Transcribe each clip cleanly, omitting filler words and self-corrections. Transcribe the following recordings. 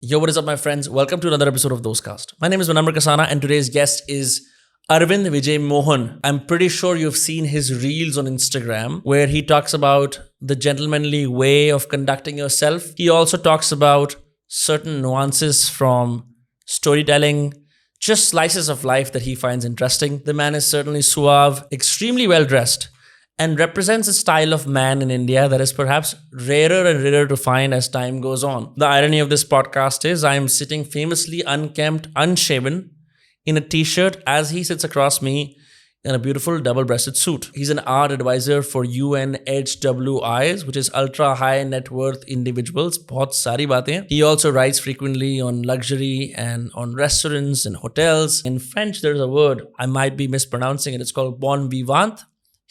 Yo, what is up, my friends? Welcome to another episode of Dostcast. My name is Vinamre and today's guest is Arvind Vijaymohan. I'm pretty sure you've seen his reels on Instagram where he talks about the gentlemanly way of conducting yourself. He also talks about certain nuances from storytelling, just slices of life that he finds interesting. The man is certainly suave, extremely well dressed, and represents a style of man in India that is perhaps rarer and rarer to find as time goes on. The irony of this podcast is I am sitting famously unkempt, unshaven, in a t-shirt as he sits across me in a beautiful double-breasted suit. He's an art advisor for UHNWIs, which is ultra high net worth individuals. Bahut sari baatein. He also writes frequently on luxury and on restaurants and hotels. In French, there's a word, I might be mispronouncing it. It's called bon vivant.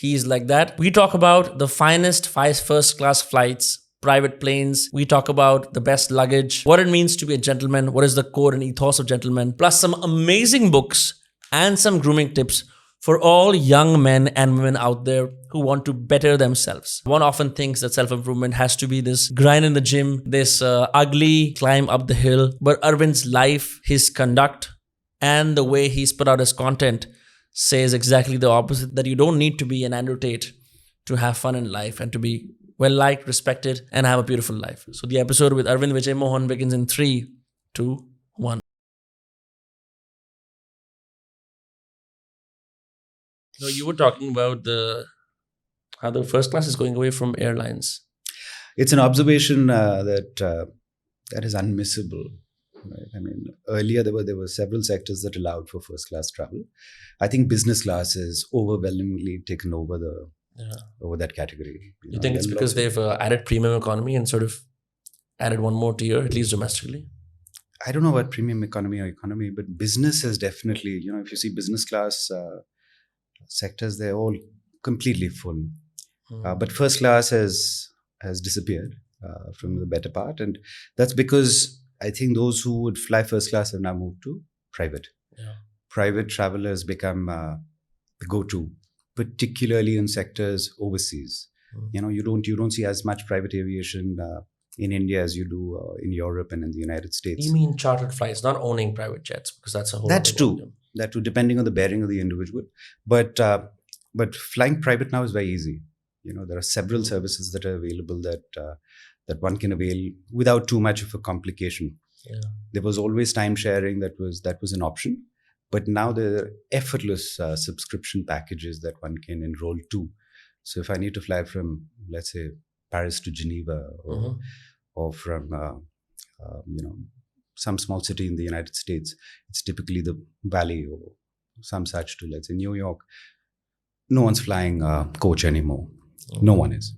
He's like that. We talk about the finest first class flights, private planes. We talk about the best luggage, what it means to be a gentleman, what is the core and ethos of gentlemen, plus some amazing books and some grooming tips for all young men and women out there who want to better themselves. One often thinks that self-improvement has to be this grind in the gym, this ugly climb up the hill. But Arvind's life, his conduct, and the way he's put out his content says exactly the opposite, that you don't need to be an Andrew Tate to have fun in life and to be well-liked, respected, and have a beautiful life. So the episode with Arvind Vijaymohan begins in 3, 2, 1. No, you were talking about how the first class is going away from airlines. It's an observation that is unmissable. Right? I mean, earlier there were several sectors that allowed for first class travel. I think business class has overwhelmingly taken over over that category. You think it's because they've added premium economy and sort of added one more tier, at least domestically? I don't know about premium economy or economy, but business has definitely, if you see business class sectors, they're all completely full. But first class has disappeared from the better part. And that's because I think those who would fly first class have now moved to private. Yeah. Private travel has become the go-to, particularly in sectors overseas. You don't see as much private aviation in India as you do in Europe and in the United States. You mean chartered flights, not owning private jets, because that's a whole. That's true. That too, depending on the bearing of the individual. But flying private now is very easy. There are several services that are available that one can avail without too much of a complication. Yeah. There was always time sharing that was an option, but now there are effortless subscription packages that one can enroll to. So if I need to fly from, let's say, Paris to Geneva, or from some small city in the United States, it's typically the Valley or some such to, let's say, New York. No one's flying coach anymore. No one is.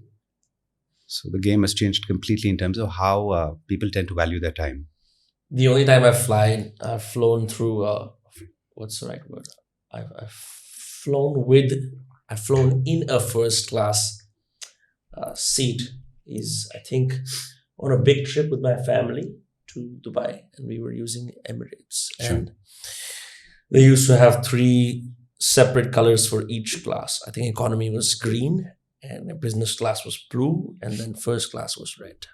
So the game has changed completely in terms of how people tend to value their time. The only time I've flown through, what's the right word? I've flown in a first class seat is, I think, on a big trip with my family to Dubai, and we were using Emirates. Sure. And they used to have 3 separate colors for each class. I think economy was green, and business class was blue, and then first class was red.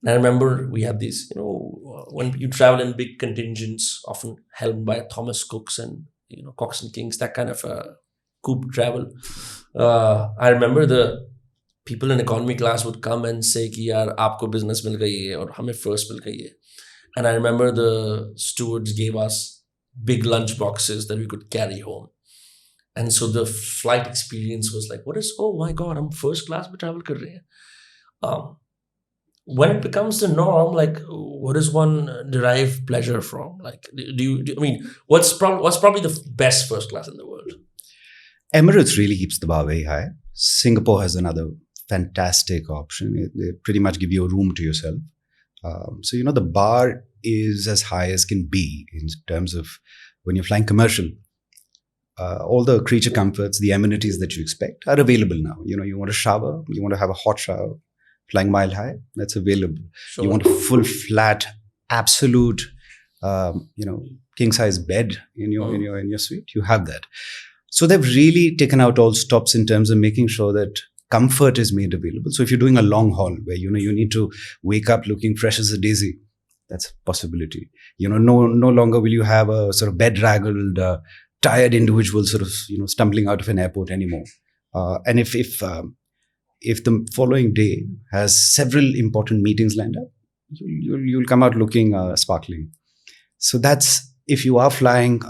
And I remember we had these, when you travel in big contingents, often helmed by Thomas Cooks and, Cox and Kings, that kind of coupe travel. I remember the people in economy class would come and say ki yaar aapko business mil gayi hai aur hame first mil gayi hai. And I remember the stewards gave us big lunch boxes that we could carry home. And so the flight experience was like, oh my God, I'm first class mein travel kar rahe hain. When it becomes the norm, like, what does one derive pleasure from? Like, what's probably the best first class in the world? Emirates really keeps the bar very high. Singapore has another fantastic option. They pretty much give you a room to yourself. So, the bar is as high as can be in terms of when you're flying commercial. All the creature comforts, the amenities that you expect are available now. You want to shower, you want to have a hot shower, flying mile high, that's available. Sure. You want a full, flat, absolute, king size bed in your suite, you have that. So they've really taken out all stops in terms of making sure that comfort is made available. So if you're doing a long haul where you need to wake up looking fresh as a daisy, That's a possibility. No longer will you have a sort of bedraggled, tired individual sort of stumbling out of an airport anymore. And if the following day has several important meetings lined up, you'll come out looking sparkling. So that's if you are flying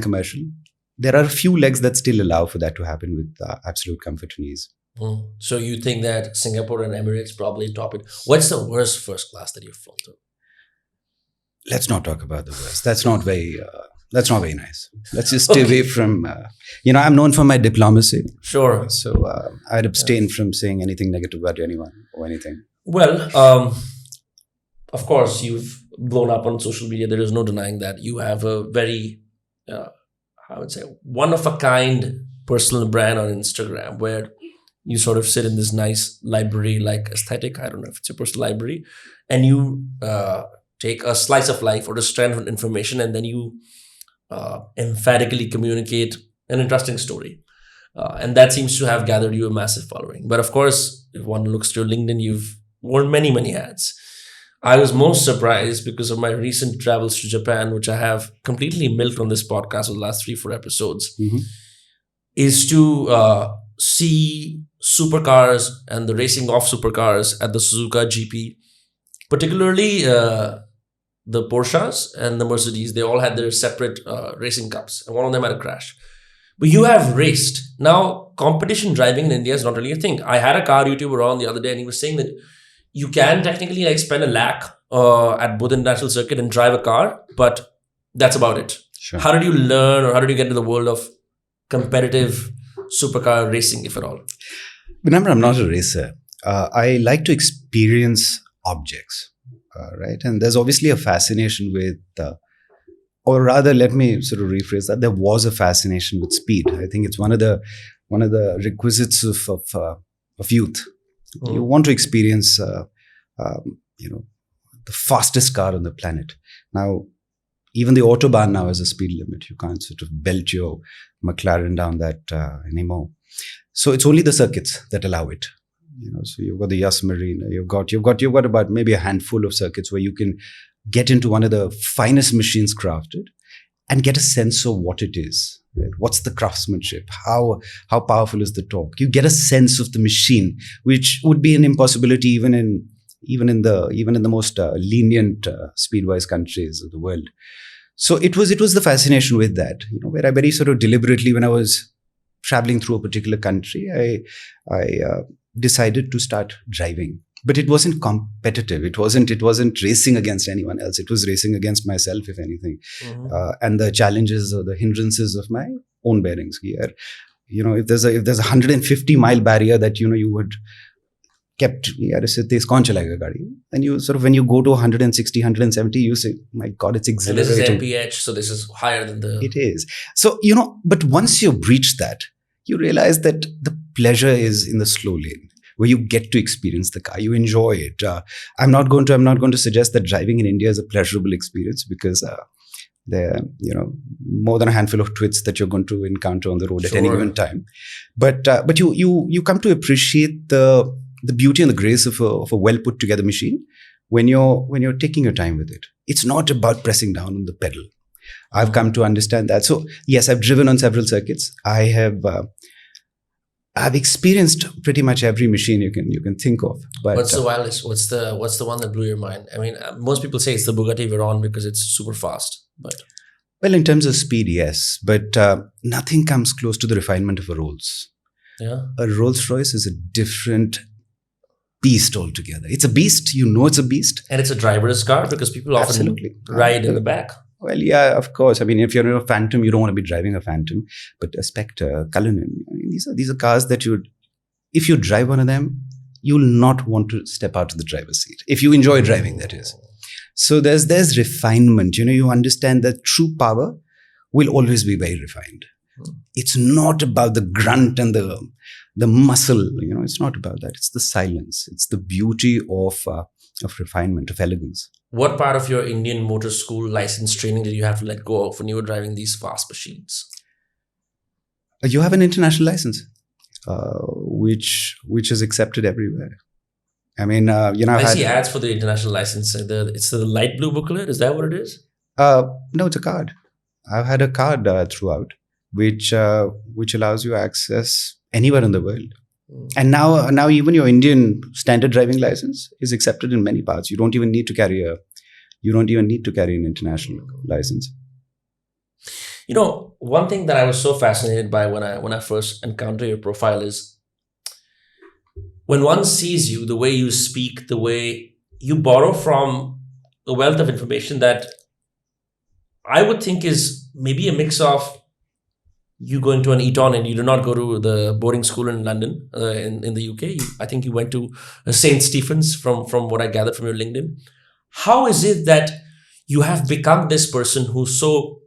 commercial. There are a few legs that still allow for that to happen with absolute comfort and ease. So you think that Singapore and Emirates probably top it? What's the worst first class that you've flown through? Let's not talk about the worst. That's not very nice. Let's just stay away from. I'm known for my diplomacy. Sure. So I'd abstain from saying anything negative about anyone or anything. Well, of course, you've blown up on social media. There is no denying that. You have a very, I would say, one-of-a-kind personal brand on Instagram where you sort of sit in this nice library-like aesthetic. I don't know if it's your personal library. And you take a slice of life or a strand of information, and then you emphatically communicate an interesting story. And that seems to have gathered you a massive following. But of course, if one looks to your LinkedIn, you've worn many, many hats. I was most surprised because of my recent travels to Japan, which I have completely milked on this podcast for the last 3-4 episodes, is to see supercars and the racing of supercars at the Suzuka GP, particularly the Porsches and the Mercedes. They all had their separate racing cups, and one of them had a crash. But you have raced. Now, competition driving in India is not really a thing. I had a car YouTuber on the other day, and he was saying that you can technically spend a lakh at Bodh International Circuit and drive a car, but that's about it. Sure. How did you learn, or how did you get into the world of competitive supercar racing, if at all? Remember, I'm not a racer. I like to experience objects, right? And there's obviously a fascination with, or rather, let me sort of rephrase that. There was a fascination with speed. I think it's one of the requisites of youth. You want to experience, the fastest car on the planet. Now, even the Autobahn now has a speed limit. You can't sort of belt your McLaren down that anymore. So it's only the circuits that allow it. So you've got the Yas Marina. You've got about maybe a handful of circuits where you can get into one of the finest machines crafted and get a sense of what it is. Right? What's the craftsmanship? How powerful is the torque? You get a sense of the machine, which would be an impossibility even in the most lenient speed-wise countries of the world. So it was the fascination with that, where I very sort of deliberately, when I was traveling through a particular country, I decided to start driving. But it wasn't competitive. It wasn't racing against anyone else. It was racing against myself, if anything, and the challenges or the hindrances of my own bearings here. If there's a 150-mile barrier that you would kept, and you sort of, when you go to 160, 170, you say, my God, it's exhilarating. And this is MPH, so this is higher than the... It is. So, but once you breach that, you realize that the pleasure is in the slow lane, where you get to experience the car, you enjoy it. I'm not going to suggest that driving in India is a pleasurable experience, because there are more than a handful of twits that you're going to encounter on the road at any given time. But you come to appreciate the beauty and the grace of a well put together machine when you're taking your time with it. It's not about pressing down on the pedal. I've come to understand that. So yes, I've driven on several circuits. I've experienced pretty much every machine you can think of. But what's the wildest? What's the one that blew your mind? I mean, most people say it's the Bugatti Veyron because it's super fast. But well, in terms of speed, yes, but nothing comes close to the refinement of a Rolls. Yeah, a Rolls Royce is a different beast altogether. It's a beast. It's a beast, and it's a driverless car because people often ride in the back. Well, yeah, of course. I mean, if you're in a Phantom, you don't want to be driving a Phantom. But a Spectre, Cullinan, these are cars that if you drive one of them, you'll not want to step out of the driver's seat. If you enjoy driving, that is. So there's refinement. You understand that true power will always be very refined. It's not about the grunt and the muscle. It's not about that. It's the silence. It's the beauty of refinement, of elegance. What part of your Indian motor school license training did you have to let go of when you were driving these fast machines? You have an international license, which is accepted everywhere. I mean, I see ads for the international license. It's the light blue booklet. Is that what it is? No, it's a card. I've had a card throughout, which allows you access anywhere in the world. And now even your Indian standard driving license is accepted in many parts. You don't even need to carry an international license. You know, one thing that I was so fascinated by when I first encountered your profile is when one sees you, the way you speak, the way you borrow from a wealth of information that I would think is maybe a mix of you going to an Eton and you do not go to the boarding school in London, in the UK. I think you went to St. Stephen's from what I gathered from your LinkedIn. How is it that you have become this person who's so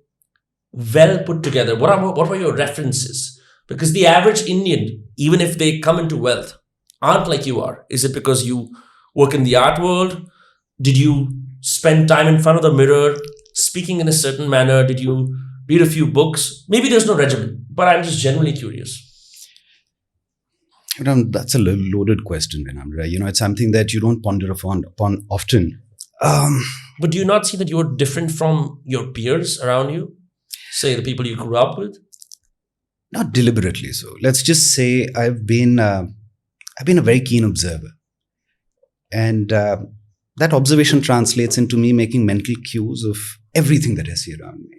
well put together? What were your references? Because the average Indian, even if they come into wealth, aren't like you are. Is it because you work in the art world? Did you spend time in front of the mirror, speaking in a certain manner? Did you read a few books? Maybe there's no regimen, but I'm just genuinely curious. That's a loaded question, Vinamre. It's something that you don't ponder upon often. But do you not see that you're different from your peers around you? Say the people you grew up with? Not deliberately so. Let's just say I've been a very keen observer. And that observation translates into me making mental cues of everything that I see around me.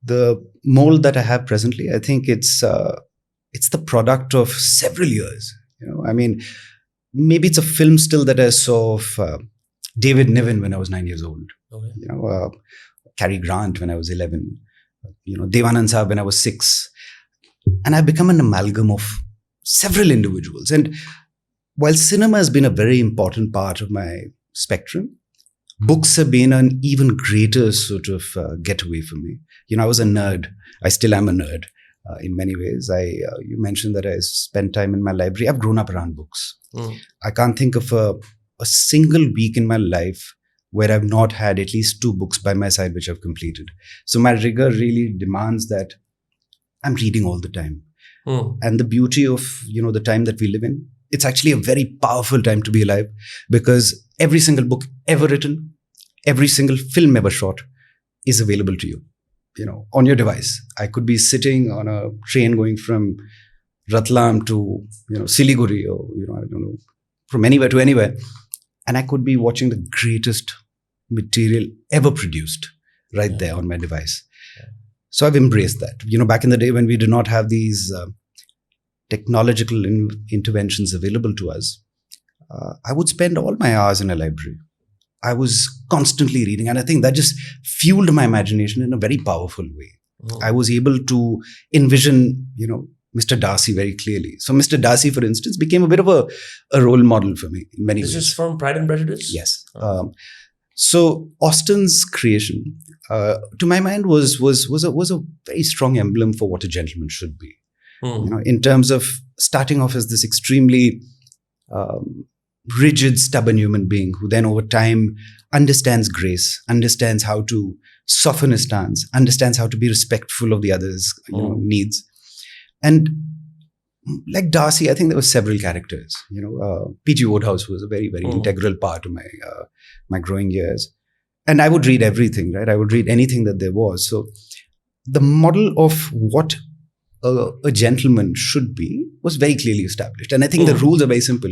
The mold that I have presently, I think it's the product of several years. I mean, maybe it's a film still that I saw of David Niven when I was 9 years old. Okay. Cary Grant when I was 11. Devanand Saab when I was 6. And I've become an amalgam of several individuals. And while cinema has been a very important part of my spectrum, books have been an even greater sort of getaway for me. I was a nerd. I still am a nerd in many ways. You mentioned that I spent time in my library. I've grown up around books. I can't think of a single week in my life where I've not had at least 2 books by my side which I've completed. So my rigor really demands that I'm reading all the time. And the beauty of the time that we live in, it's actually a very powerful time to be alive, because every single book ever written, every single film ever shot is available to you, on your device. I could be sitting on a train going from Ratlam to, Siliguri, or, I don't know, from anywhere to anywhere. And I could be watching the greatest material ever produced right there on my device. So I've embraced that. Back in the day when we did not have these technological interventions available to us, I would spend all my hours in a library. I was constantly reading, and I think that just fueled my imagination in a very powerful way. I was able to envision, Mr. Darcy very clearly. So Mr. Darcy, for instance, became a bit of a role model for me in many ways. This is from Pride and Prejudice? Yes. So Austen's creation, to my mind, was a very strong emblem for what a gentleman should be. In terms of starting off as this extremely rigid, stubborn human being who then over time understands grace, understands how to soften his stance, understands how to be respectful of the other's needs. And like Darcy, I think there were several characters. P.G. Wodehouse was a very, very integral part of my growing years. And I would read everything, right? I would read anything that there was. So the model of what a gentleman should be was very clearly established. And I think the rules are very simple.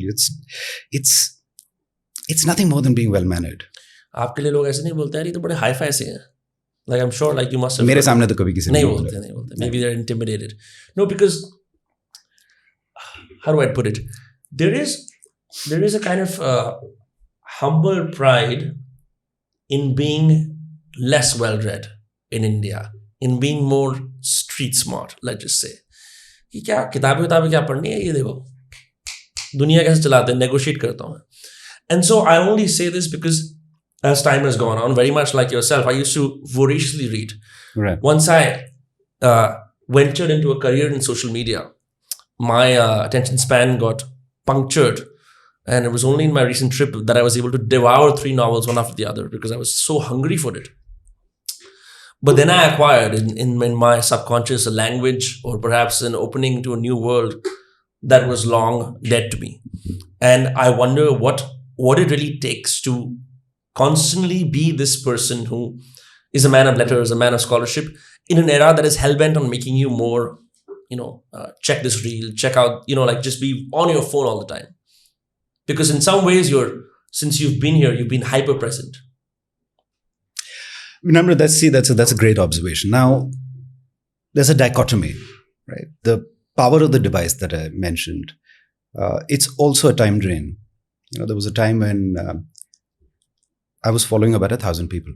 It's nothing more than being well-mannered. आपके लिए लोग ऐसे नहीं बोलते हैं, ये तो बड़े हाई-फाई से हैं. Like I'm sure, like you must have. मेरे सामने तो कभी किसी नहीं बोलते. Maybe they're intimidated. No, because how do I put it? There is a kind of humble pride in being less well-read in India, in being more street smart, let's just say. कि क्या किताबें क्या पढ़नी है, ये देखो दुनिया कैसे चलाते हैं, negotiate करता हूँ. And so I only say this because as time has gone on, very much like yourself, I used to voraciously read. Right. Once I ventured into a career in social media, my attention span got punctured. And it was only in my recent trip that I was able to devour 3 novels one after the other because I was so hungry for it. But then I acquired in my subconscious a language or perhaps an opening to a new world that was long dead to me. And I wonder what it really takes to constantly be this person who is a man of letters, a man of scholarship, in an era that is hell-bent on making you more, check this reel, check out, like just be on your phone all the time. Because in some ways, since you've been here, you've been hyper-present. Vinamre, that's a great observation. Now, there's a dichotomy, right? The power of the device that I mentioned, it's also a time drain. There was a time when I was following about 1,000 people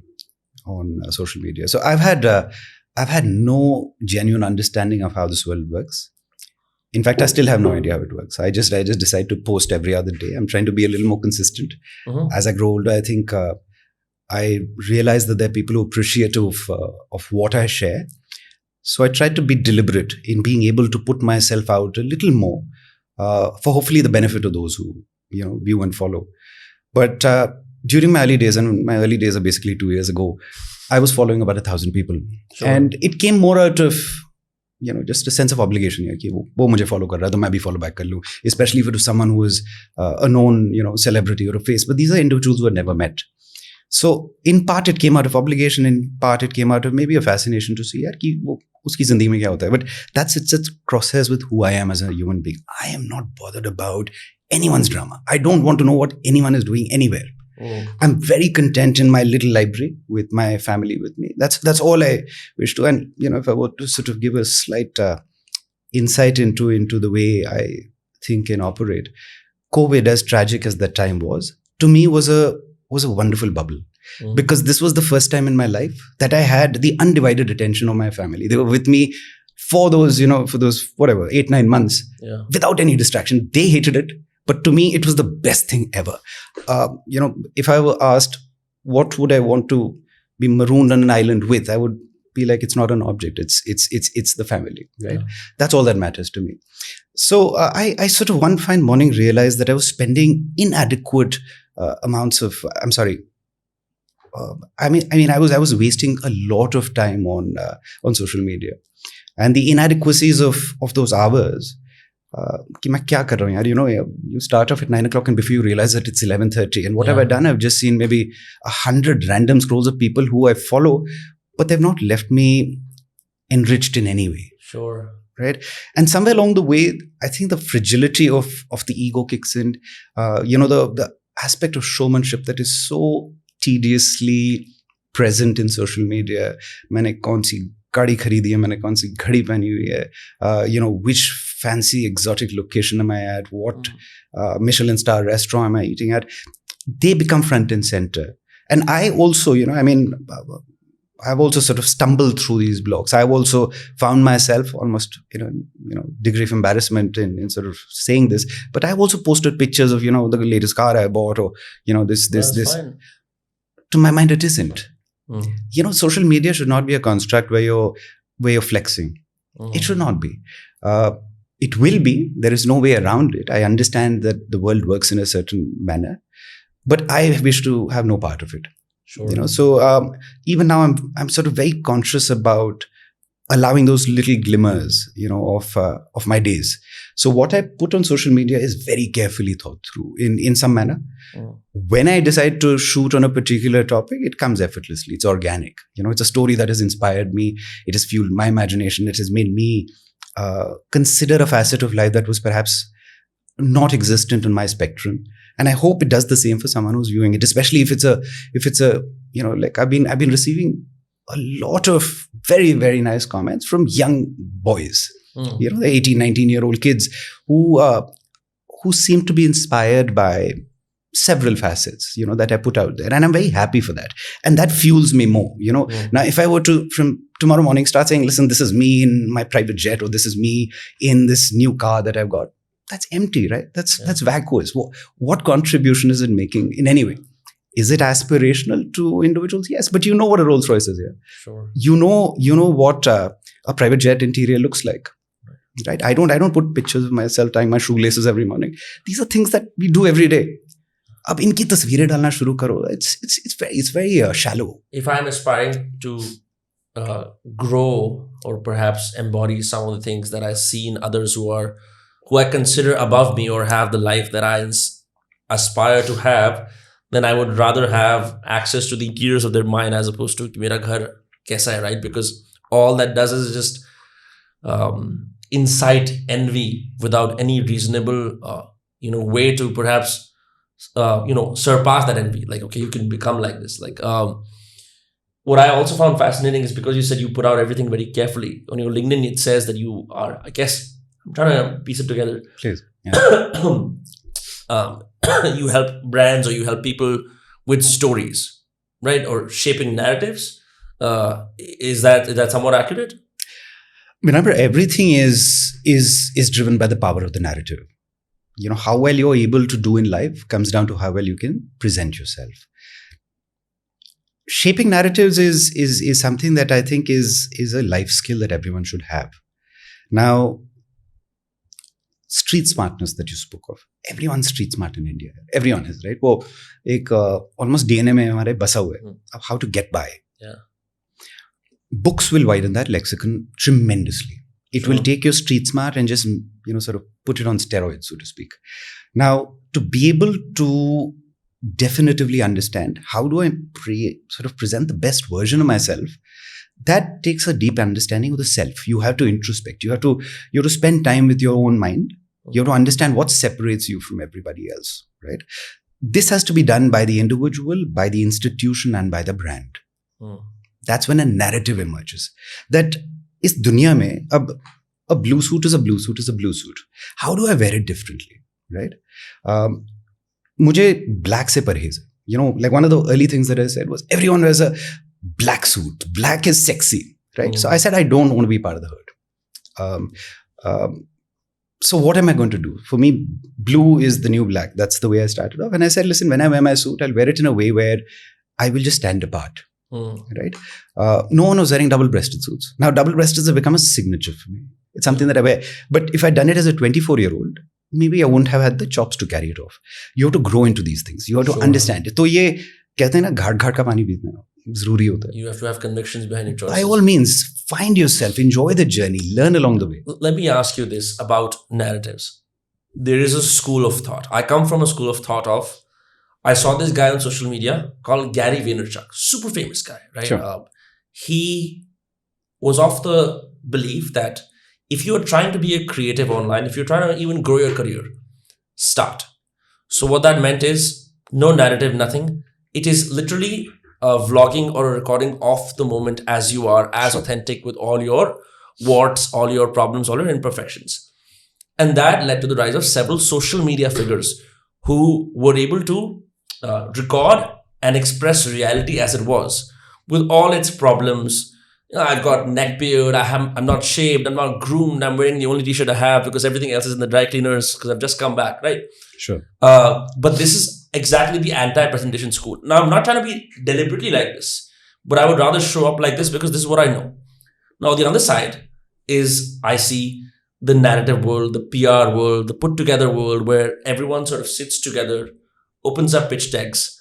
on social media. So I've had no genuine understanding of how this world works. In fact, I still have no idea how it works. I just decide to post every other day. I'm trying to be a little more consistent. As I grow older, I think I realize that there are people who are appreciative of what I share. So I try to be deliberate in being able to put myself out a little more for hopefully the benefit of those who view and follow. But during my early days, and my early days are basically 2 years ago, I was following about 1,000 people. Sure. And it came more out of just a sense of obligation. वो मुझे follow कर रहा है तो मैं भी follow back कर लूँ. Especially if it was someone who is a known celebrity or a face. But these are individuals who had never met. So in part it came out of obligation, in part it came out of maybe a fascination to see कि वो उसकी जिंदगी में क्या होता है. But it's crosshairs with who I am as a human being. I am not bothered about anyone's drama. I don't want to know what anyone is doing anywhere. I'm very content in my little library with my family with me. That's all I wish to. And if I were to sort of give a slight insight into the way I think and operate, COVID, as tragic as that time was, to me was a wonderful bubble. Because this was the first time in my life that I had the undivided attention of my family. They were with me for those 8-9 months without any distraction. They hated it. But to me, it was the best thing ever. If I were asked, what would I want to be marooned on an island with? I would be like, it's not an object. It's the family, right? Yeah. That's all that matters to me. So I sort of one fine morning realized that I was spending inadequate amounts of. I'm sorry. I was wasting a lot of time on social media, and the inadequacies of those hours. कि मैं क्या कर रहा हूँ यार, you start off at 9 o'clock and before you realize that it's 11:30, and what have I done? I've just seen maybe 100 random scrolls of people who I follow, but they've not left me enriched in any way. Sure. Right? And somewhere along the way, I think the fragility of the ego kicks in. The aspect of showmanship that is so tediously present in social media. मैंने कौन सी गाड़ी खरीदी है, मैंने कौन सी घड़ी पहनी हुई है, which fancy exotic location am I at, what Michelin star restaurant am I eating at, they become front and center. And I also, I've also sort of stumbled through these blogs. I've also found myself almost, degree of embarrassment in sort of saying this, but I've also posted pictures of, the latest car I bought, or, this. Fine. To my mind, it isn't. Social media should not be a construct where you're flexing. It should not be. It will be. There is no way around it. I understand that the world works in a certain manner, but I wish to have no part of it. Sure. So even now I'm sort of very conscious about allowing those little glimmers, of my days. So what I put on social media is very carefully thought through in some manner. When I decide to shoot on a particular topic, it comes effortlessly. It's organic. It's a story that has inspired me. It has fueled my imagination. It has made me consider a facet of life that was perhaps not existent on my spectrum. And I hope it does the same for someone who's viewing it, especially if it's a like I've been receiving a lot of very, very nice comments from young boys, the 18, 19-year-old kids who seem to be inspired by several facets, that I put out there. And I'm very happy for that. And that fuels me more, Now, if I were to, from tomorrow morning, start saying, listen, this is me in my private jet, or this is me in this new car that I've got, that's empty, right? That's vacuous. What contribution is it making in any way? Is it aspirational to individuals? Yes, but you know what a Rolls Royce is here. Sure. You know what a private jet interior looks like, right? I don't put pictures of myself tying my shoelaces every morning. These are things that we do every day. अब इनकी तस्वीरें डालना शुरू करो. It's very shallow. If I'm aspiring to grow or perhaps embody some of the things that I see in others who are who I consider above me or have the life that I aspire to have, then I would rather have access to the gears of their mind as opposed to mera ghar kaisa hai, right? Because all that does is just incite envy without any reasonable way to perhaps surpass that envy. Like, okay, you can become like this. Like, what I also found fascinating is because you said you put out everything very carefully. On your LinkedIn, it says that you are, I guess, I'm trying to piece it together. Please. Yeah. You help brands or you help people with stories, right? Or shaping narratives. Is that somewhat accurate? Remember, everything is driven by the power of the narrative. How well you're able to do in life comes down to how well you can present yourself. Shaping narratives is something that I think is a life skill that everyone should have. Now, street smartness that you spoke of, everyone's street smart in India. Everyone is, right? वो एक almost DNA में हमारे बसा हुआ है of how to get by. Yeah. Books will widen that lexicon tremendously. It will take your street smart and just sort of put it on steroids, so to speak. Now, to be able to definitively understand how do I sort of present the best version of myself, that takes a deep understanding of the self. You have to introspect. You have to spend time with your own mind. You have to understand what separates you from everybody else, right? This has to be done by the individual, by the institution, and by the brand. That's when a narrative emerges. That is dunya mein, a blue suit is a blue suit is a blue suit. How do I wear it differently, right? Mujhe black se parhez hai. Like one of the early things that I said was everyone wears a black suit. Black is sexy, right? So I said I don't want to be part of the herd. So what am I going to do? For me, blue is the new black. That's the way I started off. And I said, listen, when I wear my suit, I'll wear it in a way where I will just stand apart. Right? No one was wearing double-breasted suits. Now, double-breasted has become a signature for me. It's something that I wear. But if I'd done it as a 24-year-old, maybe I wouldn't have had the chops to carry it off. You have to grow into these things. You have to understand it. So ये कहते हैं ना घाट का पानी पीना ज़रूरी होता है. You have to have convictions behind your choices. By all means, find yourself, enjoy the journey, learn along the way. Let me ask you this about narratives. There is a school of thought. I come from a school of thought of, I saw this guy on social media called Gary Vaynerchuk, super famous guy, right? Sure. He was of the belief that if you are trying to be a creative online, if you're trying to even grow your career, start. So what that meant is no narrative, nothing. It is literally vlogging or a recording of the moment as you are, as authentic with all your warts, all your problems, all your imperfections. And that led to the rise of several social media figures who were able to record and express reality as it was with all its problems. I've got neck beard, I'm not shaved, I'm not groomed, I'm wearing the only t-shirt I have because everything else is in the dry cleaners because I've just come back, right? Sure. But this is exactly the anti-presentation school. Now, I'm not trying to be deliberately like this, but I would rather show up like this because this is what I know. Now, the other side is I see the narrative world, the PR world, the put together world where everyone sort of sits together, opens up pitch decks,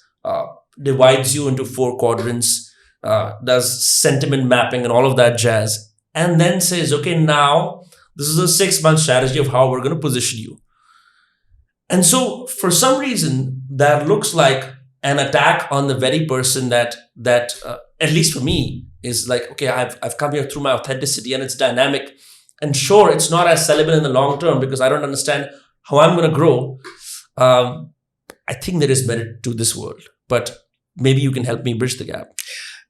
divides you into 4 quadrants, does sentiment mapping and all of that jazz, and then says, okay, now this is a 6-month strategy of how we're going to position you. And so for some reason, that looks like an attack on the very person that at least for me, is like, okay, I've come here through my authenticity and it's dynamic. And sure, it's not as sellable in the long term because I don't understand how I'm going to grow. I think there is merit to this world, but maybe you can help me bridge the gap.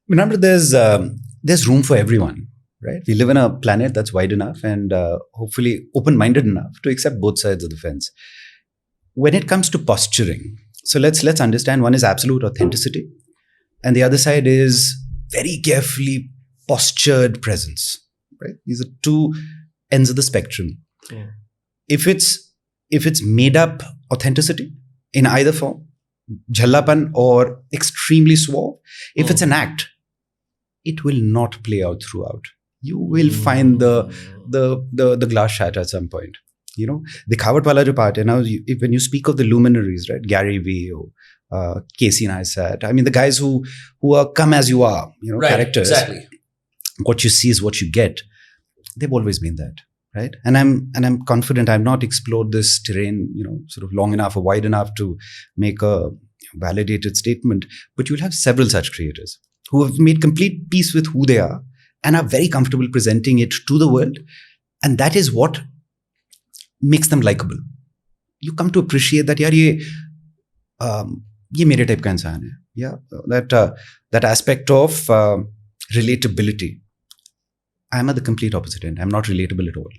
Remember, there's room for everyone, right? We live in a planet that's wide enough and hopefully open-minded enough to accept both sides of the fence. When it comes to posturing, so let's understand one is absolute authenticity, and the other side is very carefully postured presence. Right? These are 2 ends of the spectrum. Yeah. If it's made up authenticity in either form, jhallapan or extremely suave, if it's an act, it will not play out throughout. You will find the glass shatter at some point. Dikhawat wala jo part hai now, when you speak of the luminaries, right? Gary Vee or Casey Neistat, I mean the guys who are come as you are, right, characters. Exactly. What you see is what you get. They've always been that. right? And I'm confident I've not explored this terrain, sort of long enough or wide enough to make a validated statement. But you'll have several such creators who have made complete peace with who they are and are very comfortable presenting it to the world. And that is what makes them likable. You come to appreciate that, yaar, ye mere type ka insaan hai. Yeah, that aspect of relatability. I'm at the complete opposite end. I'm not relatable at all.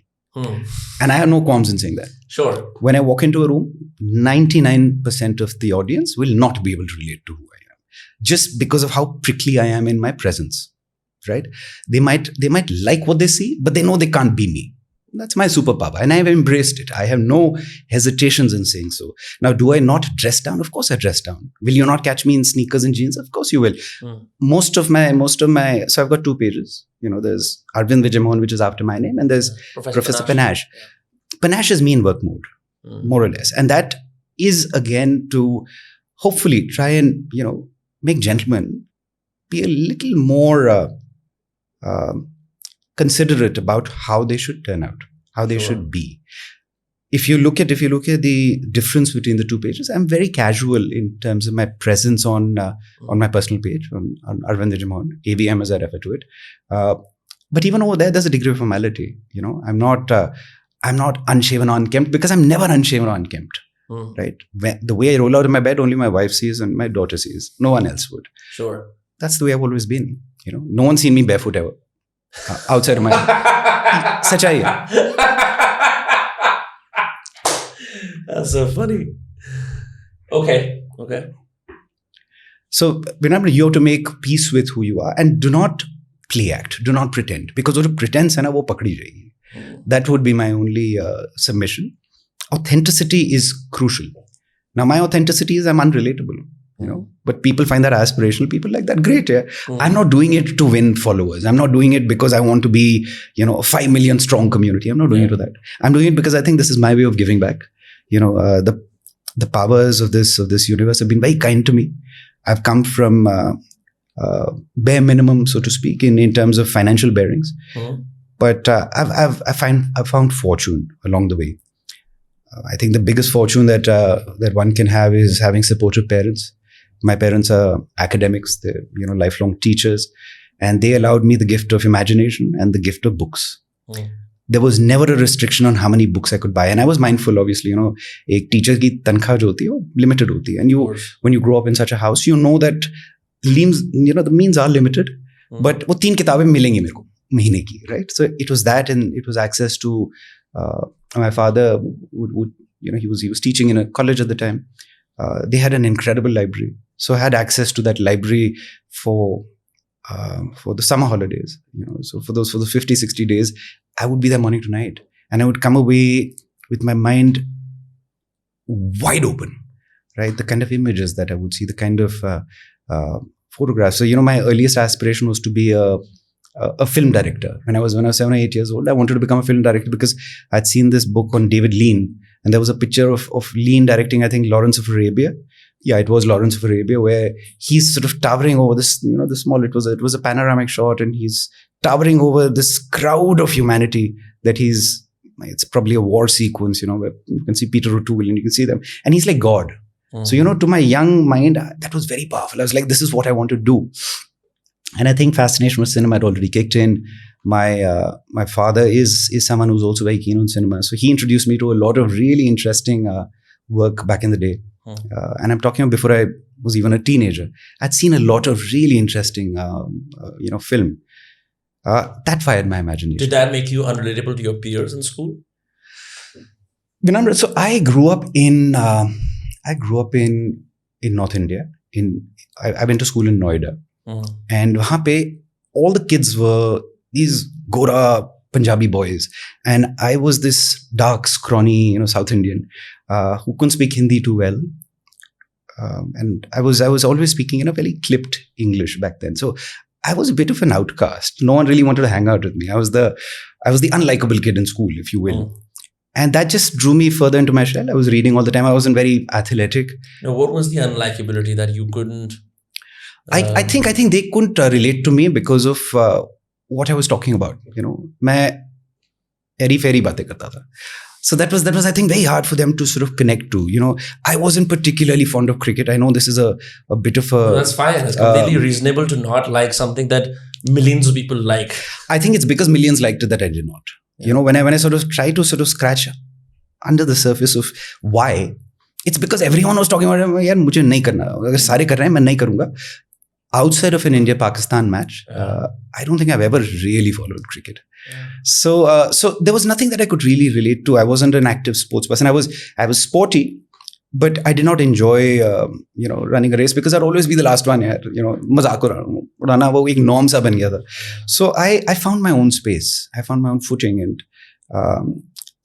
And I have no qualms in saying that. Sure. When I walk into a room, 99% of the audience will not be able to relate to who I am, just because of how prickly I am in my presence, right? They might like what they see, but they know they can't be me. That's my superpower, and I've embraced it. I have no hesitations in saying so. Now, do I not dress down? Of course I dress down. Will you not catch me in sneakers and jeans? Of course you will. Most of my, so I've got 2 pages. There's Arvind Vijaymohan, which is after my name, and there's Professor Panache. Panache is me in work mode, more or less. And that is, again, to hopefully try and, make gentlemen be a little more considerate about how they should turn out, how they should be. If you look at the difference between the 2 pages, I'm very casual in terms of my presence on my personal page, on Arvind Vijaymohan, AVM as I refer to it. But even over there's a degree of formality. I'm not unshaven or unkempt, because I'm never unshaven or unkempt. Right? The way I roll out of my bed, only my wife sees and my daughter sees. No one else would. Sure. That's the way I've always been. No one's seen me barefoot ever. Outside of my Sachai hai. That's so funny. Okay. So, Vinamre, you have to make peace with who you are and do not play act, do not pretend, because wo pretense hai na, wo pakdi jayegi. That would be my only submission. Authenticity is crucial. Now, my authenticity is I'm unrelatable. But people find that aspirational. People like that. Great. Yeah. I'm not doing it to win followers. I'm not doing it because I want to be, a 5 million strong community. I'm not doing it for that. I'm doing it because I think this is my way of giving back. The powers of this universe have been very kind to me. I've come from bare minimum, so to speak, in terms of financial bearings. But I've found fortune along the way. I think the biggest fortune that one can have is having supportive parents. My parents are academics, they're lifelong teachers, and they allowed me the gift of imagination and the gift of books. There was never a restriction on how many books I could buy, and I was mindful, obviously. A teacher ki tankha jo hoti hai, limited hoti hai. And when you grow up in such a house, that the means are limited, but wo 3 kitabein milengi mere ko mahine ki, right? So it was that, and it was access to. My father would he was teaching in a college at the time. They had an incredible library, so I had access to that library for the summer holidays. So for the 50-60 days, I would be there morning to night, and I would come away with my mind wide open, right? The kind of images that I would see, the kind of photographs. So my earliest aspiration was to be a film director. When I was 7 or 8 years old, I wanted to become a film director because I'd seen this book on David Lean, and there was a picture of Lean directing, I think, Lawrence of Arabia. Yeah, it was Lawrence of Arabia, where he's sort of towering over this, the small. It was a panoramic shot, and he's towering over this crowd of humanity that it's probably a war sequence, where you can see Peter O'Toole and you can see them, and he's like God. So, to my young mind, that was very powerful. I was like, this is what I want to do. And I think fascination with cinema had already kicked in. My father is someone who's also very keen on cinema. So he introduced me to a lot of really interesting work back in the day. And I'm talking about before I was even a teenager. I'd seen a lot of really interesting, film. That fired my imagination. Did that make you unrelatable to your peers in school? Vinamre, so I grew up in North India. I went to school in Noida. And wahan pe all the kids were these Gora Punjabi boys, and I was this dark, scrawny, South Indian who couldn't speak Hindi too well, and I was always speaking very clipped English back then. So I was a bit of an outcast. No one really wanted to hang out with me. I was the unlikable kid in school, if you will. And that just drew me further into my shell. I was reading all the time. I wasn't very athletic. Now, what was the unlikability that you couldn't? I think they couldn't relate to me because of what I was talking about. airy-fairy बातें करता था. So that was I think very hard for them to sort of connect to. I wasn't particularly fond of cricket. I know this is a bit of a... No, that's fine. It's completely reasonable to not like something that millions of people like. I think it's because millions liked it that I did not. Yeah. When I sort of try to sort of scratch under the surface of why, it's because everyone was talking about it. यार मुझे नहीं करना. अगर सारे कर रहे हैं मैं नहीं करूँगा. Outside of an India-Pakistan match, I don't think I've ever really followed cricket. Yeah. So there was nothing that I could really relate to. I wasn't an active sports person. I was sporty, but I did not enjoy running a race because I'd always be the last one. मजाक उड़ाना वो एक norm सा बन गया था. So I found my own space. I found my own footing, and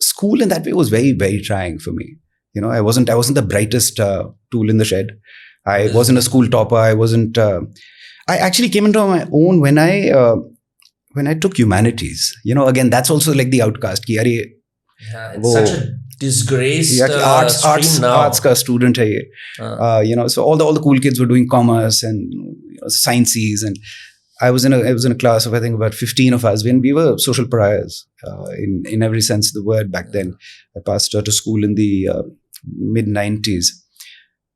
school in that way was very, very trying for me. I wasn't the brightest tool in the shed. I wasn't a school topper. I wasn't. I actually came into my own when I took humanities. Again, that's also like the outcast. Ki, it's such a disgraced arts ka student hai ye. So all the cool kids were doing commerce and sciences, and I was in a class of I think about 15 of us when we were social pariahs in every sense of the word back then. I passed out of school in the mid-90s.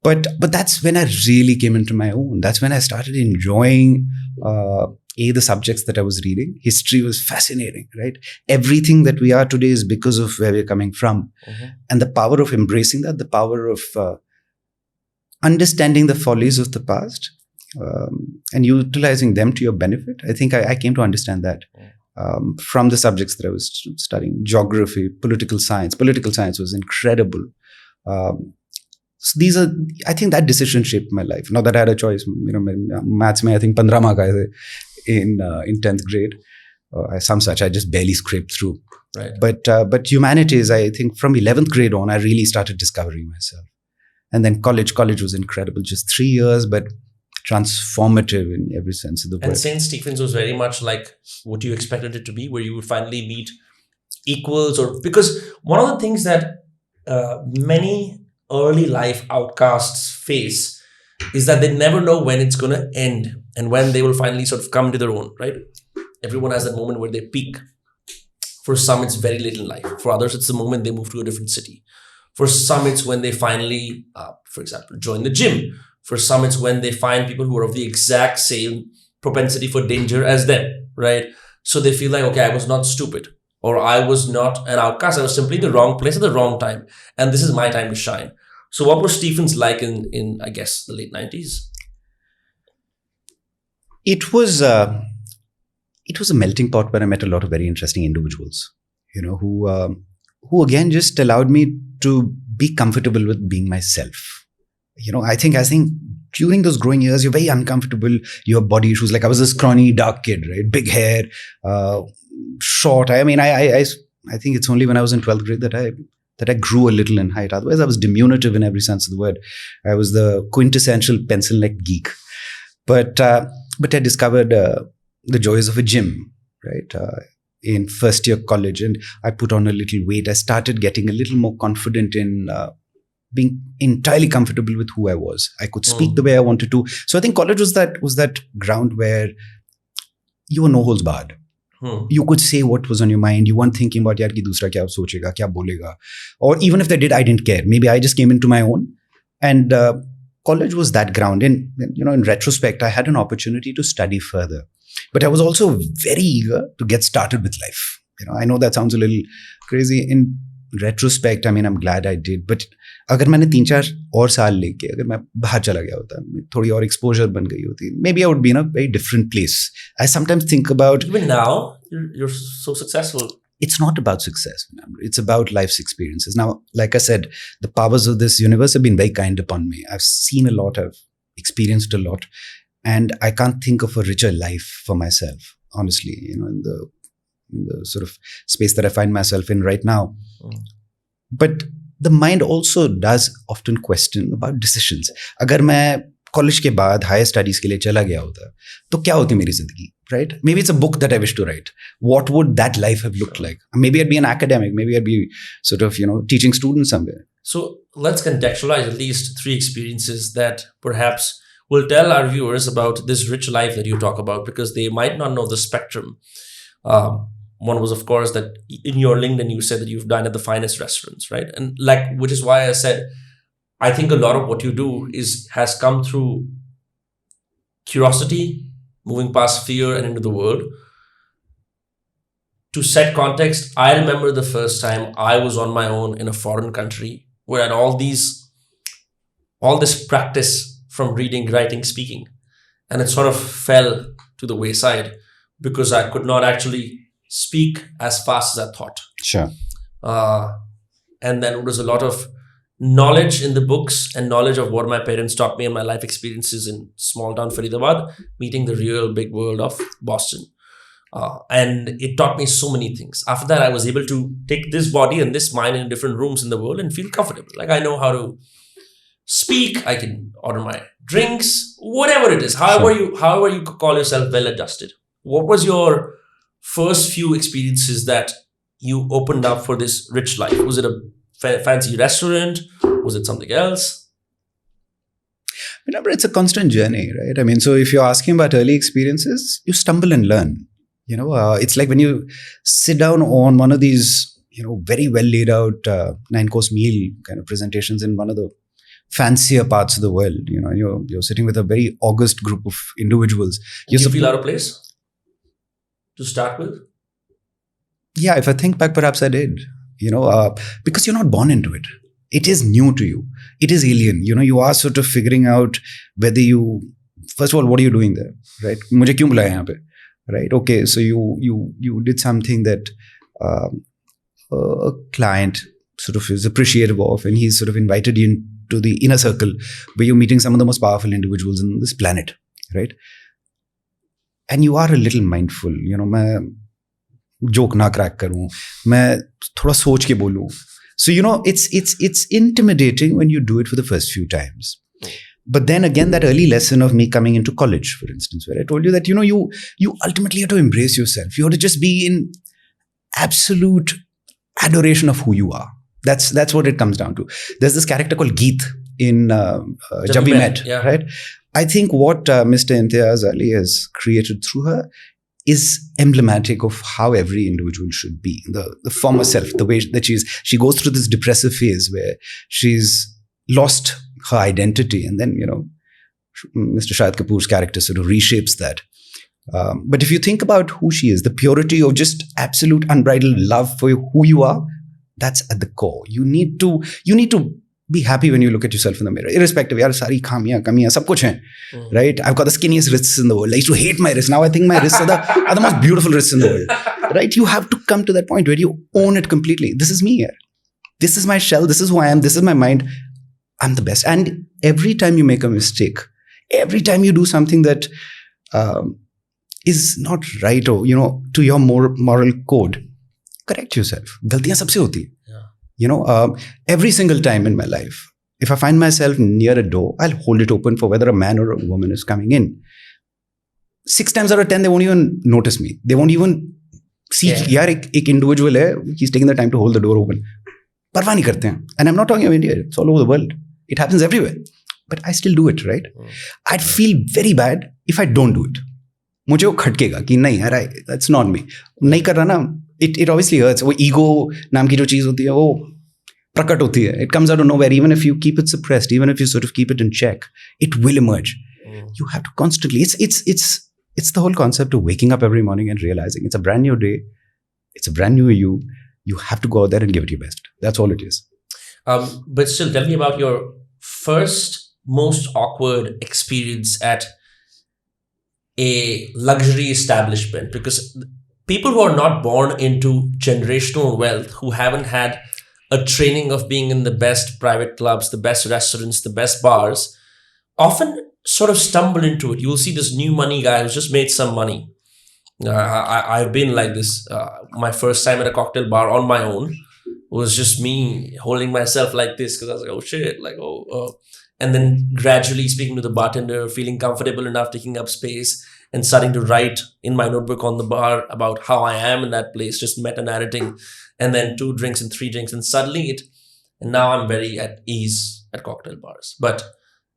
But that's when I really came into my own. That's when I started enjoying the subjects that I was reading. History was fascinating, right? Everything that we are today is because of where we're coming from. Mm-hmm. And the power of embracing that, the power of understanding the follies of the past and utilizing them to your benefit. I think I came to understand that from the subjects that I was studying. Geography, political science. Political science was incredible. So I think that decision shaped my life. Not that I had a choice. Maths mein I think 15 mark aaye the in 10th grade. Some such, I just barely scraped through. Right. But humanities, I think from 11th grade on, I really started discovering myself. And then college was incredible. Just 3 years, but transformative in every sense of the word. And St. Stephen's was very much like what you expected it to be, where you would finally meet equals, because one of the things that many early life outcasts face is that they never know when it's going to end and when they will finally sort of come to their own, right? Everyone has that moment where they peak. For some, it's very late in life. For others, it's the moment they move to a different city. For some, it's when they finally, for example, join the gym. For some, it's when they find people who are of the exact same propensity for danger as them, right? So they feel like, okay, I was not stupid, or I was not an outcast. I was simply in the wrong place at the wrong time. And this is my time to shine. So what was Stephen's like in I guess, the late 90s? It was a melting pot where I met a lot of very interesting individuals, who again just allowed me to be comfortable with being myself. I think during those growing years, you're very uncomfortable. You have body issues. Like I was a scrawny, dark kid, right? Big hair, short. I mean, I think it's only when I was in 12th grade that I grew a little in height. Otherwise, I was diminutive in every sense of the word. I was the quintessential pencil-neck geek. But I discovered the joys of a gym, right? In first year college, and I put on a little weight. I started getting a little more confident in being entirely comfortable with who I was. I could speak the way I wanted to. So I think college was that ground where you were no holds barred. You could say what was on your mind. You weren't thinking about yaar ki dusra kya sochega, kya bolega. Or even if they did, I didn't care. Maybe I just came into my own. And college was that ground. And in retrospect, I had an opportunity to study further. But I was also very eager to get started with life. I know that sounds a little crazy. In retrospect, I mean, I'm glad I did. But अगर मैंने 3-4 और साल लेके अगर मैं बाहर चला गया होता, थोड़ी और exposure बन गई होती, maybe I would be in a very different place. I sometimes think about... Even now, you're so successful. It's not about success. It's about life's experiences. Now, like I said, the powers of this universe have been very kind upon me. I've seen a lot. I've experienced a lot. And I can't think of a richer life for myself, honestly, in the sort of space that I find myself in right now. But the mind also does often question about decisions. अगर मैं college के बाद higher studies के लिए चला गया होता, तो क्या होती मेरी जिंदगी, right? Maybe it's a book that I wish to write. What would that life have looked like? Maybe I'd be an academic. Maybe I'd be sort of, teaching students somewhere. So let's contextualize at least 3 experiences that perhaps will tell our viewers about this rich life that you talk about, because they might not know the spectrum One was, of course, that in your LinkedIn, you said that you've dined at the finest restaurants, right? And like, which is why I said, I think a lot of what you do has come through curiosity, moving past fear and into the world. To set context, I remember the first time I was on my own in a foreign country where I had all this practice from reading, writing, speaking, and it sort of fell to the wayside because I could not actually speak as fast as I thought. Sure. And then it was a lot of knowledge in the books and knowledge of what my parents taught me and my life experiences in small town Faridabad, meeting the real big world of Boston. And it taught me so many things. After that, I was able to take this body and this mind in different rooms in the world and feel comfortable. Like I know how to speak, I can order my drinks, whatever it is. However you call yourself well adjusted. What was your first few experiences that you opened up for this rich life? Was it a fancy restaurant? Was it something else? Remember, it's a constant journey, right? I mean, so if you're asking about early experiences, you stumble and learn. It's like when you sit down on one of these, very well laid out 9-course meal kind of presentations in one of the fancier parts of the world. You're sitting with a very august group of individuals. Do you feel out of place to start with? Yeah, if I think back, perhaps I did. Because you're not born into it. It is new to you. It is alien. You are sort of figuring out whether you. First of all, what are you doing there, right? मुझे क्यों बुलाया यहाँ पे? Right? Okay, so you did something that a client sort of is appreciative of, and he's sort of invited you into the inner circle where you're meeting some of the most powerful individuals in this planet, right? And you are a little mindful. मैं joke ना crack करूँ, मैं थोड़ा सोच के बोलूँ. So it's intimidating when you do it for the first few times. But then again, that early lesson of me coming into college, for instance, where I told you that, you ultimately have to embrace yourself. You have to just be in absolute adoration of who you are. That's what it comes down to. There's this character called Geet in Jab We Met, yeah. Right? I think what Mr. Imtiaz Ali has created through her is emblematic of how every individual should be. The former self, the way that she goes through this depressive phase where she's lost her identity, and then Mr. Shahid Kapoor's character sort of reshapes that. But if you think about who she is, the purity of just absolute unbridled love for who you are, that's at the core. You need to be happy when you look at yourself in the mirror, irrespective. Yaar, sari khamiyan, kamiyan, sab kuch hai, right? I've got the skinniest wrists in the world. I used to hate my wrists. Now I think my wrists are the most beautiful wrists in the world, right? You have to come to that point where you own it completely. This is me here. This is my shell. This is who I am. This is my mind. I'm the best. And every time you make a mistake, every time you do something that is not right or, to your moral code, correct yourself. Galtiyan sabse hoti hai. Every single time in my life, if I find myself near a door, I'll hold it open for whether a man or a woman is coming in. 6 times out of 10, they won't even notice me. They won't even see, yaar, ek individual hai, he's taking the time to hold the door open. Parwah nahi karte hain. And I'm not talking about India, it's all over the world. It happens everywhere. But I still do it, right? I'd feel very bad if I don't do it. मुझे वो खटकेगा कि नहीं यार, that's not me. नहीं कर रहा ना, it obviously hurts. वो ego नाम की जो चीज़ होती है, वो प्रकट होती है. It comes out of nowhere. Even if you keep it suppressed, even if you sort of keep it in check, it will emerge. You have to constantly. It's the whole concept of waking up every morning and realizing it's a brand new day. It's a brand new you. You have to go out there and give it your best. That's all it is. But still, tell me about your first most awkward experience at a luxury establishment, because people who are not born into generational wealth, who haven't had a training of being in the best private clubs, the best restaurants, the best bars, often sort of stumble into it. You'll see this new money guy who's just made some money. I've been like this. My first time at a cocktail bar on my own was just me holding myself like this because I was like, oh shit, and then gradually speaking to the bartender, feeling comfortable enough, taking up space and starting to write in my notebook on the bar about how I am in that place, just meta-narrating, and then 2 drinks and 3 drinks. And suddenly and now I'm very at ease at cocktail bars. But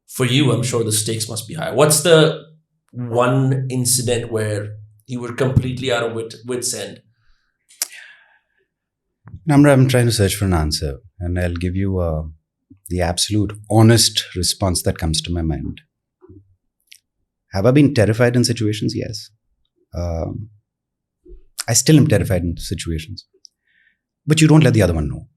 for you, I'm sure the stakes must be high. What's the one incident where you were completely out of wit's end Namra, I'm trying to search for an answer, and I'll give you the absolute honest response that comes to my mind. Have I been terrified in situations? Yes. I still am terrified in situations. But you don't let the other one know.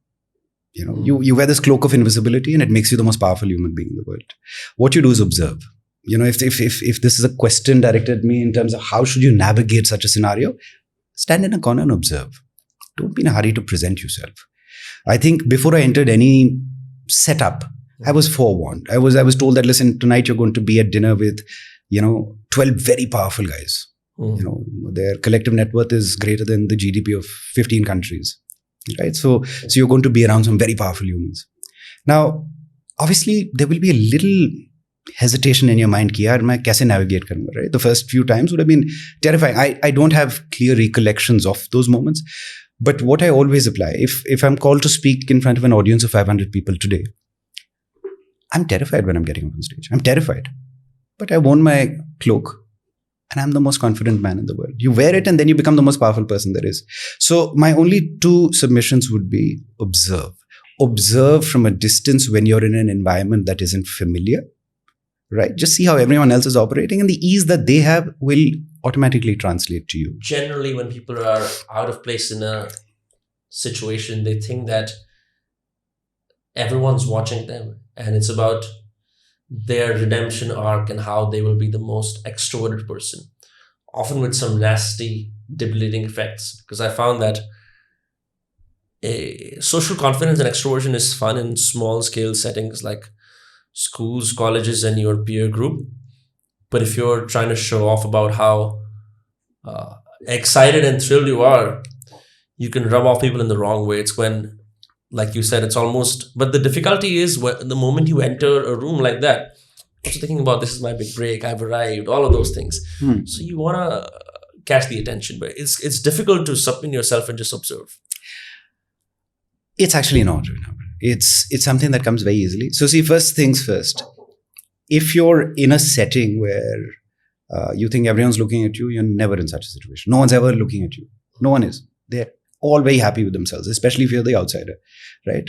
You wear this cloak of invisibility, and it makes you the most powerful human being in the world. What you do is observe. If this is a question directed at me in terms of how should you navigate such a scenario, stand in a corner and observe. Don't be in a hurry to present yourself. I think before I entered any setup, I was forewarned. I was told that, listen, tonight you're going to be at dinner with 12 very powerful guys. Their collective net worth is greater than the GDP of 15 countries. Right? So you're going to be around some very powerful humans. Now, obviously, there will be a little hesitation in your mind ki yaar main kaise navigate karunga, right? The first few times would have been terrifying. I don't have clear recollections of those moments, but what I always apply, if I'm called to speak in front of an audience of 500 people today, I'm terrified when I'm getting up on stage. I'm terrified, but I worn my cloak and I'm the most confident man in the world. You wear it and then you become the most powerful person there is. So my only two submissions would be observe. Observe from a distance when you're in an environment that isn't familiar. Right? Just see how everyone else is operating, and the ease that they have will automatically translate to you. Generally, when people are out of place in a situation, they think that everyone's watching them and it's about their redemption arc and how they will be the most extroverted person, often with some nasty, debilitating effects. Because I found that social confidence and extroversion is fun in small scale settings like schools, colleges, and your peer group. But if you're trying to show off about how excited and thrilled you are, you can rub off people in the wrong way. It's when, like you said, it's almost, but the difficulty is when the moment you enter a room like that, also thinking about this is my big break, I've arrived, all of those things. So you want to catch the attention, but it's difficult to submit yourself and just observe. It's actually not. It's something that comes very easily. So see, first things first, if you're in a setting where you think everyone's looking at you, you're never in such a situation. No one's ever looking at you. No one is. They're all very happy with themselves, especially if you're the outsider, right?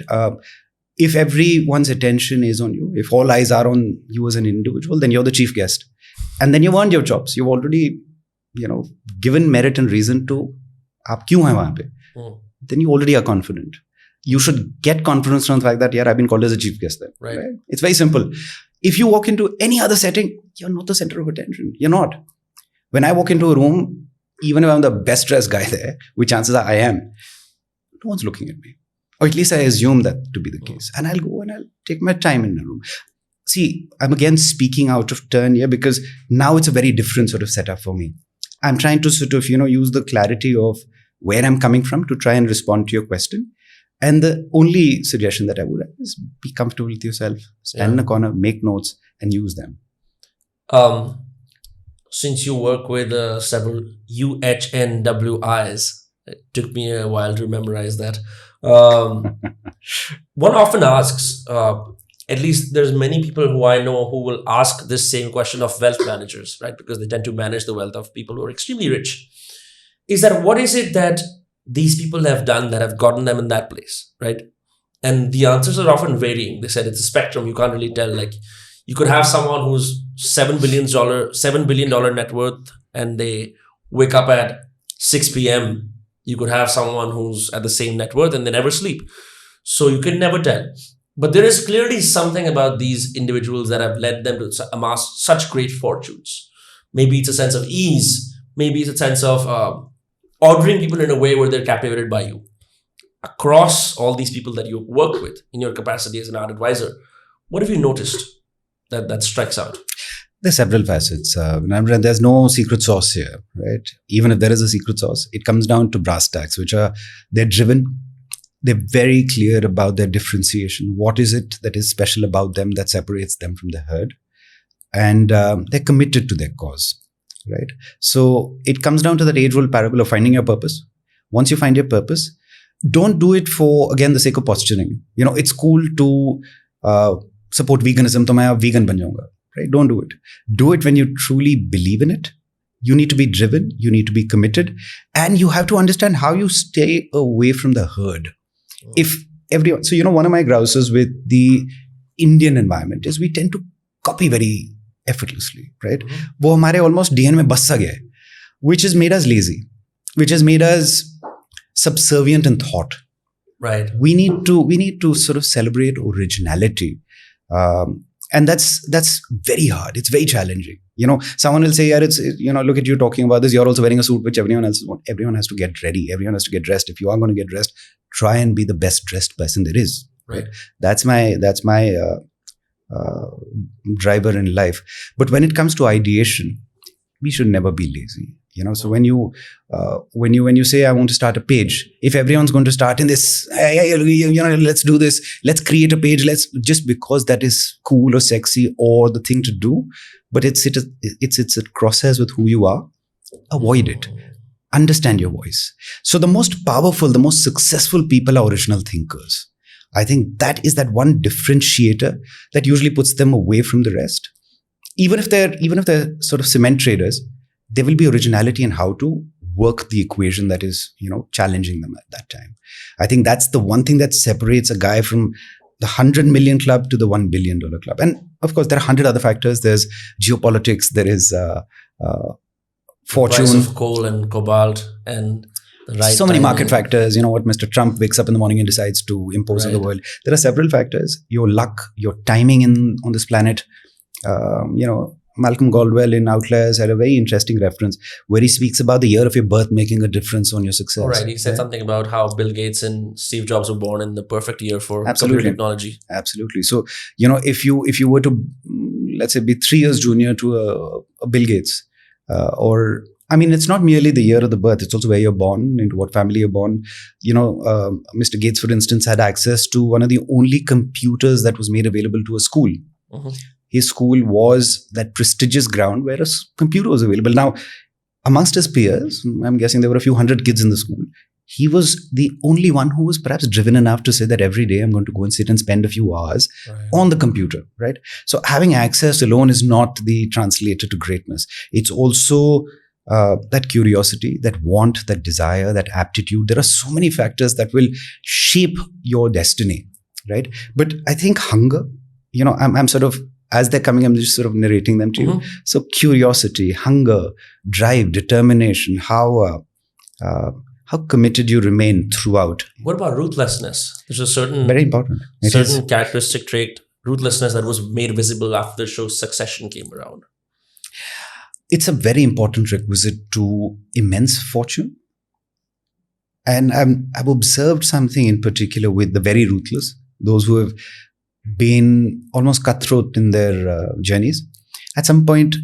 If everyone's attention is on you, if all eyes are on you as an individual, then you're the chief guest. And then you've earned your jobs. You've already, given merit and reason to, aap kyun hai wahan pe? Then you already are confident. You should get confidence from the fact that, I've been called as a chief guest there. Right. It's very simple. If you walk into any other setting, you're not the center of attention. You're not. When I walk into a room, even if I'm the best dressed guy there, which chances are I am, no one's looking at me. Or at least I assume that to be the case. And I'll go and I'll take my time in the room. See, I'm again speaking out of turn here because now it's a very different sort of setup for me. I'm trying to sort of, use the clarity of where I'm coming from to try and respond to your question. And the only suggestion that I would have is be comfortable with yourself, stand in a corner, make notes, and use them. Since you work with several UHNWIs, it took me a while to memorize that. One often asks, at least there's many people who I know who will ask this same question of wealth managers, right? Because they tend to manage the wealth of people who are extremely rich. Is that what is it that these people have done that have gotten them in that place, right? And the answers are often varying. They said it's a spectrum. You can't really tell. Like you could have someone who's $7 billion net worth and they wake up at 6 p.m. You could have someone who's at the same net worth and they never sleep. So you can never tell. But there is clearly something about these individuals that have led them to amass such great fortunes. Maybe it's a sense of ease. Maybe it's a sense of ordering people in a way where they're captivated by you. Across all these people that you work with in your capacity as an art advisor, what have you noticed that strikes out? There's several facets. There's no secret sauce here, right? Even if there is a secret sauce, it comes down to brass tacks, they're driven. They're very clear about their differentiation. What is it that is special about them that separates them from the herd? And they're committed to their cause. Right. So it comes down to that age-old parable of finding your purpose. Once you find your purpose, don't do it for, again, the sake of posturing. It's cool to support veganism. To main vegan ban jaunga. Right? Don't do it. Do it when you truly believe in it You need to be driven, you need to be committed, and you have to understand how you stay away from the herd. If everyone, so one of my grouses with the Indian environment is we tend to copy very effortlessly, right? वो हमारे almost DNA में बस सा गया है, which has made us lazy, which has made us subservient in thought. Right. We need to sort of celebrate originality, and that's very hard. It's very challenging. Someone will say, "Yeah, look at you talking about this. You're also wearing a suit, which everyone else wants." Everyone has to get ready. Everyone has to get dressed. If you are going to get dressed, try and be the best dressed person there is. Right. That's my driver in life. But when it comes to ideation, we should never be lazy. So when you say I want to start a page, if everyone's going to start in this, let's do this, let's create a page, just because that is cool or sexy or the thing to do, but it's at crosshairs with who you are, avoid it. Understand your voice. So the most powerful, the most successful people are original thinkers. I think that is that one differentiator that usually puts them away from the rest. Even if they're sort of cement traders, there will be originality in how to work the equation that is, challenging them at that time. I think that's the one thing that separates a guy from the 100 million club to the $1 billion club. And of course, there are 100 other factors. There's geopolitics. There is fortune. Price of coal and cobalt and the right so many timing. market factors. What Mr. Trump wakes up in the morning and decides to impose on the world. There are several factors. Your luck, your timing on this planet. Malcolm Gladwell in Outliers had a very interesting reference where he speaks about the year of your birth making a difference on your success. All right. He said something about how Bill Gates and Steve Jobs were born in the perfect year for Absolutely. computer technology. Absolutely. So, if you were to, let's say, be 3 years junior to a Bill Gates, it's not merely the year of the birth, it's also where you're born, into what family you're born. Mr. Gates, for instance, had access to one of the only computers that was made available to a school. Mm-hmm. His school was that prestigious ground where a computer was available. Now, amongst his peers, I'm guessing there were a few hundred kids in the school. He was the only one who was perhaps driven enough to say that every day I'm going to go and sit and spend a few hours on the computer, right? So having access alone is not the translator to greatness. It's also that curiosity, that want, that desire, that aptitude. There are so many factors that will shape your destiny, right? But I think hunger, I'm sort of, as they're coming, I'm just sort of narrating them to you. So curiosity, hunger, drive, determination, how committed you remain throughout. What about ruthlessness? There's a certain very important characteristic trait, ruthlessness, that was made visible after the show Succession came around. It's a very important requisite to immense fortune. And I've observed something in particular with the very ruthless, those who have been almost cutthroat in their journeys. At some point,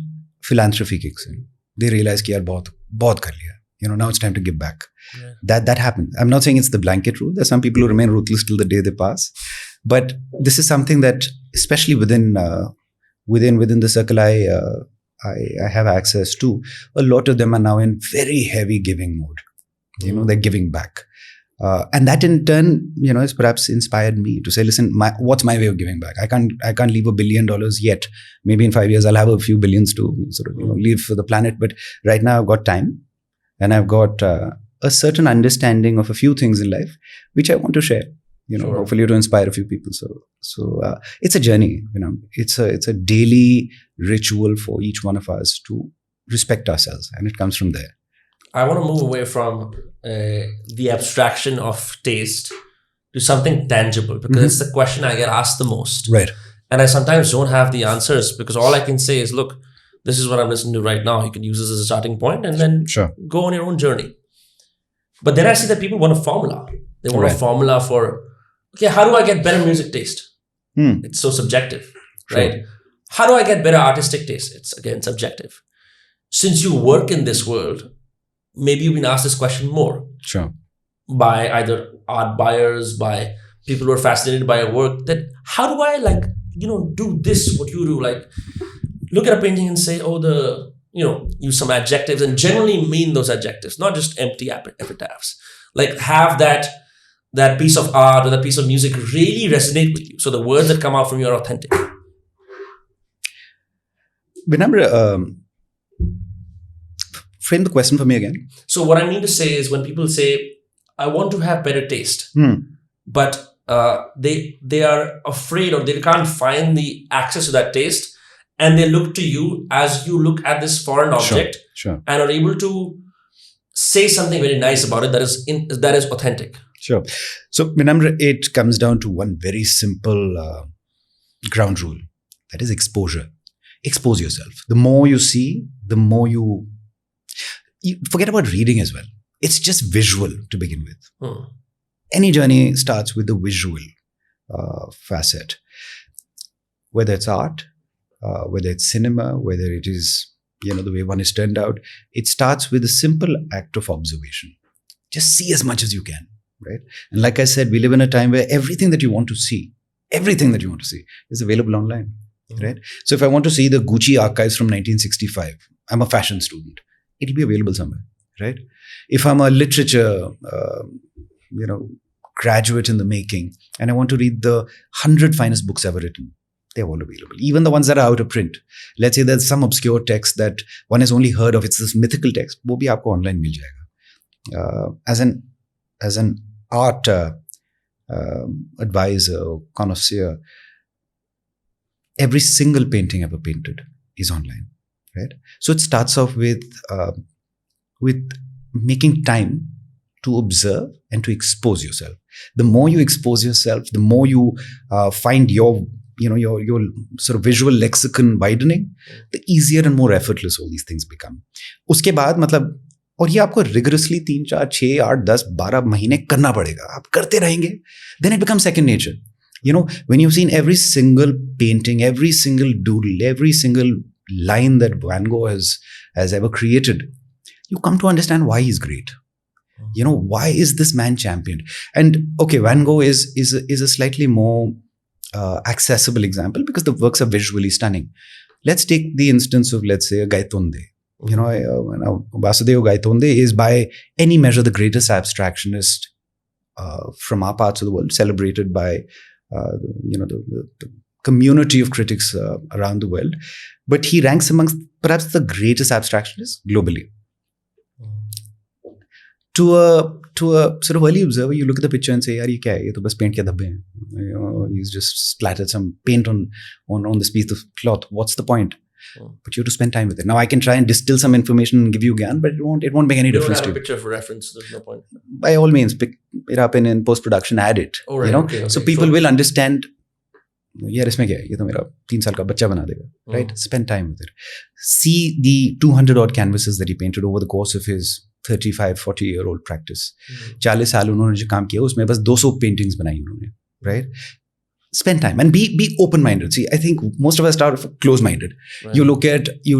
philanthropy kicks in. They realize कि यार बहुत कर लिया. Now it's time to give back. Yeah. That happens. I'm not saying it's the blanket rule. There's some people who remain ruthless till the day they pass. But this is something that, especially within the circle I have access to, a lot of them are now in very heavy giving mode. They're giving back. And that in turn, has perhaps inspired me to say, listen, what's my way of giving back? I can't leave $1 billion yet. Maybe in 5 years, I'll have a few billions to sort of leave for the planet. But right now I've got time and I've got a certain understanding of a few things in life, which I want to share, Sure. Hopefully to inspire a few people. So it's a journey, it's a daily ritual for each one of us to respect ourselves. And it comes from there. I want to move away from the abstraction of taste to something tangible, because it's the question I get asked the most. Right. And I sometimes don't have the answers, because all I can say is, look, this is what I'm listening to right now. You can use this as a starting point and then go on your own journey. But then I see that people want a formula. They want a formula for, okay, how do I get better music taste? It's so subjective, right? How do I get better artistic taste? It's again subjective. Since you work in this world, maybe you've been asked this question more. Sure. By either art buyers, by people who are fascinated by your work, that how do I do this, what you do? Like, look at a painting and say, use some adjectives and generally mean those adjectives, not just empty epitaphs. Like, have that piece of art or that piece of music really resonate with you. So the words that come out from you are authentic. Vinamre, Frame the question for me again. So what I mean to say is, when people say, I want to have better taste, but they are afraid, or they can't find the access to that taste, and they look to you as you look at this foreign object, Sure. and are able to say something very nice about it that is authentic. Sure. So, Vinamre, it comes down to one very simple ground rule. That is exposure. Expose yourself. The more you see, the more you forget about reading as well. It's just visual to begin with. Any journey starts with the visual facet. Whether it's art, whether it's cinema, whether it is, the way one is turned out, it starts with a simple act of observation. Just see as much as you can, right? And like I said, we live in a time where everything that you want to see is available online, right? So if I want to see the Gucci archives from 1965, I'm a fashion student, it'll be available somewhere, right? If I'm a literature, graduate in the making, and I want to read the 100 finest books ever written, they're all available. Even the ones that are out of print. Let's say there's some obscure text that one has only heard of. It's this mythical text. वो भी आपको online मिल जाएगा. As an art advisor or connoisseur, every single painting ever painted is online, right? So it starts off with making time to observe and to expose yourself. The more you expose yourself, the more you find your sort of visual lexicon widening, the easier and more effortless all these things become. उसके बाद मतलब, और ये आपको rigorously 3, 4, 6, 8, 10, 12 महीने करना पड़ेगा. आप करते रहेंगे, then it becomes second nature. When you've seen every single painting, every single doodle, every single line that Van Gogh has ever created, you come to understand why he's great. Why is this man championed? And okay, Van Gogh is a slightly more accessible example because the works are visually stunning. Let's take the instance of, let's say, a Gaitonde. Vasudeva Gaitonde is by any measure the greatest abstractionist from our parts of the world, celebrated by the community of critics around the world. But he ranks amongst perhaps the greatest abstractionists globally. To a sort of early observer, you look at the picture and say, "Yaar, ye kya hai? Ye to bas paint ke dhabbe hain. He's just splattered some paint on this piece of cloth. What's the point?" But you have to spend time with it. Now, I can try and distill some information and give you gyan, but it won't make any difference to you. You don't have a picture for reference. There's no point. By all means, pick it up and in post-production, add it. Oh, right. Okay, so people will understand, yaar, isme kya hai? Ye to mera 3 saal ka bachcha bana dega. Right? Spend time with it. See the 200 odd canvases that he painted over the course of his 35-40-year-old practice. 40 साल उन्होंने जो काम किया उसमें बस 200 paintings बनाई उन्होंने, right? Spend time and be open-minded. See, I think most of us start close-minded. Right. You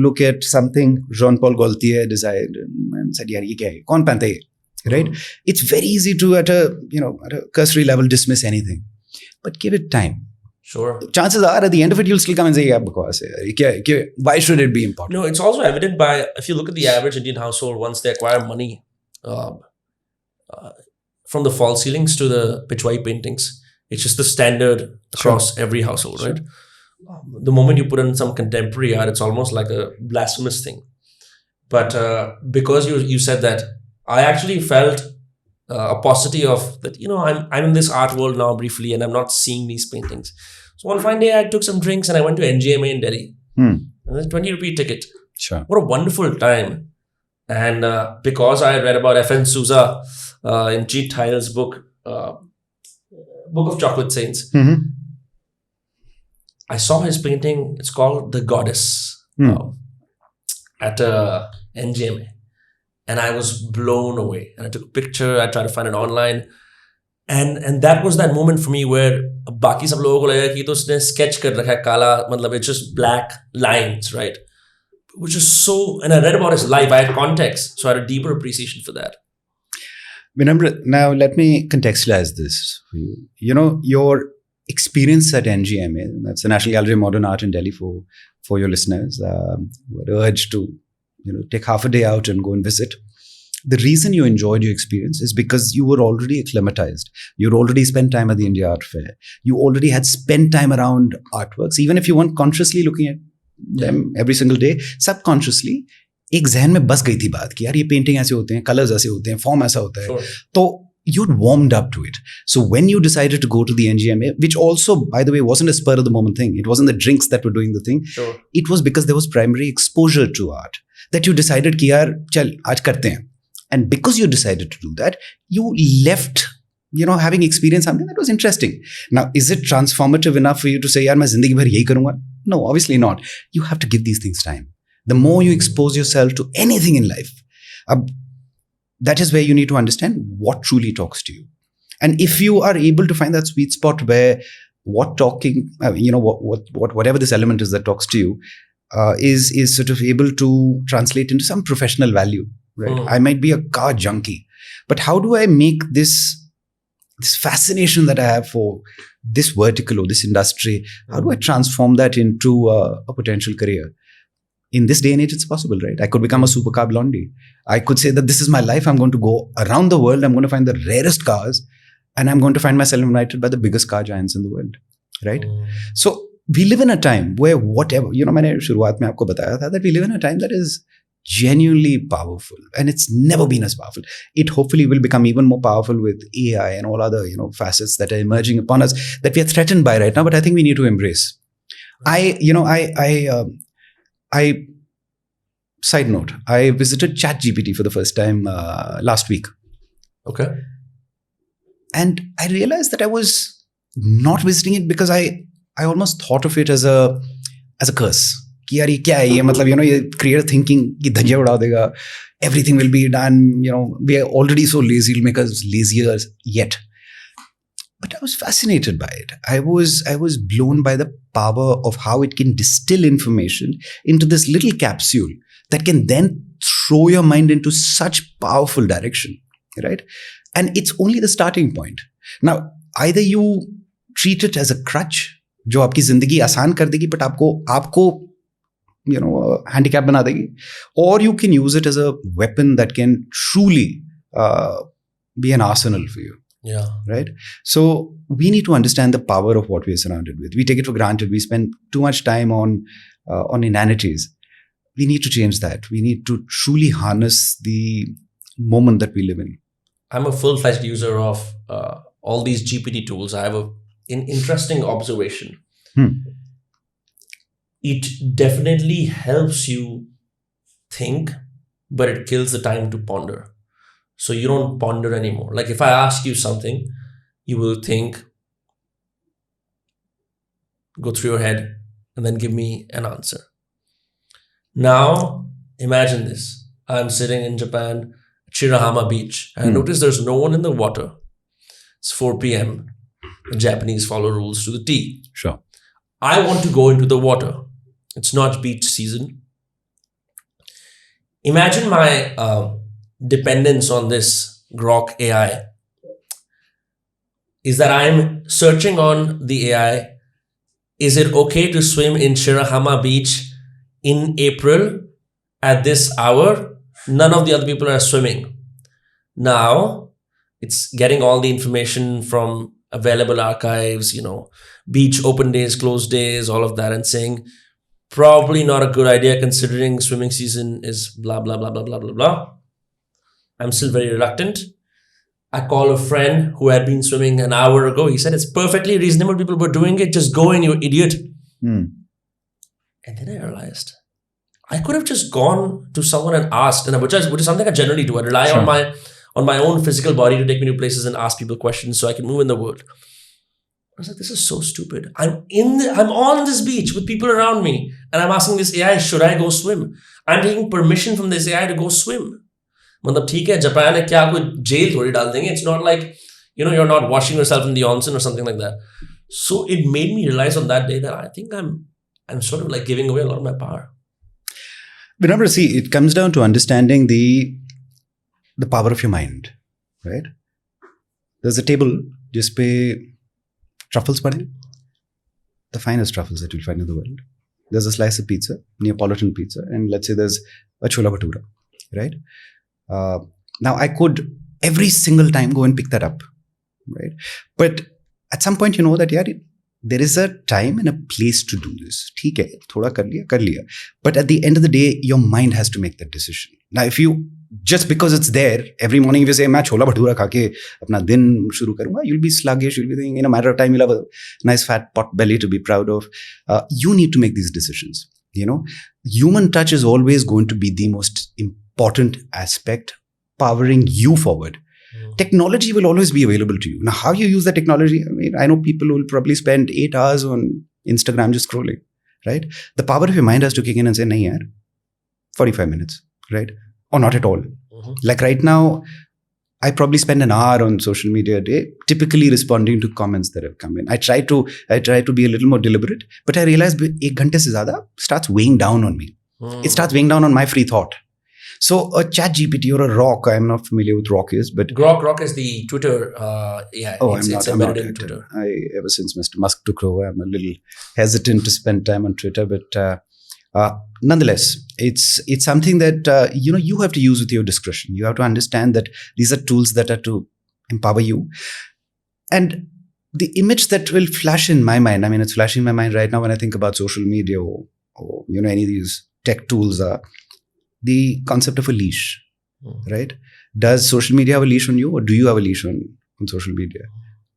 look at something Jean-Paul Gaultier designed and said, "Yaar, ye kya hai? Kaun pehanta hai?" Right? It's very easy to at a cursory level dismiss anything, but give it time. Sure. Chances are at the end of it, you'll still come and say, why should it be important? No, it's also evident by, if you look at the average Indian household, once they acquire money, from the false ceilings to the pitchwai paintings, it's just the standard across every household, right? The moment you put in some contemporary art, it's almost like a blasphemous thing. But because you said that, I actually felt a paucity of that, I'm in this art world now briefly and I'm not seeing these paintings. So one fine day I took some drinks and I went to NGMA in Delhi. And there's a 20 rupee ticket. Sure. What a wonderful time. And because I read about F.N. Souza in Jeet Tyler's book of Chocolate Saints, I saw his painting. It's called The Goddess at NGMA. And I was blown away. And I took a picture. I tried to find it online. And that was that moment for me where बाकी सब लोगों को लगा कि तो उसने sketch कर रखा है काला, मतलब it's just black lines, right? Which is so, and I read about his life. I had context, so I had a deeper appreciation for that. Vinamre, now let me contextualize this for you. Your experience at NGMA, that's the National Gallery of Modern Art in Delhi for your listeners, were urged to take half a day out and go and visit. The reason you enjoyed your experience is because you were already acclimatized. You'd already spent time at the India Art Fair. You already had spent time around artworks. Even if you weren't consciously looking at them every single day, subconsciously, एक जहन में बस गई थी बात कि यार ये पेंटिंग ऐसे होते हैं, कलर्स ऐसे होते हैं, फॉर्म ऐसा होता है. तो you'd warmed up to it. So when you decided to go to the NGMA, which also, by the way, wasn't a spur of the moment thing. It wasn't the drinks that were doing the thing. Sure. It was because there was primary exposure to art that you decided कि यार चल आज करते हैं. And because you decided to do that, you left, having experienced something that was interesting. Now, is it transformative enough for you to say, यार मैं जिंदगी भर यही करूँगा? No, obviously not. You have to give these things time. The more you expose yourself to anything in life, that is where you need to understand what truly talks to you. And if you are able to find that sweet spot where whatever this element is that talks to you is sort of able to translate into some professional value, right? I might be a car junkie, but how do I make this fascination that I have for this vertical or this industry, how do I transform that into a potential career? In this day and age, it's possible, right? I could become a supercar blondie. I could say that this is my life. I'm going to go around the world. I'm going to find the rarest cars. And I'm going to find myself invited by the biggest car giants in the world, right? So we live in a time where whatever, मैंने शुरुआत में आपको बताया था that we live in a time that is genuinely powerful. And it's never been as powerful. It hopefully will become even more powerful with AI and all other, facets that are emerging upon us that we are threatened by right now. But I think we need to embrace. Side note, I visited ChatGPT for the first time last week. Okay. And I realized that I was not visiting it because I almost thought of it as a curse. कि यार ये क्या है, ये मतलब ये creative thinking की धज्जियां उड़ा देगा. Everything will be done. We are already so lazy. It'll make us lazier yet. But I was fascinated by it. I was blown by the power of how it can distill information into this little capsule that can then throw your mind into such powerful direction, right? And it's only the starting point. Now, either you treat it as a crutch, जो आपकी जिंदगी आसान कर देगी, but आपको handicap बना देगी, or you can use it as a weapon that can truly be an arsenal for you. Yeah. Right? So we need to understand the power of what we are surrounded with. We take it for granted. We spend too much time on inanities. We need to change that. We need to truly harness the moment that we live in. I'm a full-fledged user of all these GPT tools. I have an interesting observation. It definitely helps you think, but it kills the time to ponder. So you don't ponder anymore. Like if I ask you something, you will think, go through your head, and then give me an answer. Now, imagine this. I'm sitting in Japan, Shirahama Beach, and I notice there's no one in the water. It's 4 p.m. The Japanese follow rules to the T. Sure. I want to go into the water. It's not beach season. Imagine my dependence on this Grok AI is that I'm searching on the AI. Is it okay to swim in Shirahama Beach in April at this hour? None of the other people are swimming. Now, it's getting all the information from available archives, beach open days, closed days, all of that, and saying, probably not a good idea considering swimming season is blah, blah, blah, blah, blah, blah, blah. I'm still very reluctant. I call a friend who had been swimming an hour ago. He said, it's perfectly reasonable. People were doing it. Just go in, you idiot. And then I realized I could have just gone to someone and asked, and which is something I generally do. I rely on my own physical body to take me to places and ask people questions so I can move in the world. I was like, this is so stupid. I'm on this beach with people around me, and I'm asking this AI, should I go swim? I'm taking permission from this AI to go swim. मतलब ठीक है, Japan है, क्या कोई jail थोड़ी डाल देंगे? It's not like, you're not washing yourself in the onsen or something like that. So it made me realize on that day that I think I'm sort of like giving away a lot of my power. Vinamre, see, it comes down to understanding the power of your mind, right? There's a table जिस पे truffles पड़े, the finest truffles that you'll find in the world. There's a slice of pizza, Neapolitan pizza, and let's say there's a chola bhatura, right? Now I could every single time go and pick that up, right? But at some point, you know that, yeah, there is a time and a place to do this. ठीक है, थोड़ा कर लिया. But at the end of the day, your mind has to make that decision. Now, if you just because it's there every morning, if you say मैं छोला भटूरा खा के अपना दिन शुरू करूँगा, you'll be sluggish. You'll be thinking in a matter of time you'll have a nice fat pot belly to be proud of. You need to make these decisions. Human touch is always going to be the most important aspect powering you forward. Technology will always be available to you. Now, how you use the technology, I know people who will probably spend 8 hours on Instagram just scrolling, right? The power of your mind has to kick in and say, nahi yaar, 45 minutes, right? Or not at all. Like right now, I probably spend an hour on social media a day, typically responding to comments that have come in. I try to be a little more deliberate, but I realize 1 ghante se zyada starts weighing down on me. It starts weighing down on my free thought. So a chat GPT or a Rock, I'm not familiar with Rock is, but Rock is the Twitter. It's embedded in Twitter. Ever since Mr. Musk took over, I'm a little hesitant to spend time on Twitter, but nonetheless, it's something that you have to use with your discretion. You have to understand that these are tools that are to empower you, and the image that will flash in my mind. I mean, it's flashing in my mind right now when I think about social media or any of these tech tools are. The concept of a leash, right? Does social media have a leash on you, or do you have a leash on social media?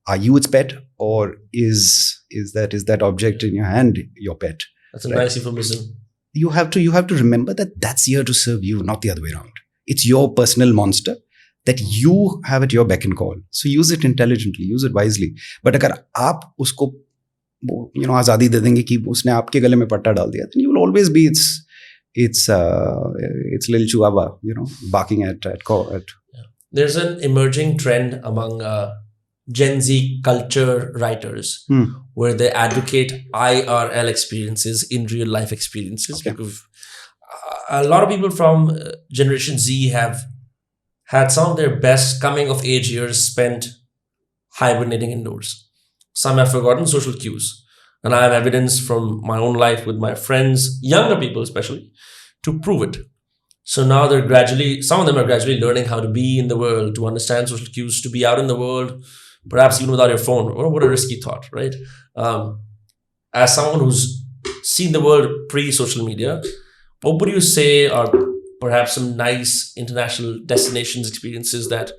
Are you its pet, or is that object in your hand your pet? That's a nice euphemism. You have to remember that that's here to serve you, not the other way around. It's your personal monster that you have at your beck and call. So use it intelligently, use it wisely. But अगर आप उसको आजादी दे देंगे कि उसने आपके गले में पट्टा डाल दिया, then you will always be it's little chihuahua, barking at. Yeah. There's an emerging trend among Gen Z culture writers where they advocate IRL experiences, in real life experiences. Okay. Because a lot of people from Generation Z have had some of their best coming of age years spent hibernating indoors. Some have forgotten social cues. And I have evidence from my own life with my friends, younger people especially, to prove it. So now some of them are gradually learning how to be in the world, to understand social cues, to be out in the world, perhaps even without your phone. What a risky thought, right? As someone who's seen the world pre-social media, what would you say are perhaps some nice international destinations, experiences that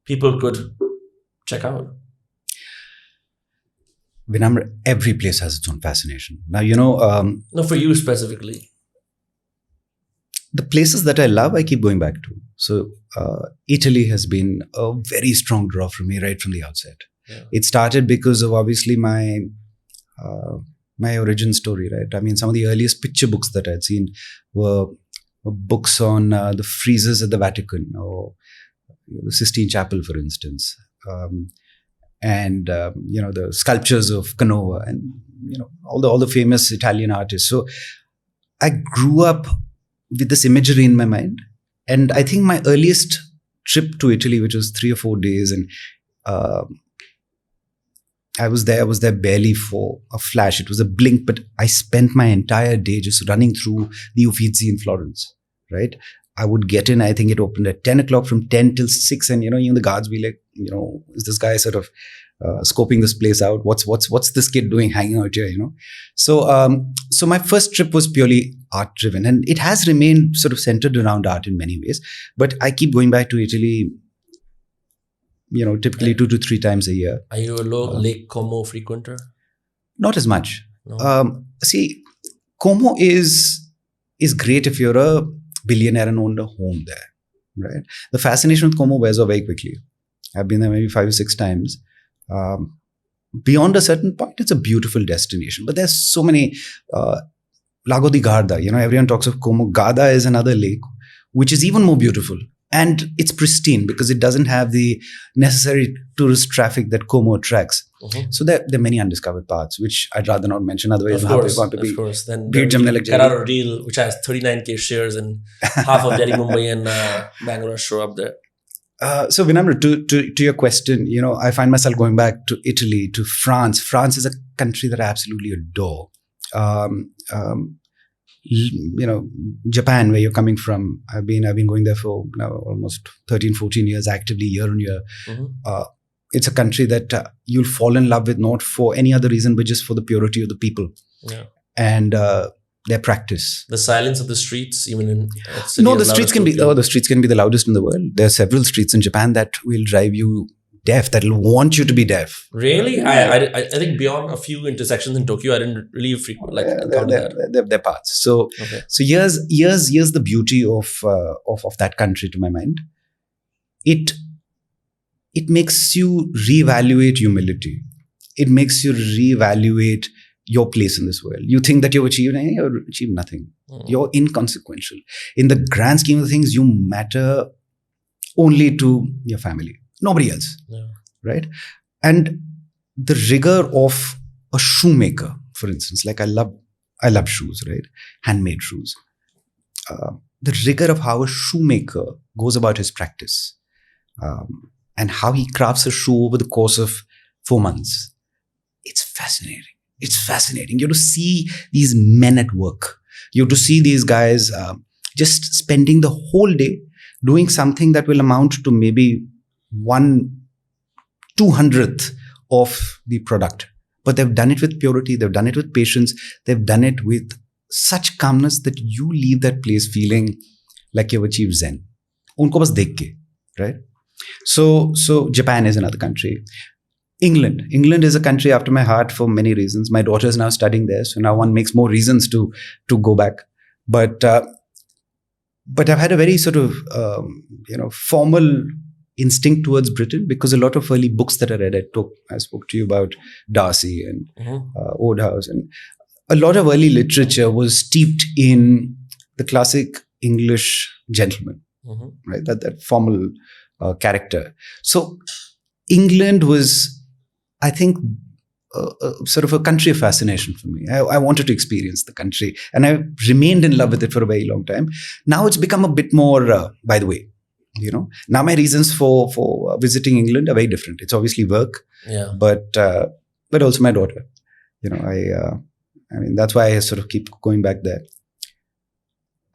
people could check out? Vinamre, every place has its own fascination. Now, no, for you specifically. The places that I love, I keep going back to. So, Italy has been a very strong draw for me right from the outset. Yeah. It started because of obviously my origin story, right? I mean, some of the earliest picture books that I'd seen were books on the friezes at the Vatican or the Sistine Chapel, for instance. And the sculptures of Canova and all the famous Italian artists. So I grew up with this imagery in my mind, and I think my earliest trip to Italy, which was 3 or 4 days, and I was there barely for a flash. It was a blink, but I spent my entire day just running through the Uffizi in Florence, right? I would get in, I think it opened at 10 o'clock, from 10 till 6. And, even the guards be like, is this guy sort of scoping this place out? What's this kid doing hanging out here, So my first trip was purely art driven, and it has remained sort of centered around art in many ways. But I keep going back to Italy, typically 2 to 3 times a year. Are you a Lake Como frequenter? Not as much. No. See, Como is great if you're a billionaire and owned a home there, right? The fascination with Como wears off very quickly. I've been there maybe 5 or 6 times. Beyond a certain point, it's a beautiful destination. But there's so many. Lago di Garda, everyone talks of Como. Garda is another lake, which is even more beautiful. And it's pristine because it doesn't have the necessary tourist traffic that Como attracts. Mm-hmm. So there are many undiscovered parts, which I'd rather not mention. Otherwise, of course. Then Carrara Reel, which has 39k shares, and half of Delhi, Mumbai, and Bangalore show up there. So Vinamre, to your question, I find myself going back to Italy, to France. France is a country that I absolutely adore. Japan, where you're coming from, I've been going there for now almost 13-14 years actively, year on year. Mm-hmm. it's a country that you'll fall in love with, not for any other reason, but just for the purity of the people and their practice. The silence of the streets, even in no, the streets can be the streets can be the loudest in the world. There are several streets in Japan that will drive you deaf, that will want you to be deaf. Really? I think beyond a few intersections in Tokyo, I didn't really encounter that. They're parts. So here's the beauty of that country to my mind. It makes you reevaluate humility. It makes you reevaluate your place in this world. You think that you've achieved nothing. You're inconsequential. In the grand scheme of things, you matter only to your family. Nobody else. Right? And the rigor of a shoemaker, for instance, like I love shoes, right? Handmade shoes. The rigor of how a shoemaker goes about his practice and how he crafts a shoe over the course of 4 months. It's fascinating. It's fascinating. You have to see these men at work. You have to see these guys just spending the whole day doing something that will amount to maybe 1/200th of the product. But they've done it with purity. They've done it with patience. They've done it with such calmness that you leave that place feeling like you've achieved Zen. Unko bas dekh ke, right? So Japan is another country. England is a country after my heart for many reasons. My daughter is now studying there, so now one makes more reasons to go back. But I've had a very sort of formal instinct towards Britain because a lot of early books that I read, I spoke to you about Darcy and Wodehouse, and a lot of early literature was steeped in the classic English gentleman, right? That formal character. So England was, I think, sort of a country of fascination for me. I wanted to experience the country, and I remained in love with it for a very long time. Now it's become a bit more, by the way, now my reasons for visiting England are very different. It's obviously work, but also my daughter. I mean, that's why I sort of keep going back there.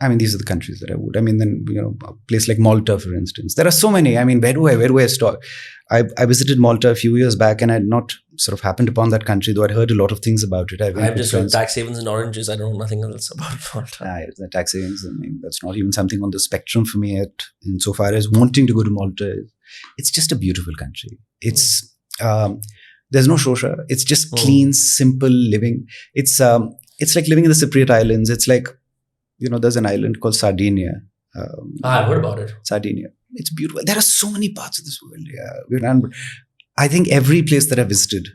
I mean, these are the countries that I would. I mean, then, a place like Malta, for instance. There are so many. I mean, where do I start? I visited Malta a few years back and I had not sort of happened upon that country, though I'd heard a lot of things about it. I've just heard tax havens and oranges. I don't know nothing else about Malta. The tax havens, I mean, that's not even something on the spectrum for me insofar as wanting to go to Malta. It's just a beautiful country. It's there's no shosha. It's just clean, simple living. It's like living in the Cypriot Islands. It's like, there's an island called Sardinia. I've heard about it. Sardinia. It's beautiful. There are so many parts of this world. Yeah. I think every place that I visited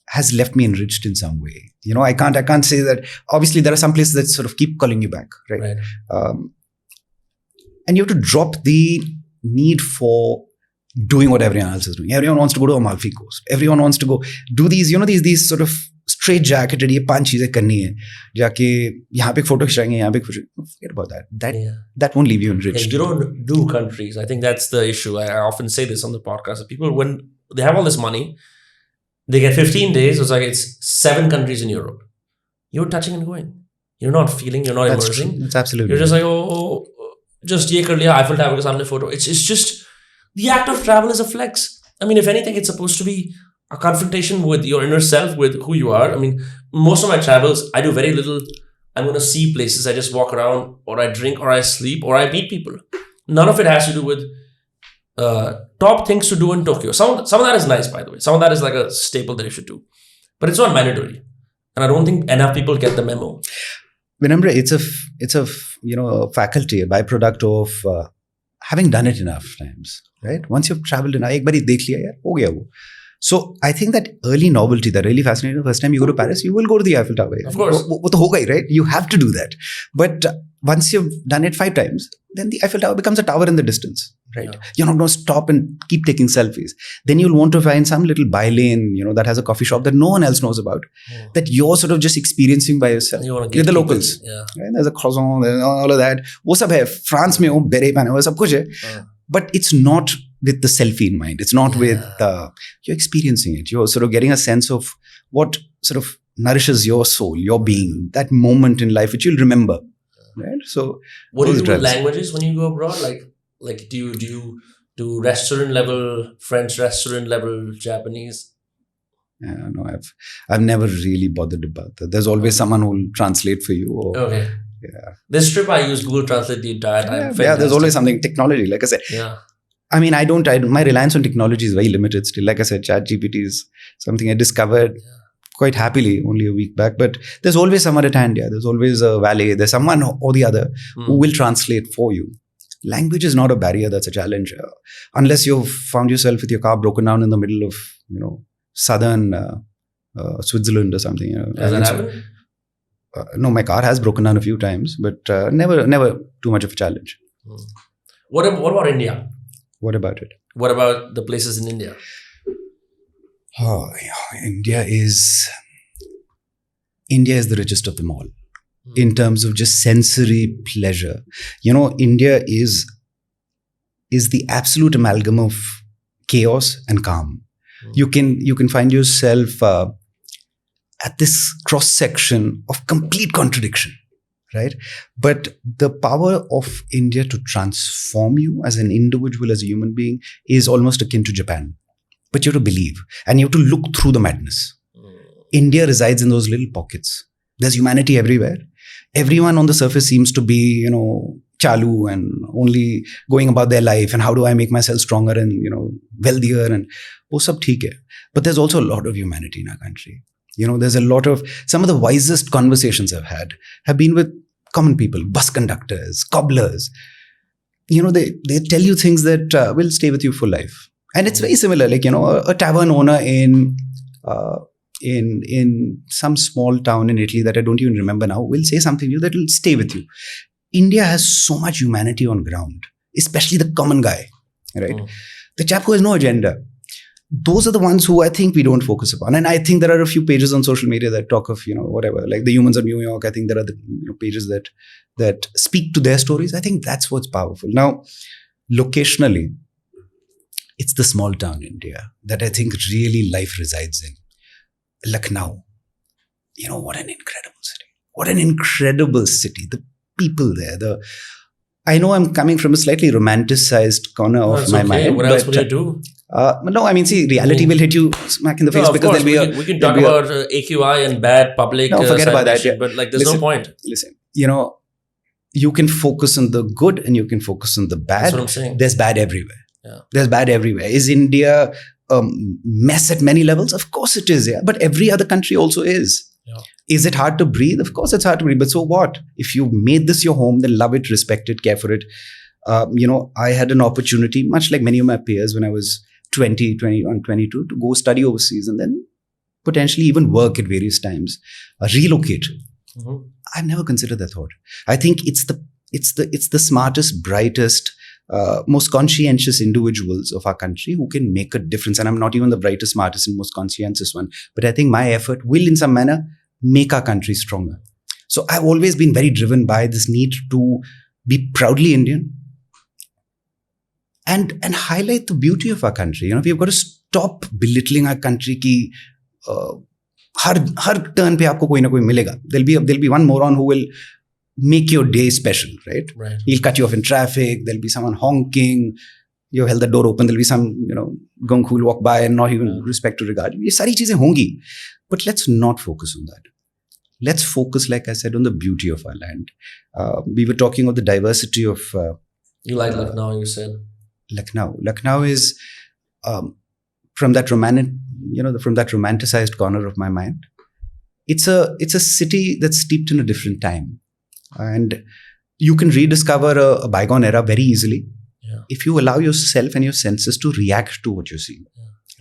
has left me enriched in some way. I can't say that. Obviously, there are some places that sort of keep calling you back, right? And you have to drop the need for doing what everyone else is doing. Everyone wants to go to Amalfi Coast. Everyone wants to go do these, these sort of straight jacketed, ये 5 चीजें करनी है, जाके यहाँ पे photo खिंचाएंगे, यहाँ पे forget about that. That won't leave you enriched. You don't do countries. I think that's the issue. I often say this on the podcast. That people, when they have all this money, they get 15 days. It's 7 countries in Europe. You're touching and going. You're not feeling. You're not immersing. It's absolutely. You're just like, just ये कर लिया, Eiffel Tower के सामने photo. It's just the act of travel is a flex. I mean, if anything, it's supposed to be a confrontation with your inner self, with who you are. I mean, most of my travels, I do very little. I'm going to see places. I just walk around, or I drink, or I sleep, or I meet people. None of it has to do with top things to do in Tokyo. Some of that is nice, by the way. Some of that is like a staple that you should do. But it's not mandatory. And I don't think enough people get the memo. Vinamre, it's a faculty, a byproduct of having done it enough times, right? Once you've traveled enough, ek bari dekh liya yaar, ho gaya wo. So I think that early novelty, that really fascinating. The first time you go to Paris, you will go to the Eiffel Tower. Of course. Wo to hoga hi, right? You have to do that. But once you've done it 5 times, then the Eiffel Tower becomes a tower in the distance, right? Yeah. You're not going to stop and keep taking selfies. Then you'll want to find some little bylane, that has a coffee shop that no one else knows about, that you're sort of just experiencing by yourself. You're the locals. Yeah. Right? There's a croissant, there's all of that. Wo sab hai. France mein ho, beret pehne ho, sab kuch hai. But it's not with the selfie in mind. It's not with, you're experiencing it. You're sort of getting a sense of what sort of nourishes your soul, your being, that moment in life which you'll remember. Right? So what do you do with languages when you go abroad? Like do you to restaurant level French, restaurant level Japanese? Yeah, no, I've never really bothered about that. There's always someone who will translate for you. Or, Okay. yeah. This trip I use Google Translate the entire time. Yeah, there's always something. Technology, like I said. Yeah. I mean, my reliance on technology is very limited still. Like I said, ChatGPT is something I discovered quite happily only a week back. But there's always someone at hand. Yeah, there's always a valet. There's someone or the other who will translate for you. Language is not a barrier. That's a challenge. Unless you've found yourself with your car broken down in the middle of, southern Switzerland or something. Has that happened? No, my car has broken down a few times, but never too much of a challenge. What about India? What about it? What about the places in India? Oh, India is the richest of them all in terms of just sensory pleasure. India is the absolute amalgam of chaos and calm. You can find yourself at this cross section of complete contradiction, right? But the power of India to transform you as an individual, as a human being, is almost akin to Japan. But you have to believe, and you have to look through the madness. India resides in those little pockets. There's humanity everywhere. Everyone on the surface seems to be, chalu and only going about their life and how do I make myself stronger and, wealthier and wo sab theek hai. But there's also a lot of humanity in our country. There's a lot of, some of the wisest conversations I've had have been with common people, bus conductors, cobblers. They tell you things that will stay with you for life. And it's very similar, like, a tavern owner in some small town in Italy that I don't even remember now will say something to you that will stay with you. India has so much humanity on ground, especially the common guy, right? The chap who has no agenda. Those are the ones who I think we don't focus upon. And I think there are a few pages on social media that talk of, whatever, like the Humans of New York. I think there are the pages that speak to their stories. I think that's what's powerful. Now, locationally, it's the small town India that I think really life resides in. Lucknow. What an incredible city. What an incredible city. The people there, I know I'm coming from a slightly romanticized corner of my mind. What else would you do? No, I mean, see, reality will hit you smack in the face because there'll be we can talk about AQI and bad public. No, forget about that. Yeah. But there's no point. Listen, you can focus on the good and you can focus on the bad. That's what I'm saying. There's bad everywhere. Yeah. There's bad everywhere. Is India a mess at many levels? Of course it is. Yeah, but every other country also is. Yeah. Is it hard to breathe? Of course it's hard to breathe. But so what? If you made this your home, then love it, respect it, care for it. I had an opportunity, much like many of my peers when I was 22, to go study overseas and then potentially even work at various times, relocate. Mm-hmm. I've never considered that thought. I think it's the smartest, brightest, most conscientious individuals of our country who can make a difference. And I'm not even the brightest, smartest, and most conscientious one. But I think my effort will, in some manner, make our country stronger. So I've always been very driven by this need to be proudly Indian and highlight the beauty of our country. We've got to stop belittling our country ki har turn pe aapko koi na koi milega. There'll be one moron who will make your day special, right? He'll cut you off in traffic. There'll be someone honking. You held the door open. There'll be some, gunk who will walk by and not even respect or regard you. Ye sari cheezein hongi. But let's not focus on that. Let's focus, like I said, on the beauty of our land. We were talking of the diversity of... you like Lucknow, you said? Lucknow is from that romanticized corner of my mind. It's a city that's steeped in a different time. And you can rediscover a bygone era very easily if you allow yourself and your senses to react to what you're seeing.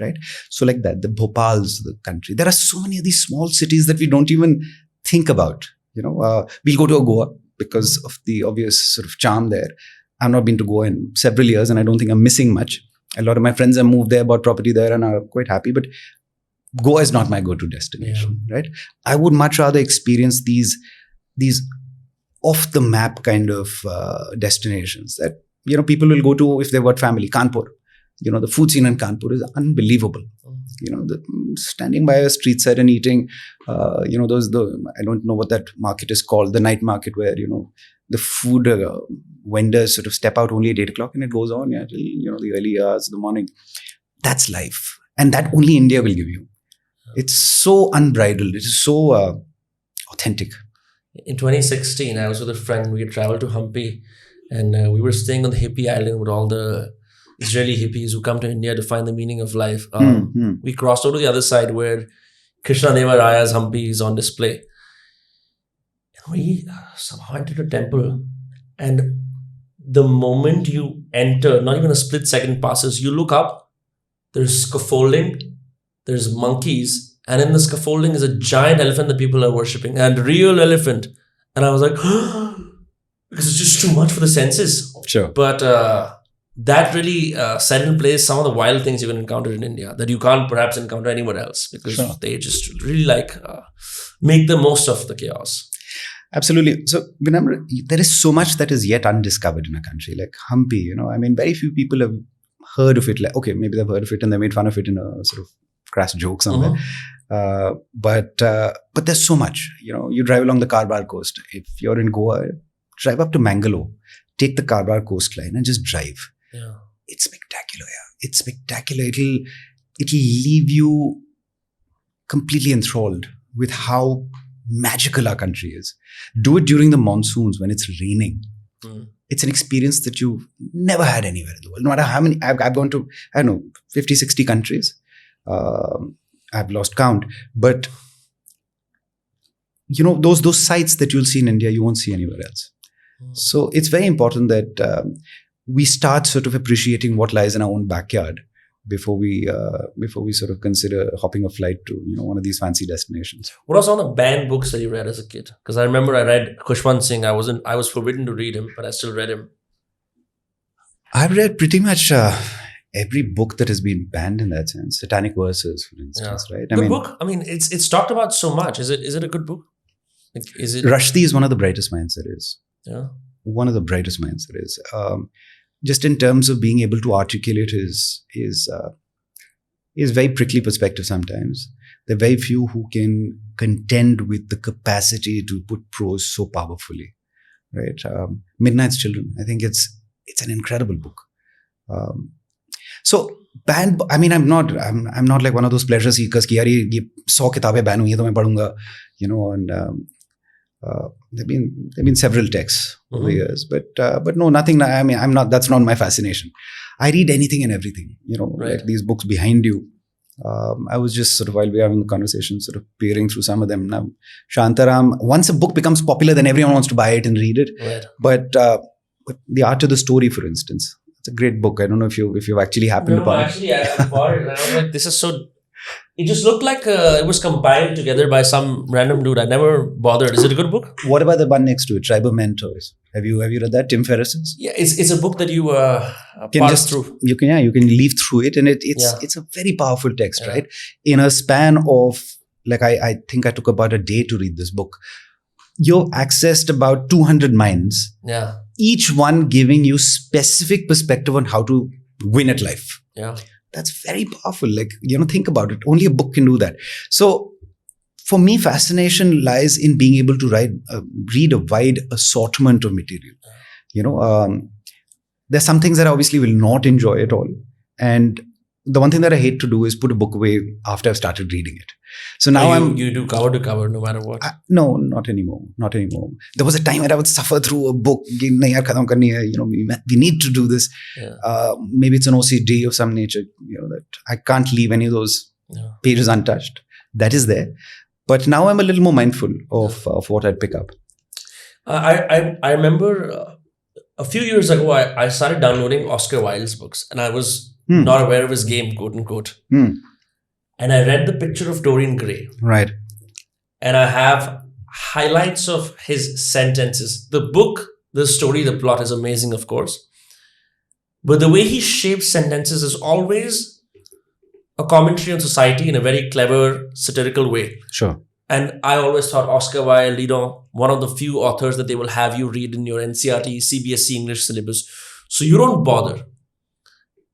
Right? So like that, the Bhopals, the country. There are so many of these small cities that we don't even think about. We'll go to Goa because of the obvious sort of charm there. I've not been to Goa in several years and I don't think I'm missing much. A lot of my friends have moved there, bought property there and are quite happy. But Goa is not my go-to destination, right? I would much rather experience these off-the-map kind of destinations that, people will go to if they've got family. Kanpur. The food scene in Kanpur is unbelievable. Standing by a street side and eating, I don't know what that market is called, the night market where, the food vendors sort of step out only at 8 o'clock and it goes on till the early hours of the morning. That's life, and that only India will give you. It's so unbridled. It is so authentic. In 2016, I was with a friend. We had traveled to Hampi, and we were staying on the hippie island with all the Israeli hippies who come to India to find the meaning of life. We crossed over to the other side where Krishna Deva Raya's Hampi is on display. And we somehow entered a temple. And the moment you enter, not even a split second passes, you look up, there's scaffolding, there's monkeys, and in the scaffolding is a giant elephant that people are worshipping, and a real elephant. And I was like, because it's just too much for the senses. Sure. But that really set in place some of the wild things you can encounter in India that you can't perhaps encounter anywhere else, because they just really make the most of the chaos. Absolutely. So, Vinamre, there is so much that is yet undiscovered in a country like Hampi. Very few people have heard of it. Like, okay, maybe they've heard of it and they made fun of it in a sort of crass joke somewhere. But there's so much. You drive along the Karbar coast. If you're in Goa, drive up to Mangalore, take the Karbar coastline and just drive. Yeah. It's spectacular. Yeah, it's spectacular. It'll leave you completely enthralled with how magical our country is. Do it during the monsoons when it's raining. It's an experience that you've never had anywhere in the world. No matter how many, I've gone to, 50, 60 countries. I've lost count. But, those sites that you'll see in India, you won't see anywhere else. So it's very important that we start sort of appreciating what lies in our own backyard before we sort of consider hopping a flight to one of these fancy destinations. What are some of the banned books that you read as a kid? Because I remember I read Khushwant Singh. I was forbidden to read him, but I still read him. I've read pretty much every book that has been banned in that sense. Satanic Verses, for instance, right? Good book. It's talked about so much. Is it a good book? Is it? Rushdie is one of the brightest minds there is. Yeah. One of the brightest minds there is. Just in terms of being able to articulate his very prickly perspective sometimes. There are very few who can contend with the capacity to put prose so powerfully, right? Midnight's Children. I think it's an incredible book. So ban. I'm not like one of those pleasure seekers. Ki yaar ye 100 kitabein ban hui hai to main padhunga, and. There've been several texts over the years, but no, nothing. I'm not. That's not my fascination. I read anything and everything. Like these books behind you. I was just sort of, while we were having the conversation, sort of peering through some of them. Now, Shantaram. Once a book becomes popular, then everyone wants to buy it and read it. Right. But The Art of the Story, for instance, it's a great book. I don't know if you've actually happened upon it. Actually, I bought it. And I was like, this is so. It just looked like it was compiled together by some random dude. I never bothered. Is it a good book? What about the one next to it, Tribe of Mentors? Have you read that? Tim Ferriss's? Yeah, it's a book that you pass through. You can leaf through it, and it's a very powerful text, right? In a span of I think I took about a day to read this book. You've accessed about 200 minds. Yeah. Each one giving you specific perspective on how to win at life. Yeah. That's very powerful. Think about it. Only a book can do that. So for me, fascination lies in being able to read a wide assortment of material. There's some things that I obviously will not enjoy at all. And the one thing that I hate to do is put a book away after I've started reading it. So now you do cover to cover no matter what. No, not anymore. Not anymore. There was a time when I would suffer through a book. We need to do this. Yeah. Maybe it's an OCD of some nature. That I can't leave any of those pages untouched. That is there. But now I'm a little more mindful of what I'd pick up. I remember a few years ago I started downloading Oscar Wilde's books, and I was not aware of his game, quote unquote. And I read The Picture of Dorian Gray. Right. And I have highlights of his sentences. The book, the story, the plot is amazing, of course. But the way he shapes sentences is always a commentary on society in a very clever, satirical way. Sure. And I always thought Oscar Wilde, one of the few authors that they will have you read in your NCERT, CBSE English syllabus. So you don't bother.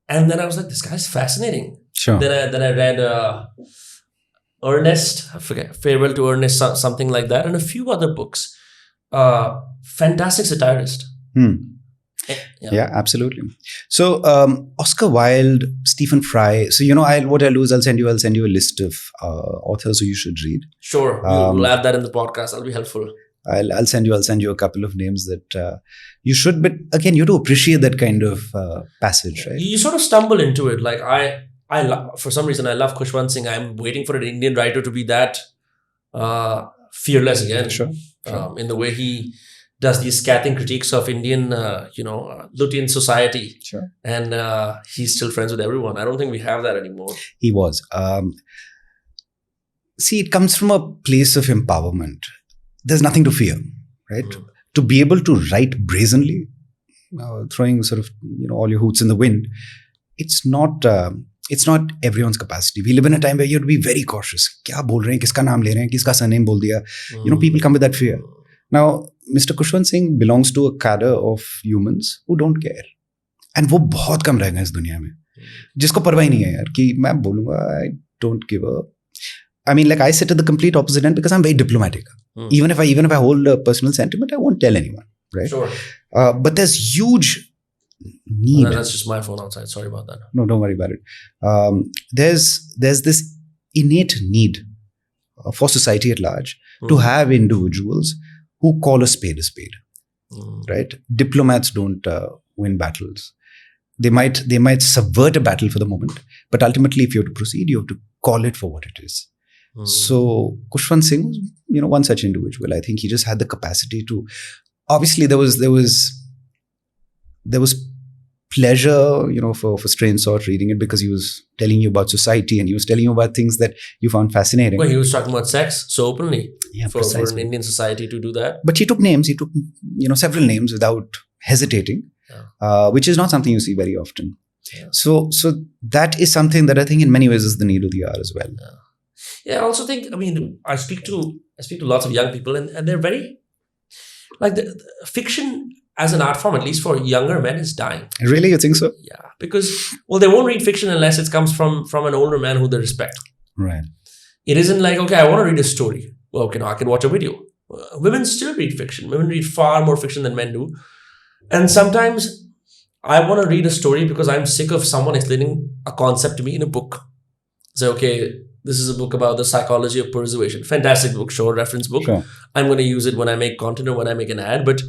And then I was like, this guy's fascinating. Sure. Then I read Ernest, I forget, Farewell to Ernest, something like that, and a few other books. fantastic satirist. Yeah, absolutely. So Oscar Wilde, Stephen Fry. So what I'll do is I'll send you a list of authors who you should read. Sure, we'll add that in the podcast. That'll be helpful. I'll send you a couple of names that you should. But again, you have to appreciate that kind of passage, right? You sort of stumble into it. Like for some reason, I love Khushwant Singh. I'm waiting for an Indian writer to be that fearless again. Sure. In the way he does these scathing critiques of Indian, Lutein society. Sure. And he's still friends with everyone. I don't think we have that anymore. He was. See, it comes from a place of empowerment. There's nothing to fear, right? To be able to write brazenly, throwing sort of all your hoots in the wind. It's not everyone's capacity. We live in a time where you have to be very cautious. Kya bol rahe hain? Kiska naam le rahe hain? Kiska surname bol diya? People come with that fear. Now, Mr. Khushwant Singh belongs to a cadre of humans who don't care. And वो बहुत कम रह गए इस दुनिया में जिसको परवाह ही नहीं है यार कि मैं बोलूँगा I don't give a. I mean, like I sit at the complete opposite end because I'm very diplomatic. Even if I hold a personal sentiment, I won't tell anyone, right? Sure. But there's huge need. That's just my phone outside. Sorry about that. No, don't worry about it. There's this innate need for society at large to have individuals who call a spade, right? Diplomats don't win battles. They might subvert a battle for the moment, but ultimately, if you have to proceed, you have to call it for what it is. So Khushwant Singh was, one such individual. I think he just had the capacity to. Obviously, there was pleasure, for strain sort reading it because he was telling you about society and he was telling you about things that you found fascinating. Well, he was talking about sex so openly. Yeah, for an Indian society to do that. But he took names. He took several names without hesitating, which is not something you see very often. Yeah. So that is something that I think in many ways is the need of the hour as well. Yeah, I also think. I mean, I speak to lots of young people, and they're very like the fiction as an art form, at least for younger men, is dying. Really, you think so? Yeah, because they won't read fiction unless it comes from an older man who they respect. Right. It isn't like, okay, I want to read a story. Well, okay, now I can watch a video. Women still read fiction. Women read far more fiction than men do, and sometimes I want to read a story because I'm sick of someone explaining a concept to me in a book. So, okay, this is a book about the psychology of persuasion. Fantastic book, sure, reference book. Sure. I'm going to use it when I make content or when I make an ad. But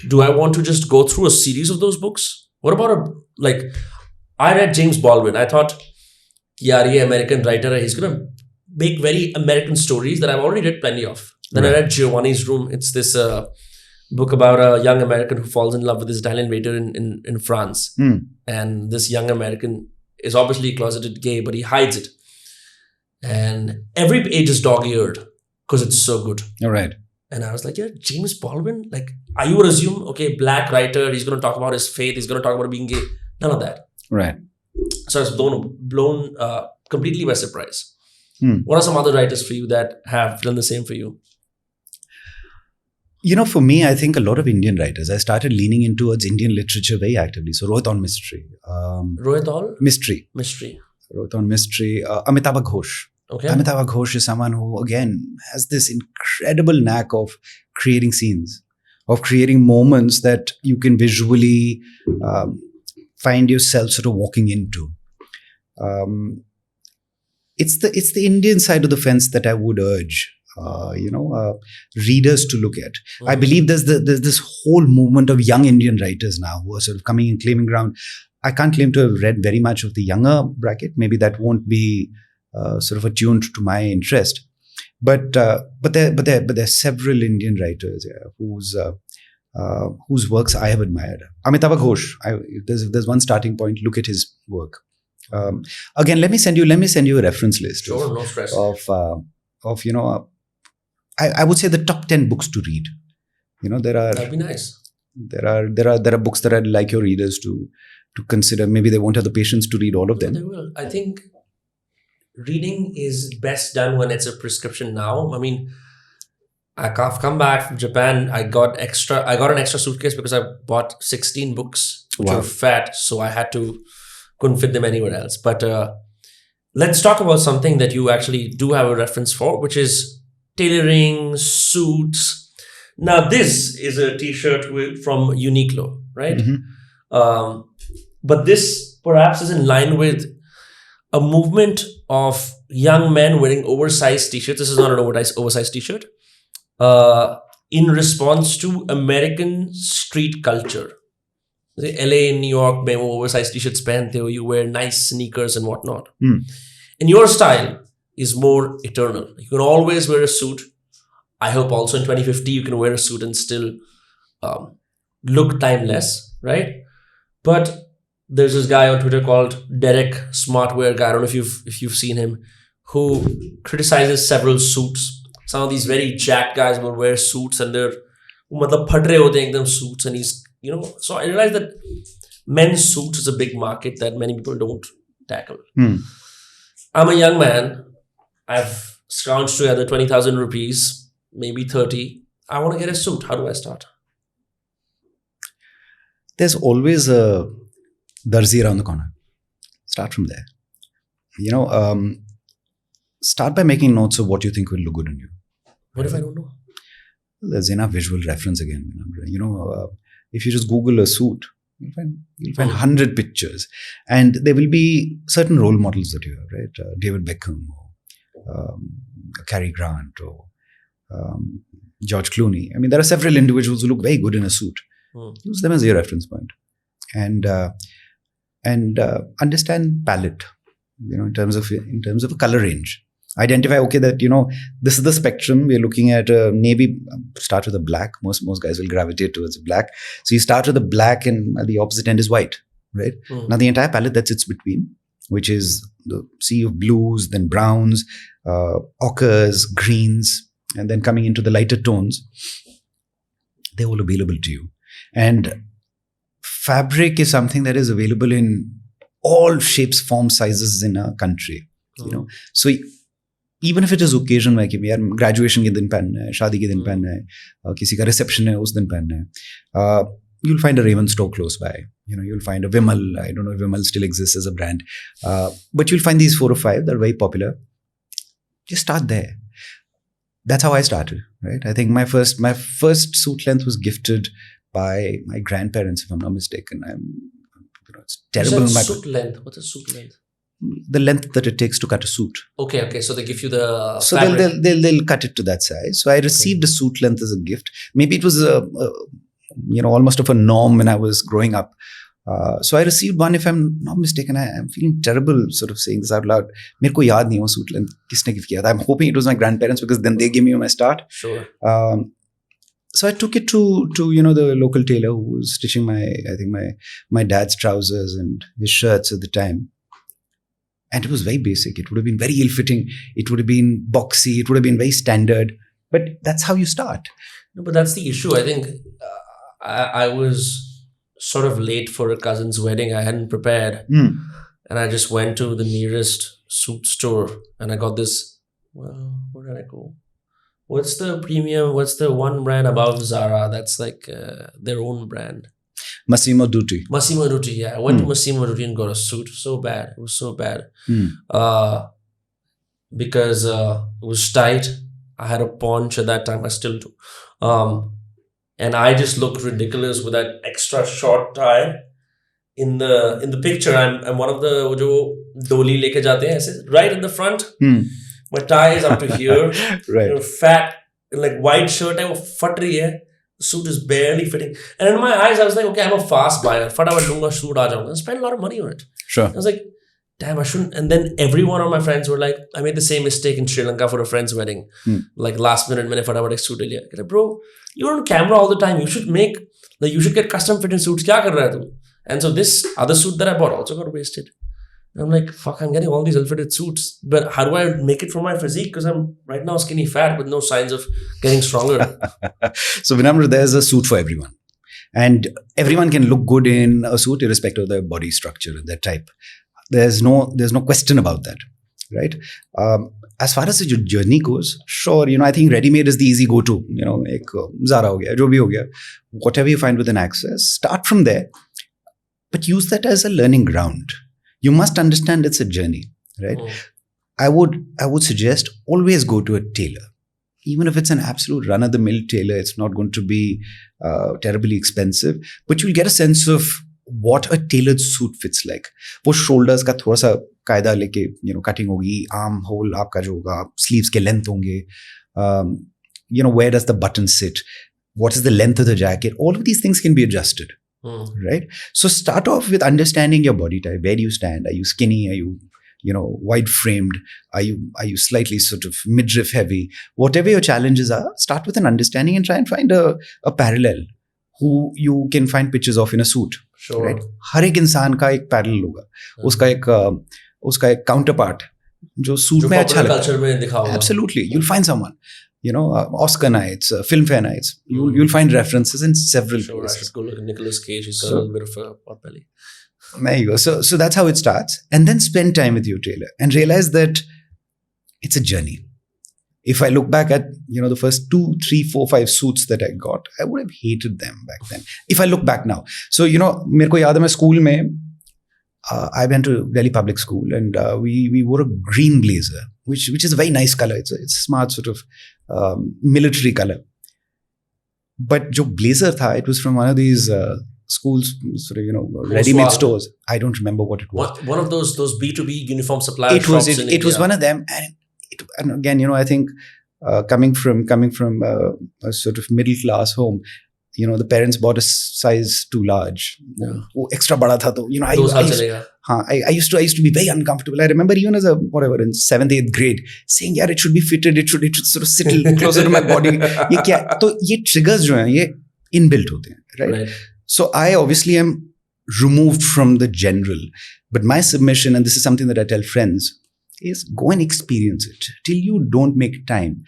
do I want to just go through a series of those books? What about I read James Baldwin. I thought, yeah, he American writer. He's going to make very American stories that I've already read plenty of. Then I read Giovanni's Room. It's this book about a young American who falls in love with this Italian waiter in France. And this young American is obviously closeted gay, but he hides it. And every page is dog-eared because it's so good. All right. And I was like, yeah, James Baldwin? Like, you would assume, okay, black writer, he's going to talk about his faith, he's going to talk about being gay. None of that. Right. So I was blown completely by surprise. What are some other writers for you that have done the same for you? For me, I think a lot of Indian writers, I started leaning in towards Indian literature very actively. So Rohit on Mystery. Rohit on? Mystery. Rohit on Mystery. Amitabh Ghosh. Okay. Amitabh Ghosh is someone who, again, has this incredible knack of creating scenes, of creating moments that you can visually find yourself sort of walking into. It's the Indian side of the fence that I would urge, readers to look at. I believe there's this whole movement of young Indian writers now who are sort of coming and claiming ground. I can't claim to have read very much of the younger bracket. Maybe that won't be sort of attuned to my interest, but there are several Indian writers whose works I have admired. Amitabh Ghosh. There's one starting point. Look at his work. Again, let me send you a reference list. Sure, no stress. I would say the top 10 books to read. That'd be nice. There are books that I'd like your readers to consider. Maybe they won't have the patience to read all of them. They will. I think reading is best done when it's a prescription now. I mean, I've come back from Japan. I got an extra suitcase because I bought 16 books, which were fat, so I couldn't fit them anywhere else. But let's talk about something that you actually do have a reference for, which is tailoring, suits. Now, this is a t-shirt from Uniqlo, right? But this perhaps is in line with a movement of young men wearing oversized t-shirts. This is not an oversized t-shirt. In response to American street culture. LA and New York में वो oversized t-shirts पहनते हो, you wear nice sneakers and whatnot. And your style is more eternal. You can always wear a suit. I hope also in 2050 you can wear a suit and still look timeless, right? But there's this guy on Twitter called Derek Smartwear guy. I don't know if you've seen him, who criticizes several suits. Some of these very jacked guys will wear suits and they're मतलब फट रहे होते हैं एकदम suits, and he's, so I realized that men's suits is a big market that many people don't tackle. I'm a young man. I've scrounged together 20,000 rupees, maybe 30. I want to get a suit. How do I start? There's always a darzi around the corner. Start from there. Start by making notes of what you think will look good on you. What if I don't know? There's enough visual reference again. If you just Google a suit, you'll find 100 pictures, and there will be certain role models that you have, right? David Beckham, or Cary Grant, or George Clooney. I mean, there are several individuals who look very good in a suit. Use them as your reference point, and understand palette. In terms of a color range. Identify, okay, that this is the spectrum. We're looking at navy. Start with a black. Most guys will gravitate towards black. So you start with a black, and at the opposite end is white, right? Now the entire palette that sits between, which is the sea of blues, then browns, ochres, greens, and then coming into the lighter tones, they're all available to you. And fabric is something that is available in all shapes, forms, sizes in a country. So even if it is occasion में कि यार graduation के दिन पहनना है, शादी के दिन पहनना है, किसी का reception है उस दिन पहनना है, you'll find a Raven store close by. You'll find a Vimal. I don't know if Vimal still exists as a brand, but you'll find these 4 or 5 that are very popular. Just start there. That's how I started, right? I think my first suit length was gifted by my grandparents, if I'm not mistaken. It's terrible. Suit length. What's a suit length? The length that it takes to cut a suit. Okay. So they give you the. So they'll cut it to that size. So I received a suit length as a gift. Maybe it was almost of a norm when I was growing up. So I received one. If I'm not mistaken, I'm feeling terrible sort of saying this out loud. मेरे को याद नहीं वो suit length किसने gift किया था. I'm hoping it was my grandparents, because then they gave me my start. Sure. So I took it to the local tailor who was stitching my dad's trousers and his shirts at the time. And it was very basic. It would have been very ill-fitting. It would have been boxy. It would have been very standard. But that's how you start. No, but that's the issue. I think I was sort of late for a cousin's wedding. I hadn't prepared. And I just went to the nearest suit store and I got this. Well, where did I go? What's the one brand above Zara that's like their own brand? Massimo Dutti, yeah. I went to Massimo Dutti and got a suit. So bad. It was so bad. Because it was tight. I had a paunch at that time. I still do. And I just looked ridiculous with that extra short tie. In the picture, I'm one of the जो डोली लेके जाते हैं ऐसे, right in the front. My tie is up to here. Right. Fat, like white shirt है वो फट रही है. The suit is barely fitting. And in my eyes, I was like, okay, I'm a fast buyer. फटाफट लूंगा, shoot आ जाऊंगा. I spent a lot of money on it. Sure. I was like, damn, I shouldn't. And then every one of my friends were like, I made the same mistake in Sri Lanka for a friend's wedding. Like last minute, मैंने फटाफट एक suit ले लिया. Like, bro, you're on camera all the time. You should get custom fitting suits. क्या कर रहा है तू? And so this other suit that I bought also got wasted. And I'm like, fuck, I'm getting all these ill-fitted suits. But how do I make it for my physique? Because I'm right now skinny fat with no signs of getting stronger. So Vinamre, there's a suit for everyone. And everyone can look good in a suit irrespective of their body structure and their type. There's no question about that, right? As far as the journey goes, sure, I think ready-made is the easy go-to. एक Zara हो गया, जो भी हो गया, whatever you find within access, start from there. But use that as a learning ground. You must understand it's a journey, right? I would suggest always go to a tailor. even if it's an absolute run-of-the-mill tailor, it's not going to be terribly expensive, but you'll get a sense of what a tailored suit fits like. वो shoulders का थोड़ा सा कायदा लेके, cutting होगी, arm hole आपका जो होगा, sleeves के length होंगे, where does the button sit, what is the length of the jacket, all of these things can be adjusted, right? So start off with understanding your body type. Where do you stand? Are you skinny? Are you wide framed? Are you slightly sort of midriff heavy? Whatever your challenges are, start with an understanding and try and find a parallel who you can find pictures of in a suit. Sure. Right? हर एक इंसान का एक parallel होगा, उसका एक counterpart जो suit में अच्छा लगता है. Absolutely, you'll find someone. Oscar nights, Filmfare nights. You'll find references in several places. I should go look at Nicolas Cage. He's got a little bit of a pot belly. There you go. So that's how it starts. And then spend time with your tailor and realize that it's a journey. If I look back at, the first 2, 3, 4, 5 suits that I got, I would have hated them back then. If I look back now. So, मेरे को याद है मैं school में, I went to Delhi public school and we wore a green blazer, which is a very nice color. It's a smart sort of military color. But jo blazer tha, it was from one of these schools, sort of, ready-made stores. I don't remember what it was. One of those B2B uniform supplier shops in India. It was one of them, and again, I think coming from a sort of middle class home, the parents bought a size too large. वो extra बड़ा था तो I used to be very uncomfortable. I remember even as in 7th, 8th grade saying, "Yeah, it should be fitted. It should sort of sit closer to my body." ये क्या? तो ये triggers जो हैं ये inbuilt होते हैं, right? So I obviously am removed from the general, but my submission, and this is something that I tell friends, is go and experience it till you don't make time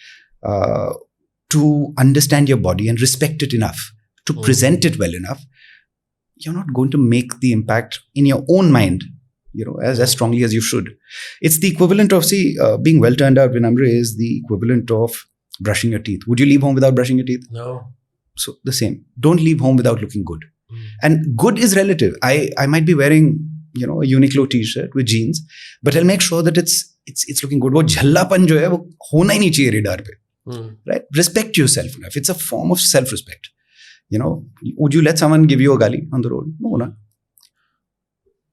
to understand your body and respect it enough to present it well enough. You're not going to make the impact in your own mind, as strongly as you should. It's the equivalent of, being well turned out, Vinamre, is the equivalent of brushing your teeth. Would you leave home without brushing your teeth? No. So the same. Don't leave home without looking good. And good is relative. I might be wearing, a Uniqlo t-shirt with jeans, but I'll make sure that it's looking good. वो झल्लापन जो है वो होना ही नहीं चाहिए radar पे. Right? Respect yourself enough. It's a form of self-respect. Would you let someone give you a gali on the road? No, na.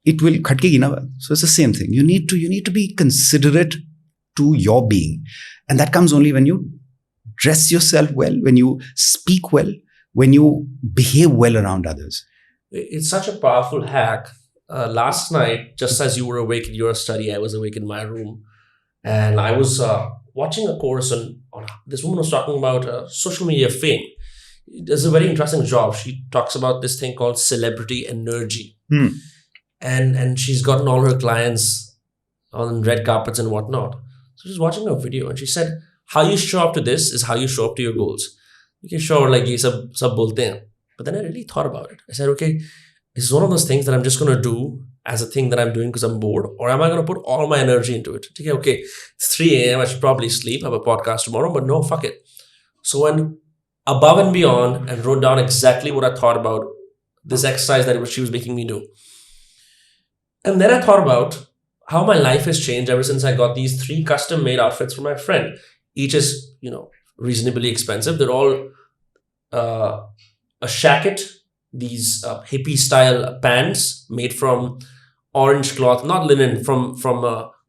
It will khatkegi na. So it's the same thing. You need to be considerate to your being, and that comes only when you dress yourself well, when you speak well, when you behave well around others. It's such a powerful hack. Last night, just as you were awake in your study, I was awake in my room, and I was watching a course on this woman was talking about social media fame. Does a very interesting job. She talks about this thing called celebrity energy, and she's gotten all her clients on red carpets and whatnot. So she's watching a video, and she said, "How you show up to this is how you show up to your goals. You can show like ye sab bolte hain." But then I really thought about it. I said, okay, this is one of those things that I'm just going to do as a thing that I'm doing because I'm bored, or am I going to put all my energy into it? Okay, it's 3 a.m. I should probably sleep, have a podcast tomorrow, but no, fuck it. So when above and beyond, and wrote down exactly what I thought about this exercise that she was making me do. And then I thought about how my life has changed ever since I got these 3 custom-made outfits from my friend. Each is, reasonably expensive. They're all a shacket, these hippie-style pants made from orange cloth, not linen, from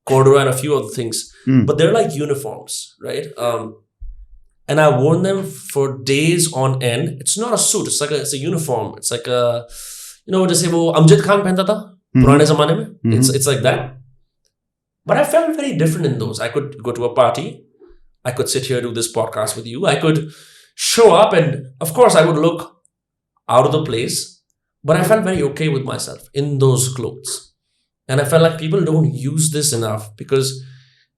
corduroy and a few other things. But they're like uniforms, right? And I worn them for days on end. It's not a suit. It's a uniform. It's like a, जैसे वो अमजद खान पहनता था पुराने ज़माने में. It's like that. But I felt very different in those. I could go to a party. I could sit here, do this podcast with you. I could show up, and of course I would look out of the place. But I felt very okay with myself in those clothes. And I felt like people don't use this enough because,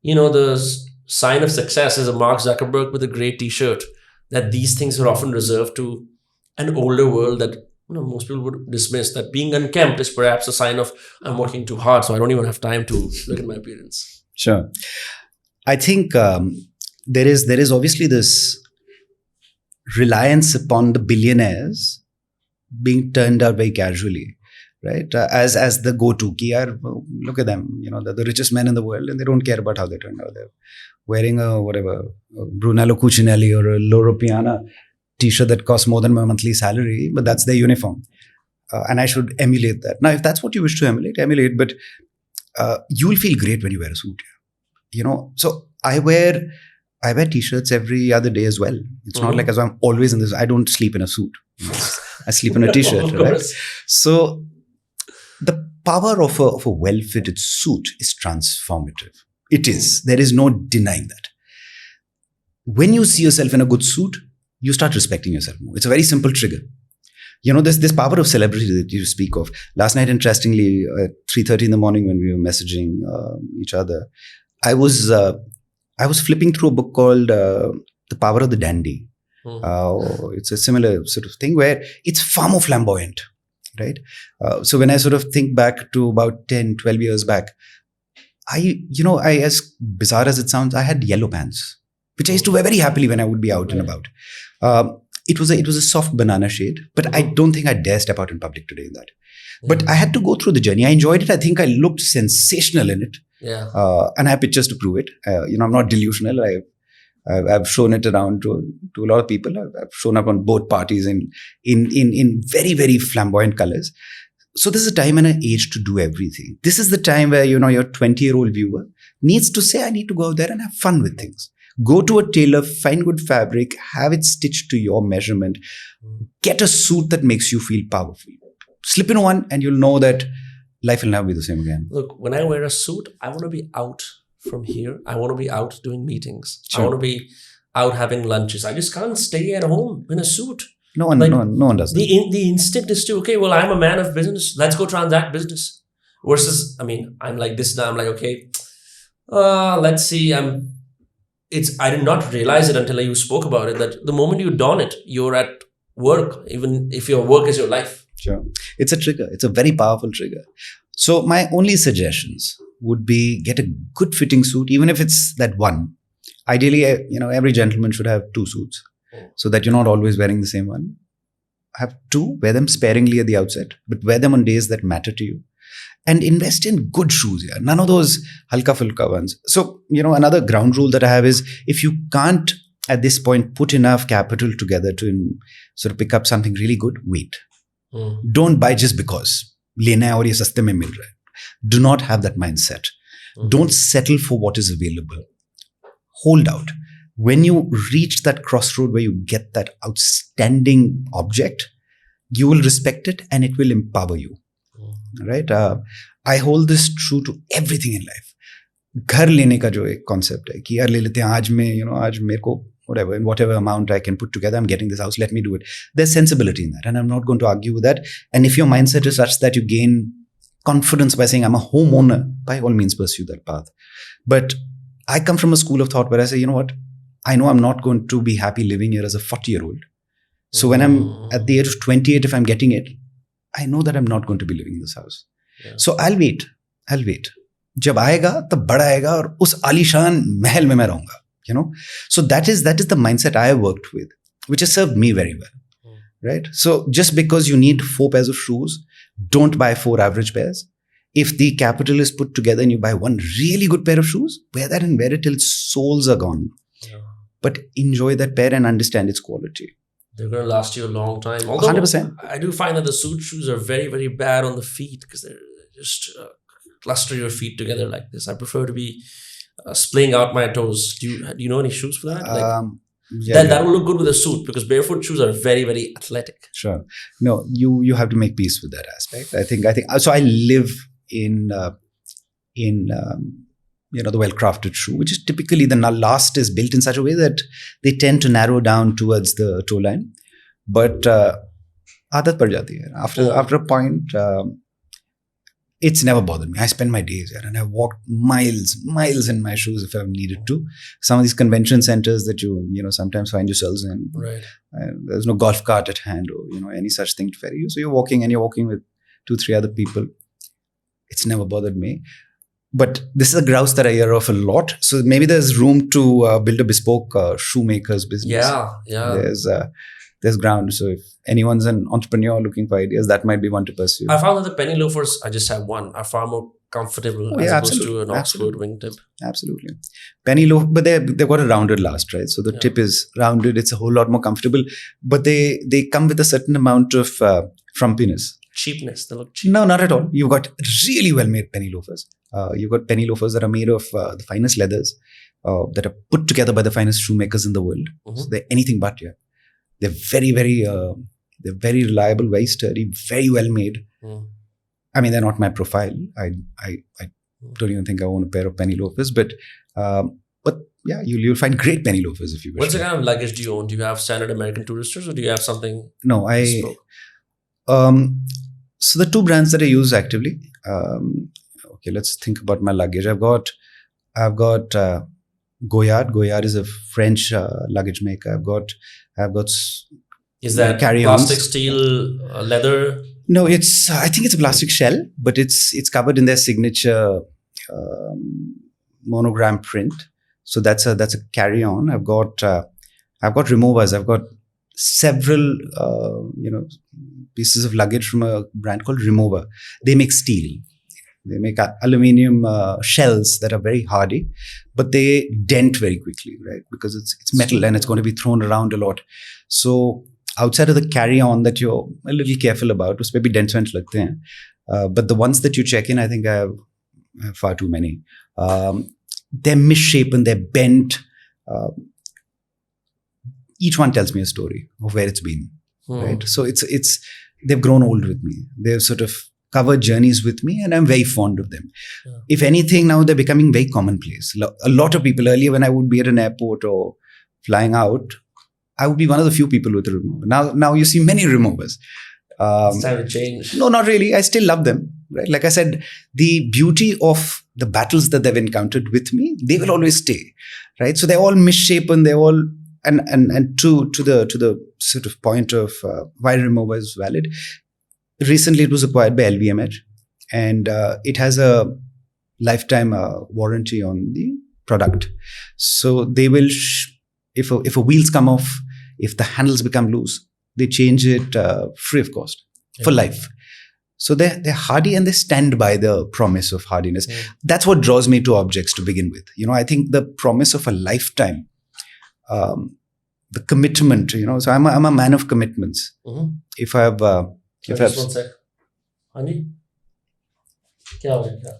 the sign of success is a Mark Zuckerberg with a great t-shirt, that these things are often reserved to an older world that most people would dismiss, that being unkempt is perhaps a sign of I'm working too hard, so I don't even have time to look at my appearance. Sure. I think there is obviously this reliance upon the billionaires being turned out very casually. right? As the go-to. Ki yaar, look at them, they're the richest men in the world, and they don't care about how they turn out. They're wearing a Brunello Cucinelli or a Loro Piana t-shirt that costs more than my monthly salary, but that's their uniform. And I should emulate that. Now, if that's what you wish to emulate, but you'll feel great when you wear a suit. So I wear t-shirts every other day as well. It's not like as I'm always in this. I don't sleep in a suit. I sleep in a t-shirt, right? So the power of a well-fitted suit is transformative. It is. There is no denying that. When you see yourself in a good suit, you start respecting yourself more. It's a very simple trigger. This power of celebrity that you speak of. Last night, interestingly, at 3:30 in the morning when we were messaging each other, I was flipping through a book called The Power of the Dandy. It's a similar sort of thing where it's far more flamboyant, right? So when I sort of think back to about 10, 12 years back, I as bizarre as it sounds, I had yellow pants, which I used to wear very happily when I would be out and about. It was a soft banana shade, but I don't think I dare step out in public today in that. But I had to go through the journey. I enjoyed it. I think I looked sensational in it. Yeah. And I have pictures to prove it. I'm not delusional. I've shown it around to a lot of people. I've shown up on both parties in very, very flamboyant colors. So this is a time and an age to do everything. This is the time where, your 20-year-old viewer needs to say, I need to go out there and have fun with things. Go to a tailor, find good fabric, have it stitched to your measurement. Get a suit that makes you feel powerful. Slip in one and you'll know that life will never be the same again. Look, when I wear a suit, I want to be out from here. I want to be out doing meetings. Sure. I want to be out having lunches. I just can't stay at home in a suit. No one does that. The instinct is to, okay, well, I'm a man of business. Let's go transact business. Versus, I'm like this now. I'm like, okay, let's see. I did not realize it until you spoke about it, that the moment you don it, you're at work, even if your work is your life. Sure. It's a trigger. It's a very powerful trigger. So my only suggestions would be get a good fitting suit, even if it's that one. Ideally, every gentleman should have 2 suits so that you're not always wearing the same one. Have 2, wear them sparingly at the outset, but wear them on days that matter to you. And invest in good shoes. Yeah. None of those halka-fulka ones. So, another ground rule that I have is if you can't at this point put enough capital together to sort of pick up something really good, wait. Don't buy just because. Lena hai aur ye saste mein mil raha hai. Do not have that mindset. Don't settle for what is available. Hold out. When you reach that crossroad where you get that outstanding object, you will respect it and it will empower you. Right? I hold this true to everything in life. घर लेने का जो एक concept है कि यार ले लेते हैं आज मेरे को whatever amount I can put together, I'm getting this house, let me do it. There's sensibility in that and I'm not going to argue with that. And if your mindset is such that you gain confidence by saying I'm a homeowner, by all means pursue that path. But I come from a school of thought where I say, what? I know I'm not going to be happy living here as a 40-year-old. So when I'm at the age of 28, if I'm getting it, I know that I'm not going to be living in this house. Yeah. So I'll wait. जब आएगा तब बड़ा आएगा और उस आलीशान महल में मैं रहूंगा. So that is the mindset I have worked with, which has served me very well. Right? So just because you need 4 pairs of shoes, don't buy 4 average pairs. If the capital is put together and you buy one really good pair of shoes, wear that and wear it till its soles are gone. Yeah. But enjoy that pair and understand its quality. They're going to last you a long time. Although 100%. I do find that the suit shoes are very, very bad on the feet because they're just cluster your feet together like this. I prefer to be splaying out my toes. Do you know any shoes for that? That will look good with a suit because barefoot shoes are very, very athletic. Sure. No, you have to make peace with that aspect. I think so. I live in the well-crafted shoe, which is typically the last is built in such a way that they tend to narrow down towards the toe line. But aadat pad jati hai. After a point, it's never bothered me. I spend my days there and I've walked miles in my shoes if I've needed to. Some of these convention centers that you sometimes find yourselves in. Right. There's no golf cart at hand or any such thing to ferry you. So you're walking with 2-3 other people. It's never bothered me. But this is a grouse that I hear of a lot. So maybe there's room to build a bespoke shoemaker's business. Yeah. there's ground. So if anyone's an entrepreneur looking for ideas, that might be one to pursue. I found that the penny loafers, I just have one, are far more comfortable as opposed to an Oxford wingtip. Absolutely. Penny loaf, but they've got a rounded last, right? So the tip is rounded. It's a whole lot more comfortable, but they come with a certain amount of frumpiness. Cheapness. They look cheap. No, not at all. You've got really well-made penny loafers. You've got penny loafers that are made of the finest leathers that are put together by the finest shoemakers in the world. So they're anything but, yeah. They're very, very, they're very reliable, very sturdy, very well-made. I mean, they're not my profile. I don't even think I own a pair of penny loafers, but yeah, you'll find great penny loafers if you wish. What's the kind of luggage do you own? Do you have standard American Touristers or do you have something? No, so the two brands that I use actively. Okay, let's think about my luggage. I've got Goyard. Goyard is a French luggage maker. I've got. Is that plastic, steel, leather? No, I think it's a plastic shell, but it's covered in their signature monogram print. So that's a carry-on. I've got removers. I've got several pieces of luggage from a brand called Remover. They make steel. They make aluminium shells that are very hardy, but they dent very quickly, right? Because it's metal and it's going to be thrown around a lot. So outside of the carry-on that you're a little careful about, उसपे भी dents वents लगते हैं. But the ones that you check in, I think I have far too many. They're misshapen, they're bent. Each one tells me a story of where it's been, right? So they've grown old with me. They've sort of covered journeys with me, and I'm very fond of them. Yeah. If anything, now they're becoming very commonplace. A lot of people earlier, when I would be at an airport or flying out, I would be one of the few people with a remover. Now you see many removers. It's time to change. No, not really. I still love them. Right? Like I said, the beauty of the battles that they've encountered with me, they will always stay. Right? So they're all misshapen. They're all and to the sort of point of why remover is valid. Recently, it was acquired by LVMH, and it has a lifetime warranty on the product. So they will, if a wheels come off, if the handles become loose, they change it free of cost for life. So they're hardy and they stand by the promise of hardiness. That's what draws me to objects to begin with. I think the promise of a lifetime, the commitment. So I'm a man of commitments. If I have just one sec. Honey? क्या हो गया?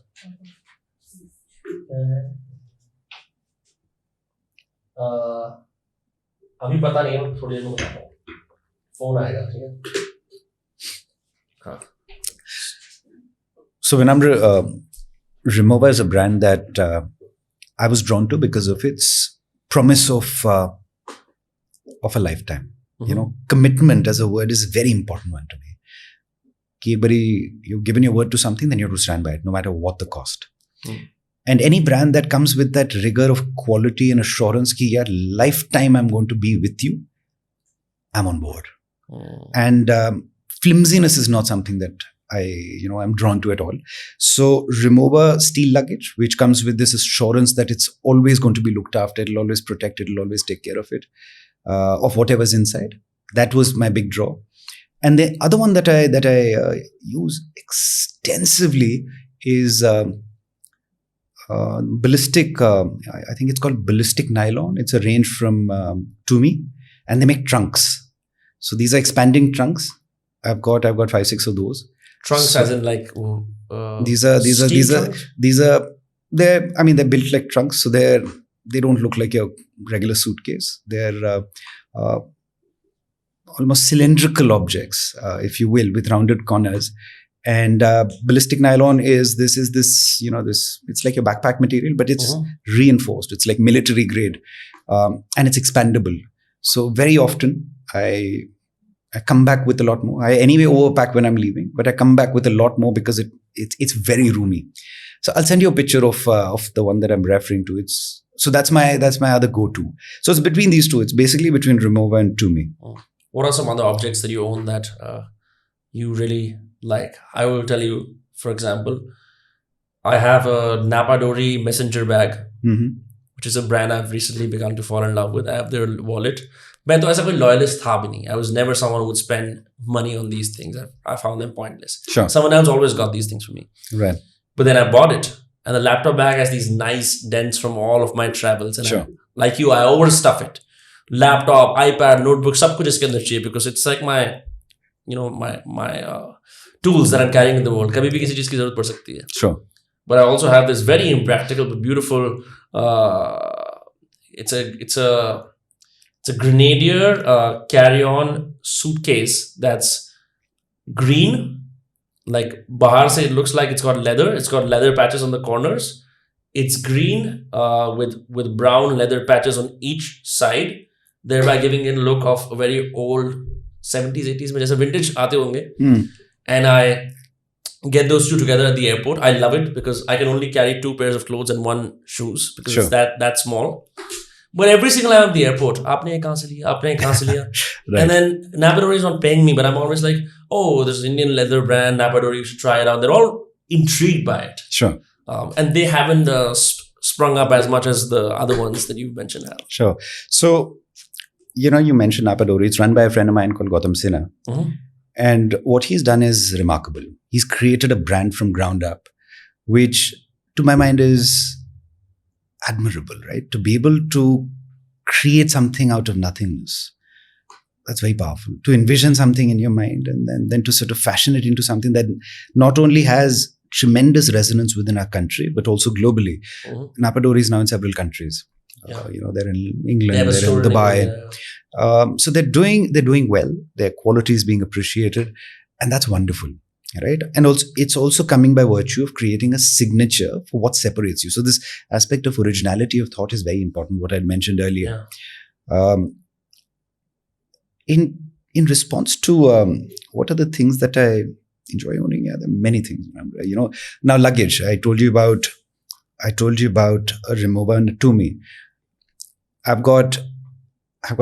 अभी पता नहीं है, थोड़ी देर में बताता हूँ. फोन आएगा, ठीक है? हाँ. So Vinamre, Remover is a brand that I was drawn to because of its promise of a lifetime. Commitment as a word is a very important one to me. You've given your word to something, then you have to stand by it, no matter what the cost. And any brand that comes with that rigor of quality and assurance, ki lifetime I'm going to be with you, I'm on board. And flimsiness is not something that I'm drawn to at all. So Remover steel luggage, which comes with this assurance that it's always going to be looked after, it'll always protect it, it'll always take care of it, of whatever's inside. That was my big draw. And the other one that I use extensively is ballistic. I think it's called ballistic nylon. It's a range from Tumi, and they make trunks. So these are expanding trunks. I've got 5-6 of those. Trunks, as in like these are they're built like trunks. So they don't look like your regular suitcase. They're almost cylindrical objects, if you will, with rounded corners. And ballistic nylon is this. It's like your backpack material, but it's reinforced. It's like military grade, and it's expandable. So very often I come back with a lot more. I anyway overpack when I'm leaving, but I come back with a lot more because it's very roomy. So I'll send you a picture of the one that I'm referring to. So that's my other go-to. So it's between these two. It's basically between Remover and Tumi. What are some other objects that you own that you really like? I will tell you, for example, I have a Napa Dory messenger bag, which is a brand I've recently begun to fall in love with. I have their wallet. मैं तो ऐसा कोई loyalist था भी नहीं. I was never someone who would spend money on these things. I found them pointless. Sure. Someone else always got these things for me. Right. But then I bought it. And the laptop bag has these nice dents from all of my travels. And Sure. like you, I overstuff it. Laptop, iPad, notebook, सब कुछ इसके अंदर चाहिए because it's like my, you know, my tools that I'm carrying in the world. कभी भी किसी चीज़ की ज़रूरत पड़ सकती है. Sure. But I also have this very impractical but beautiful. It's a Grenadier carry-on suitcase that's green. Like bahar se it looks like it's got leather. It's got leather patches on the corners. It's green with brown leather patches on each side, thereby giving it a look of a very old 70s, 80s में जैसे vintage आते होंगे. And I get those two together at the airport. I love it because I can only carry 2 pairs of clothes and 1 shoes because Sure. it's that small. But every single time at the airport, आपने ये कहाँ से लिया? आपने ये कहाँ से लिया? Right. And then Napadori is not paying me, but I'm always like, oh, there's an Indian leather brand, Napadori, you should try it out. They're all intrigued by it. Sure. And they haven't sprung up as much as the other ones that you've mentioned have. Sure. So, you know, you mentioned Napadori. It's run by a friend of mine called Gautam Sinha. Mm-hmm. And what he's done is remarkable. He's created a brand from ground up, which to my mind is admirable, right? To be able to create something out of nothingness. That's very powerful. To envision something in your mind and then to sort of fashion it into something that not only has tremendous resonance within our country, but also globally. Mm-hmm. Napadori is now in several countries. Yeah. You know, they're in England, They have a they're store in in Dubai. England. So they're doing well. Their quality is being appreciated, and that's wonderful, right? And also, it's also coming by virtue of creating a signature for what separates you. So this aspect of originality of thought is very important. What I mentioned earlier. Yeah. In response to what are the things that I enjoy owning? Yeah, there are many things. You know, now luggage. I told you about a remover and a Tumi. I've got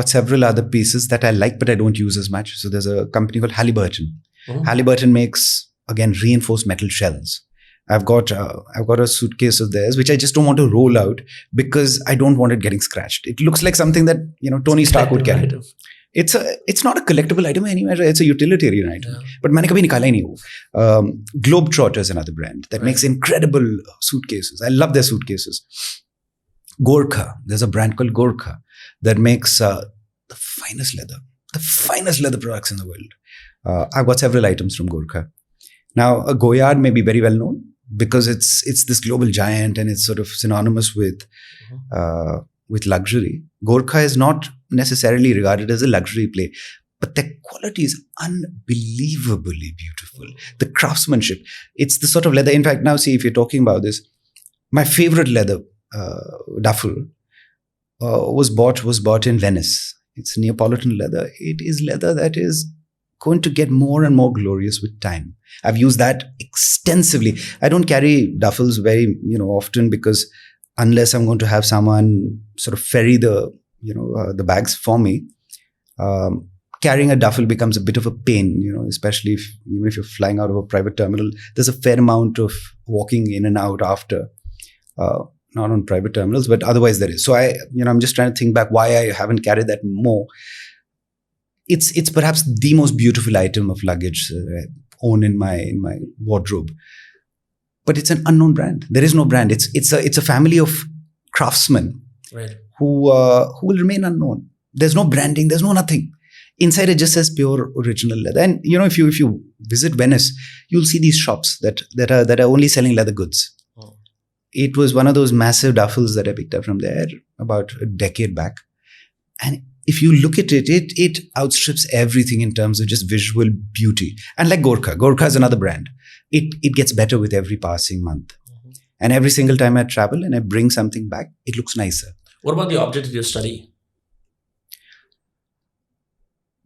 several other pieces that I like, but I don't use as much. So there's a company called Halliburton. Mm-hmm. Halliburton makes, again, reinforced metal shells. I've got a suitcase of theirs, which I just don't want to roll out because I don't want it getting scratched. It looks like something that, you know, Tony Stark would carry. Item. It's not a collectible item anywhere. It's a utilitarian item. Yeah. But मैंने कभी निकाला ही नहीं वो. Globetrotter is another brand that makes incredible suitcases. I love their suitcases. Gorkha. There's a brand called Gorkha that makes the finest leather products in the world. I've got several items from Gorkha. Now, a Goyard may be very well known because it's this global giant and it's sort of synonymous with luxury. Gorkha is not necessarily regarded as a luxury play, but their quality is unbelievably beautiful. The craftsmanship, it's the sort of leather. In fact, now see, if you're talking about this, my favorite leather duffel was bought in Venice. It's Neapolitan leather. It is leather that is going to get more and more glorious with time. I've used that extensively. I don't carry duffels very, often because unless I'm going to have someone sort of ferry the bags for me, carrying a duffel becomes a bit of a pain, especially even if you're flying out of a private terminal. There's a fair amount of walking in and out after, not on private terminals, but otherwise there is. So I'm just trying to think back why I haven't carried that more. It's perhaps the most beautiful item of luggage I own in my wardrobe, but it's an unknown brand. There is no brand. It's a family of craftsmen, right, who will remain unknown. There's no branding. There's no nothing. Inside it just says pure original leather. And if you visit Venice, you'll see these shops that are only selling leather goods. Oh. It was one of those massive duffels that I picked up from there about a decade back, and if you look at it, it outstrips everything in terms of just visual beauty. And like Gorkha is another brand. It gets better with every passing month. Mm-hmm. And every single time I travel and I bring something back, it looks nicer. What about the object of your study?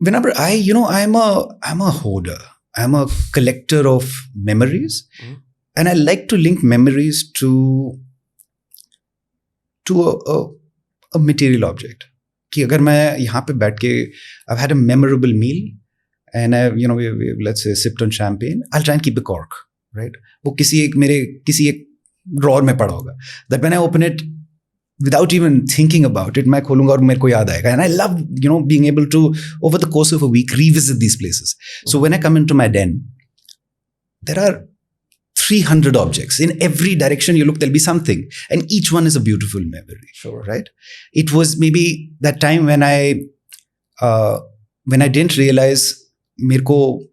Vinamre, I'm a hoarder. I'm a collector of memories. Mm-hmm. And I like to link memories to a material object. कि अगर मैं यहाँ पे बैठ के I've had a memorable meal and we let's say sipped on champagne, I'll try and keep the cork, right? वो किसी एक drawer में पड़ा होगा. That when I open it, without even thinking about it, मैं खोलूंगा और मेरे को याद आएगा. And I love, being able to, over the course of a week, revisit these places. So when I come into my den, there are 300 objects. In every direction you look, there'll be something. And each one is a beautiful memory. Sure. Right? It was maybe that time when I didn't realize मेरे को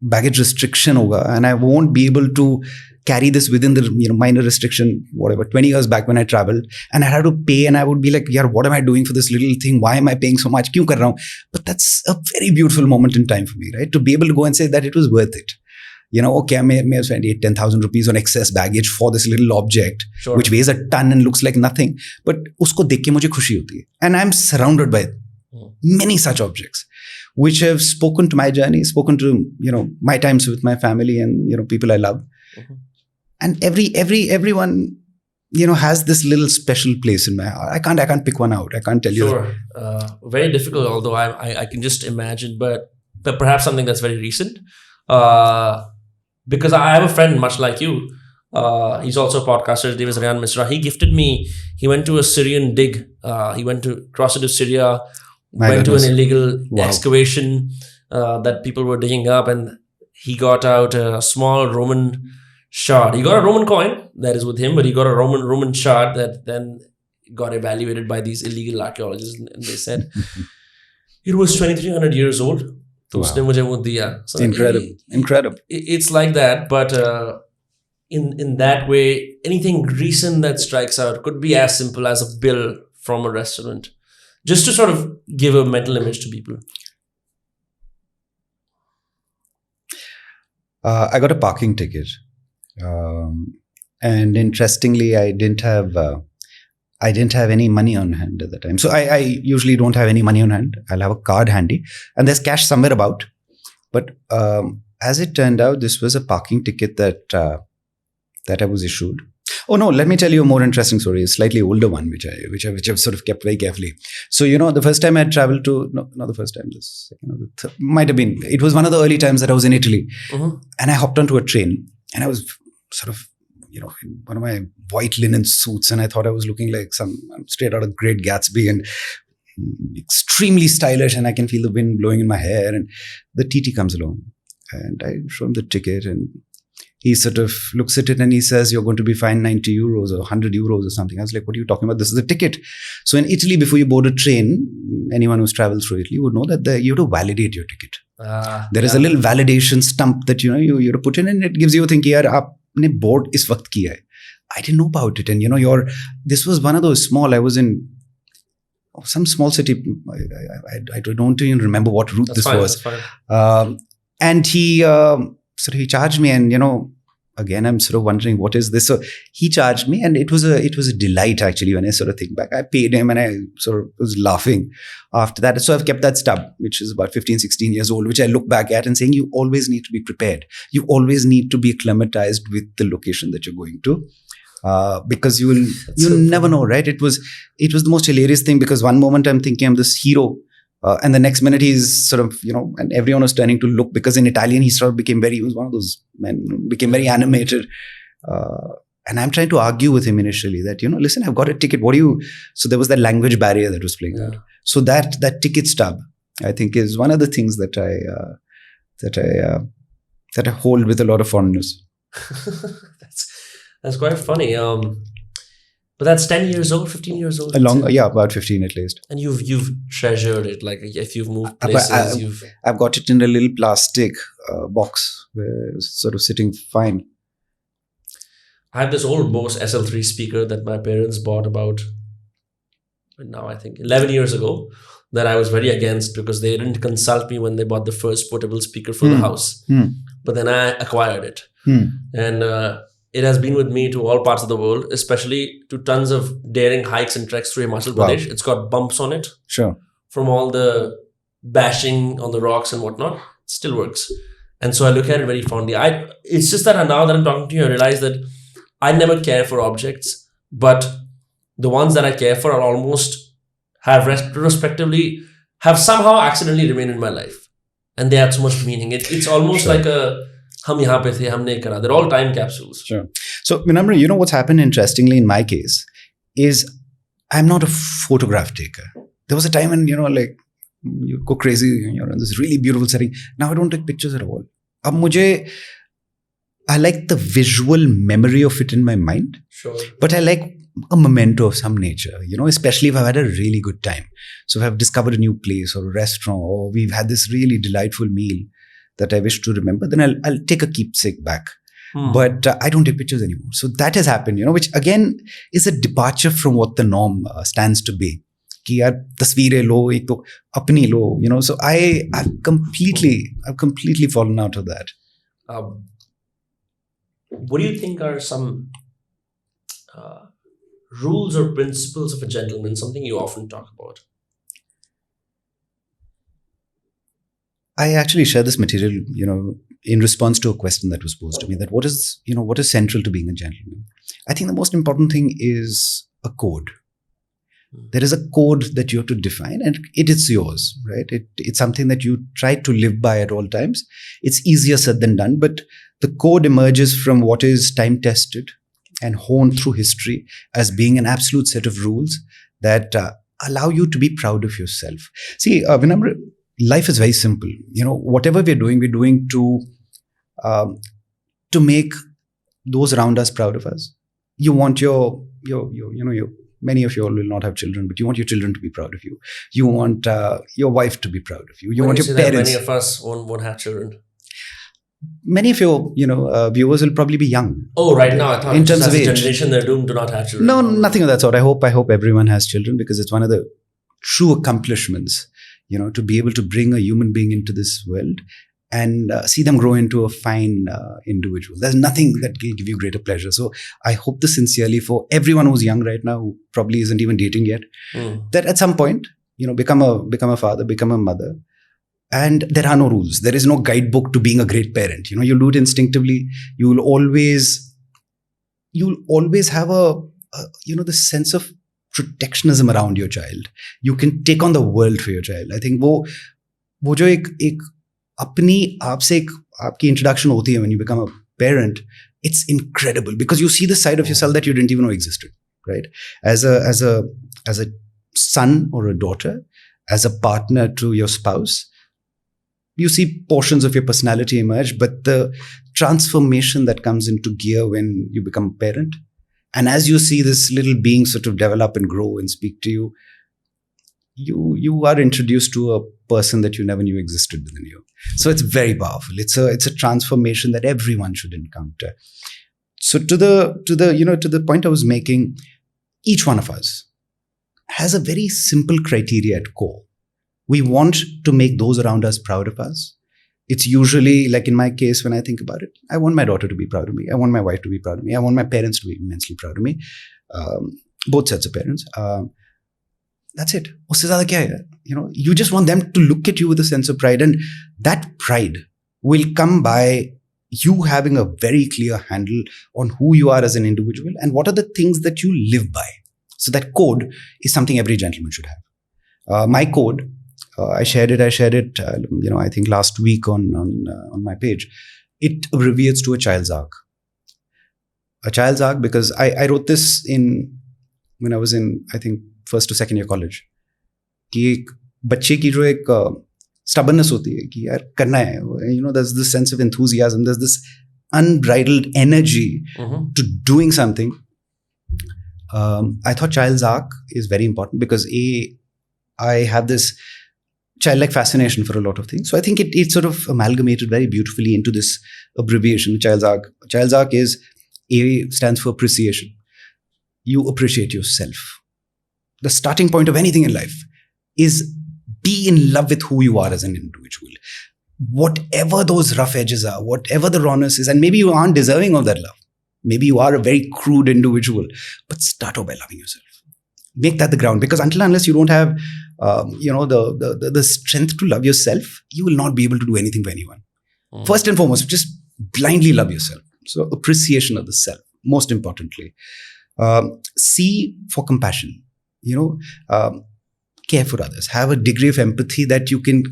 baggage restriction hoga and I won't be able to carry this within the minor restriction, whatever, 20 years back when I traveled and I had to pay and I would be like, yeah, what am I doing for this little thing? Why am I paying so much? Kyun kar raha hu? But that's a very beautiful moment in time for me, right? To be able to go and say that it was worth it. Okay, I may have spent 10,000 rupees on excess baggage for this little object, sure, which weighs a ton and looks like nothing. But usko dekh ke mujhe khushi hoti hai. And I'm surrounded by many such objects, which have spoken to my journey, spoken to, my times with my family and, people I love. Mm-hmm. And everyone, has this little special place in my heart. I can't pick one out. I can't tell you. Sure. Very difficult, although I can just imagine, but perhaps something that's very recent. Because I have a friend much like you. He's also a podcaster. His name is Ryan Misra. He gifted me. He went to a Syrian dig. He went to cross into Syria. Went to an illegal excavation that people were digging up, and he got out a small Roman shard. He got a Roman coin that is with him, but he got a Roman shard that then got evaluated by these illegal archaeologists, and they said it was 2,300 years old. So incredible. It's like that, but in that way, anything recent that strikes out could be as simple as a bill from a restaurant, just to sort of give a mental image to people. I got a parking ticket, and interestingly, I didn't have any money on hand at the time. So I usually don't have any money on hand. I'll have a card handy, and there's cash somewhere about. But as it turned out, this was a parking ticket that I was issued. Oh no! Let me tell you a more interesting story. A slightly older one, which I've sort of kept very carefully. So the first time I traveled to not the first time, the second or the third, might have been. It was one of the early times that I was in Italy, and I hopped onto a train, and I was sort of in one of my white linen suits, and I thought I was looking like some straight out of Great Gatsby and extremely stylish, and I can feel the wind blowing in my hair. And the TT comes along, and I show him the ticket, and he sort of looks at it and he says, "You're going to be fined 90 euros or 100 euros or something." I was like, "What are you talking about? This is a ticket." So in Italy, before you board a train, anyone who's traveled through Italy would know that you have to validate your ticket. There is a little validation stump that you have to put in, and it gives you a thing, yaar, aapne board is waqt kiya hai. I didn't know about it, and this was one of those small. I was in some small city. I don't even remember what route this was. And he charged me, and again, I'm sort of wondering what is this. So he charged me, and it was a delight actually when I sort of think back. I paid him, and I sort of was laughing after that. So I've kept that stub, which is about 15, 16 years old, which I look back at and saying, you always need to be prepared. You always need to be acclimatized with the location that you're going to. Because you'll never know, right? It was the most hilarious thing, because one moment I'm thinking I'm this hero, and the next minute he's sort of, and everyone was turning to look, because in Italian he sort of he was one of those men, became very animated. And I'm trying to argue with him initially that, listen, I've got a ticket. So there was that language barrier that was playing out. So that ticket stub, I think, is one of the things that I hold with a lot of fondness. That's quite funny. But that's 10 years old, 15 years old. About 15 at least. And you've treasured it. Like if you've moved places, I've got it in a little plastic box where it's sort of sitting fine. I have this old Bose SL3 speaker that my parents bought about, now I think 11 years ago, that I was very against because they didn't consult me when they bought the first portable speaker for the house. But then I acquired it. And it has been with me to all parts of the world, especially to tons of daring hikes and treks through Himachal Pradesh. It's got bumps on it. Sure. From all the bashing on the rocks and whatnot. It still works. And so I look at it very fondly. It's just that now that I'm talking to you, I realize that I never care for objects, but the ones that I care for are almost have somehow accidentally remained in my life. And they had so much meaning. It's almost like a hum yahan pe the, humne kara. They're all time capsules. Sure. So Vinamre, what's happened interestingly in my case is I'm not a photograph taker. There was a time when, like, you go crazy, you're in this really beautiful setting. Now I don't take pictures at all. I like the visual memory of it in my mind. Sure. But I like a memento of some nature, especially if I've had a really good time. So if I've discovered a new place or a restaurant, or we've had this really delightful meal that I wish to remember, then I'll take a keepsake back. But I don't take pictures anymore. So that has happened, which again is a departure from what the norm stands to be. कि यार तस्वीरें लो, एक तो अपनी लो, so I've completely fallen out of that. What do you think are some rules or principles of a gentleman, something you often talk about? I actually share this material, in response to a question that was posed to me, that what is central to being a gentleman? I think the most important thing is a code. There is a code that you have to define, and it is yours, right? It's something that you try to live by at all times. It's easier said than done, but the code emerges from what is time-tested and honed through history as being an absolute set of rules that allow you to be proud of yourself. See, Vinamre, life is very simple. Whatever we're doing to make those around us proud of us. You want your many of you all will not have children, but you want your children to be proud of you. You want your wife to be proud of you. You want your parents. Many of us won't have children. Many of your viewers will probably be young. Oh, right now I thought in terms of age, generation they're doomed to not have children. No, nothing of that sort. I hope everyone has children, because it's one of the true accomplishments, to be able to bring a human being into this world and see them grow into a fine individual. There's nothing that will give you greater pleasure. So I hope this sincerely for everyone who's young right now, who probably isn't even dating yet, that at some point, become a father, become a mother. And there are no rules. There is no guidebook to being a great parent. You'll do it instinctively. You'll always have the sense of protectionism around your child. You can take on the world for your child. I think वो जो एक अपनी आप से एक आपकी introduction होती है when you become a parent, it's incredible because you see the side of yourself that you didn't even know existed, right? As a son or a daughter, as a partner to your spouse, you see portions of your personality emerge, but the transformation that comes into gear when you become a parent, and as you see this little being sort of develop and grow and speak to you, you are introduced to a person that you never knew existed within you. So it's very powerful. It's a transformation that everyone should encounter. So to the point I was making, each one of us has a very simple criteria at core. We want to make those around us proud of us. It's usually, like in my case, when I think about it, I want my daughter to be proud of me. I want my wife to be proud of me. I want my parents to be immensely proud of me. Both sets of parents. That's it. Usse zyada kya hai? You just want them to look at you with a sense of pride. And that pride will come by you having a very clear handle on who you are as an individual and what are the things that you live by. So that code is something every gentleman should have. My code, I shared it. I think last week on my page. It abbreviates to a child's arc. A child's arc because I wrote this when I was in, I think, first to second year college. कि एक बच्चे की जो एक stubbornness होती है कि यार करना है. There's this sense of enthusiasm. There's this unbridled energy to doing something. I thought child's arc is very important because I have this childlike fascination for a lot of things. So I think it sort of amalgamated very beautifully into this abbreviation, child's arc. Child's arc is A stands for appreciation. You appreciate yourself. The starting point of anything in life is be in love with who you are as an individual. Whatever those rough edges are, whatever the rawness is, and maybe you aren't deserving of that love. Maybe you are a very crude individual, but start off by loving yourself. Make that the ground, because unless you don't have the strength to love yourself, you will not be able to do anything for anyone. First and foremost, just blindly love yourself. So appreciation of the self, most importantly. C for compassion. Care for others. Have a degree of empathy that you can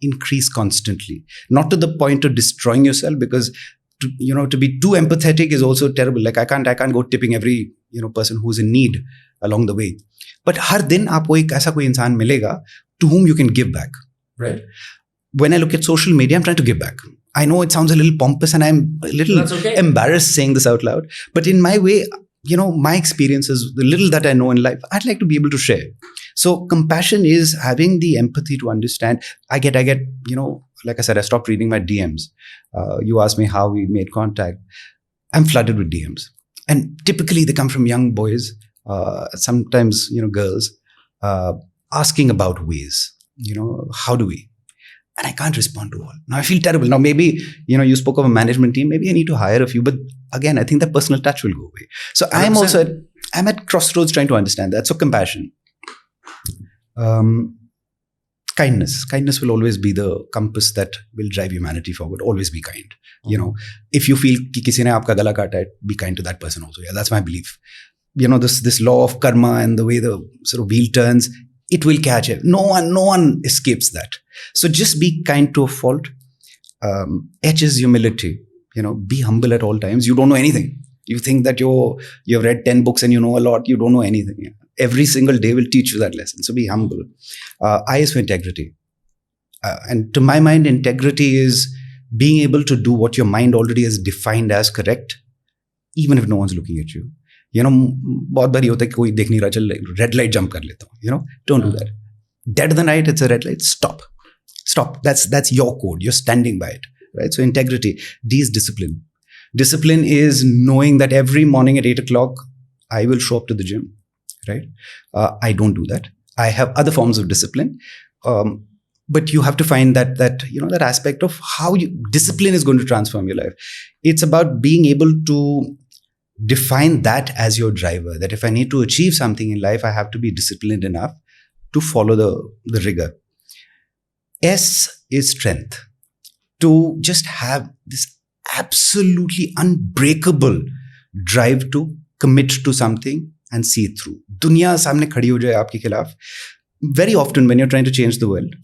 increase constantly. Not to the point of destroying yourself, because to be too empathetic is also terrible. Like I can't go tipping every person who's in need along the way. But हर दिन आपको एक ऐसा कोई इंसान मिलेगा to whom you can give back, right? When I look at social media, I'm trying to give back. I know it sounds a little pompous and I'm a little embarrassed saying this out loud, but in my way, my experiences, the little that I know in life, I'd like to be able to share. So compassion is having the empathy to understand. I get, like I said, I stopped reading my DMs. You asked me how we made contact. I'm flooded with DMs. And typically they come from young boys, sometimes, girls, asking about ways, how do we? And I can't respond to all. Now I feel terrible. Now maybe, you spoke of a management team. Maybe I need to hire a few. But again, I think that personal touch will go away. So 100%. I'm at crossroads trying to understand that. So compassion. Kindness will always be the compass that will drive humanity forward. Always be kind. If you feel कि किसी ने आपका गला काटा है, be kind to that person also. Yeah, that's my belief. This law of karma and the way the sort of wheel turns, it will catch it. No one escapes that. So just be kind to a fault. H is humility. Be humble at all times. You don't know anything. You think that you've read 10 books and you know a lot. You don't know anything. Every single day will teach you that lesson. So be humble. I is for integrity. And to my mind, integrity is being able to do what your mind already has defined as correct, even if no one's looking at you. बहुत बारी होता है कि कोई देख नहीं रहा, चल रेड लाइट जंप कर लेता हूँ. Don't do that. Dead of the night, it's a red light. Stop. That's your code. You're standing by it, right? So integrity. D is discipline. Discipline is knowing that every morning at 8 o'clock, I will show up to the gym, right? I don't do that. I have other forms of discipline. But you have to find that aspect of how discipline is going to transform your life. It's about being able to define that as your driver, that if I need to achieve something in life, I have to be disciplined enough to follow the rigor. S is strength. To just have this absolutely unbreakable drive to commit to something and see it through. Dunya सामने खड़ी हो जाए आपके खिलाफ. Very often when you're trying to change the world,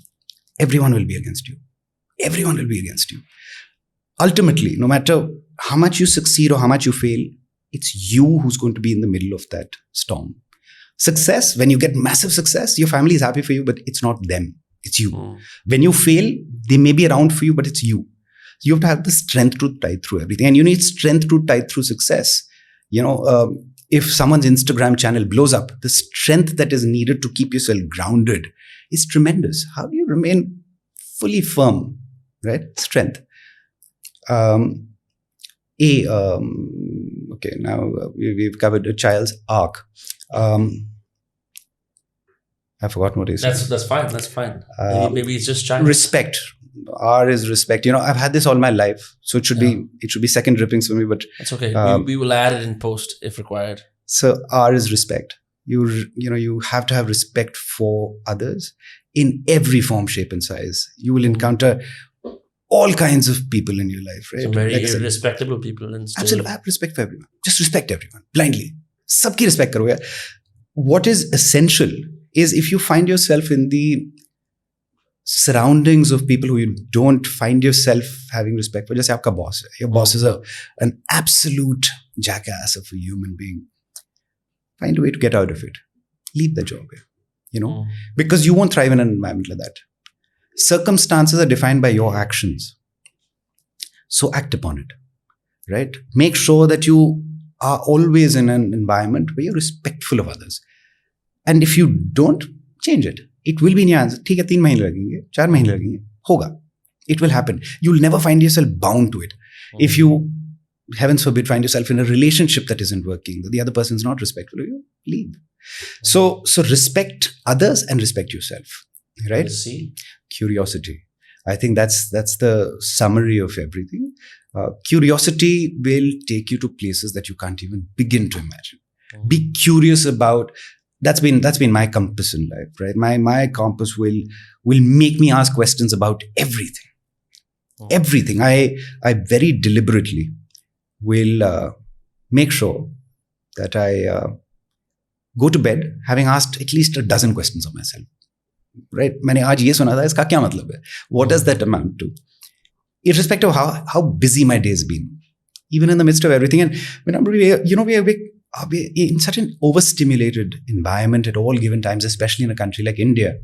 everyone will be against you. Everyone will be against you. Ultimately, no matter how much you succeed or how much you fail, it's you who's going to be in the middle of that storm. Success, when you get massive success, your family is happy for you, but it's not them. It's you. When you fail, they may be around for you, but it's you. You have to have the strength to tide through everything. And you need strength to tide through success. If someone's Instagram channel blows up, the strength that is needed to keep yourself grounded is tremendous. How do you remain fully firm, right? Strength. Okay, now we've covered a child's arc. I've forgotten what he said. That's fine. Maybe it's just child. Respect. R is respect. I've had this all my life, so it should be second drippings for me. But that's okay. We will add it in post if required. So R is respect. You have to have respect for others in every form, shape, and size. You will encounter all kinds of people in your life, right? So very respectable people. And absolutely, have respect for everyone. Just respect everyone blindly. Sabki respect karo yaar. What is essential is if you find yourself in the surroundings of people who you don't find yourself having respect for, just aapka boss hai. Your boss is an absolute jackass of a human being. Find a way to get out of it. Leave the job, because you won't thrive in an environment like that. Circumstances are defined by your actions. So act upon it, right? Make sure that you are always in an environment where you're respectful of others. And if you don't, change it. It will be in your hands. ठीक है, 3 महीने लगेंगे, 4 महीने लगेंगे, होगा. It will happen. You'll never find yourself bound to it. If you, heavens forbid, find yourself in a relationship that isn't working, the other person is not respectful of you, leave. So respect others and respect yourself, right? Curiosity. I think that's the summary of everything. Curiosity will take you to places that you can't even begin to imagine. Be curious about. That's been my compass in life, right? My compass will make me ask questions about everything. Everything. I very deliberately will make sure that I go to bed having asked at least a dozen questions of myself. Right? मैंने आज ये सुना था, इसका क्या मतलब है? What does that amount to? Irrespective of how busy my day has been. even in the midst of everything. And remember, we're in such an overstimulated environment at all given times, especially in a country like India.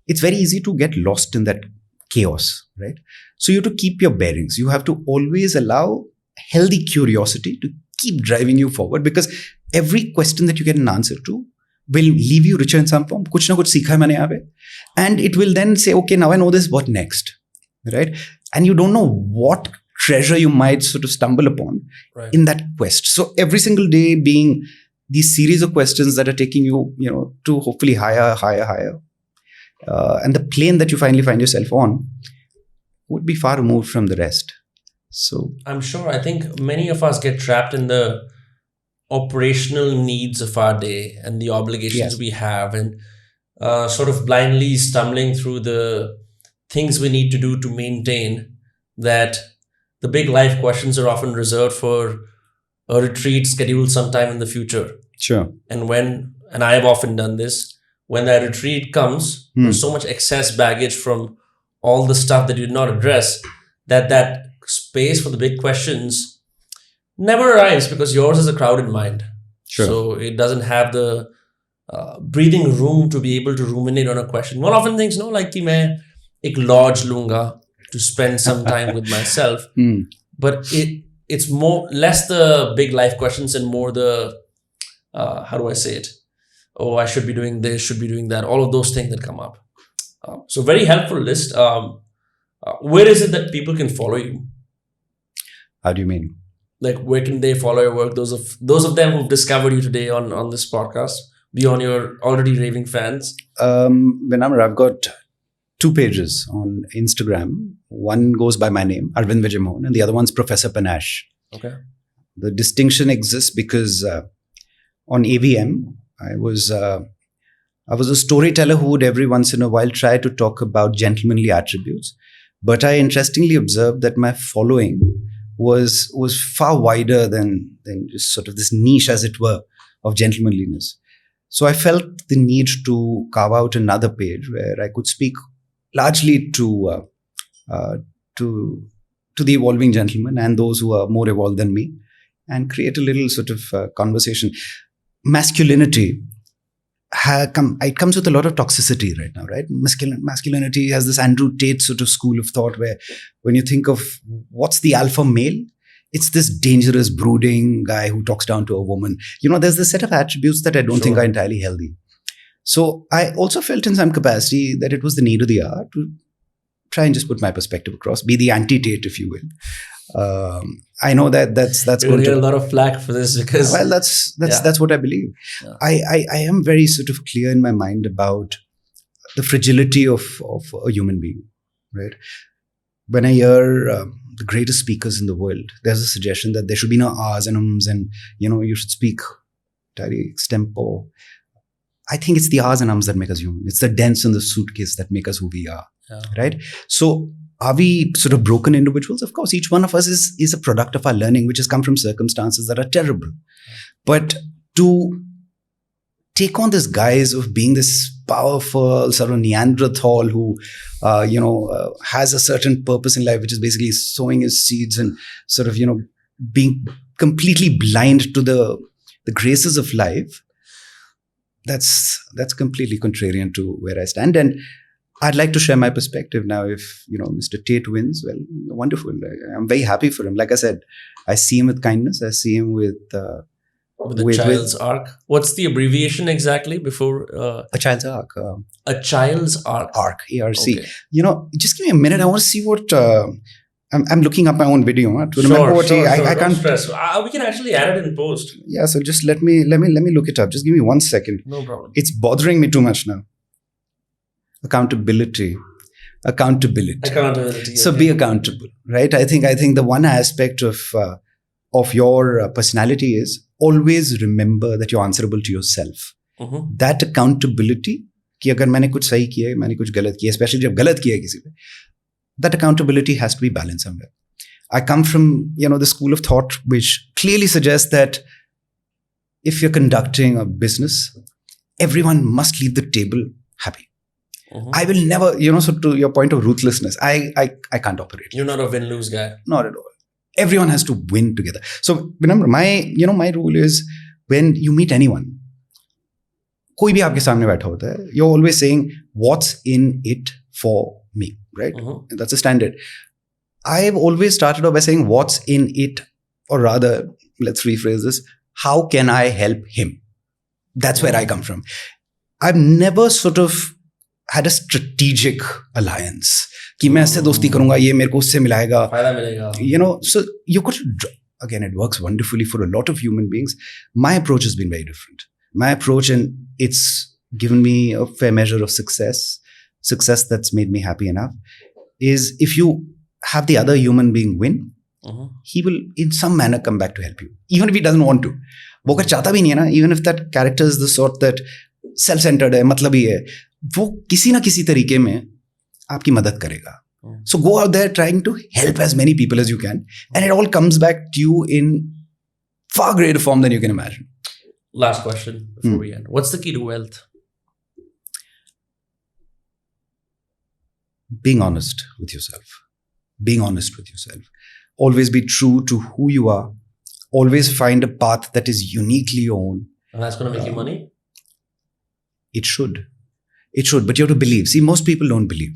It's very easy to get lost in that chaos, right? So you have to keep your bearings. You have to always allow healthy curiosity to keep driving you forward, because every question that you get an answer to will leave you richer in some form. Kuch na kuch seekha hai maine yahan pe. And it will then say, okay, now I know this, what next? Right? And you don't know what treasure you might sort of stumble upon in that quest. So every single day being these series of questions that are taking you, to hopefully higher. And the plane that you finally find yourself on would be far removed from the rest. So I'm sure, I think many of us get trapped in the operational needs of our day and the obligations we have, and sort of blindly stumbling through the things we need to do to maintain that. The big life questions are often reserved for a retreat scheduled sometime in the future. Sure. And I have often done this, when that retreat comes, there's so much excess baggage from all the stuff that you did not address, that space for the big questions never arrives, because yours is a crowded mind. Sure. So it doesn't have the breathing room to be able to ruminate on a question. One often thinks, like कि मैं एक lodge लूंगा to spend some time with myself. But it's less the big life questions and more the, how do I say it? Oh, I should be doing this, should be doing that. All of those things that come up. So very helpful list. Where is it that people can follow you? How do you mean? Like, where can they follow your work? Those of them who've discovered you today on this podcast, beyond your already raving fans. Vinamre, I've got 2 pages on Instagram. One goes by my name, Arvind Vijaymohan, and the other one's Professor Panache. Okay. The distinction exists because on AVM, I was a storyteller who would every once in a while try to talk about gentlemanly attributes. But I interestingly observed that my following was far wider than just sort of this niche, as it were, of gentlemanliness. So I felt the need to carve out another page where I could speak largely to the evolving gentleman and those who are more evolved than me, and create a little sort of conversation. Masculinity it comes with a lot of toxicity right now, right? Masculinity has this Andrew Tate sort of school of thought where when you think of what's the alpha male, it's this dangerous, brooding guy who talks down to a woman. There's this set of attributes that I don't think are entirely healthy. So I also felt in some capacity that it was the need of the hour to try and just put my perspective across, be the anti-Tate, if you will. I know that's going to get a lot of flack for this, because that's what I believe. Yeah. I am very sort of clear in my mind about the fragility of a human being, right? When I hear the greatest speakers in the world, there's a suggestion that there should be no R's and M's, and you should speak extempore. I think it's the R's and M's that make us human. It's the dents in the suitcase that make us who we are, right? So are we sort of broken individuals? Of course, each one of us is a product of our learning, which has come from circumstances that are terrible. But to take on this guise of being this powerful sort of Neanderthal who, has a certain purpose in life, which is basically sowing his seeds and sort of, being completely blind to the graces of life, that's completely contrarian to where I stand. And I'd like to share my perspective now. If, Mr. Tate wins, well, wonderful. I'm very happy for him. Like I said, I see him with kindness. I see him with a child's arc. What's the abbreviation exactly before? A child's arc. A child's arc. Arc, ARC. Okay. Just give me a minute. I want to see what... I'm looking up my own video to remember what I can't stress. We can actually add it in post. Yeah, so just let me look it up. Just give me 1 second. No problem. It's bothering me too much now. Accountability. So be accountable, right? I think the one aspect of your personality is always remember that you're answerable to yourself. Mm-hmm. That accountability, कि अगर मैंने कुछ सही किया है, मैंने कुछ गलत किया, especially जब गलत किया है किसी पे, that accountability has to be balanced somewhere. I come from, the school of thought which clearly suggests that if you're conducting a business, everyone must leave the table happy. Mm-hmm. I will never, so to your point of ruthlessness, I can't operate. You're not a win-lose guy. Not at all. Everyone has to win together. So remember, my rule is when you meet anyone, कोई भी आपके सामने बैठा होता है, you're always saying, what's in it for me, right? That's a standard. I've always started off by saying, what's in it, or rather, let's rephrase this, how can I help him? That's where I come from. I've never sort of had a strategic alliance. कि मैं ऐसे दोस्ती करूंगा, ये मेरे को उससे मिलाएगा, फायदा मिलेगा. So you could, again, it works wonderfully for a lot of human beings. My approach has been very different. My approach, and it's given me a fair measure of success that's made me happy enough, is if you have the other human being win, he will in some manner come back to help you, even if he doesn't want to. वो अगर चाहता भी नहीं है ना, even if that character is the sort that self-centered है, मतलबी है, वो किसी ना किसी तरीके में आपकी मदद करेगा. So go out there trying to help as many people as you can, and it all comes back to you in far greater form than you can imagine. Last question before we end. What's the key to wealth? Being honest with yourself. Being honest with yourself. Always be true to who you are. Always find a path that is uniquely your own. And that's going to make you money? It should. It should, but you have to believe. See, most people don't believe.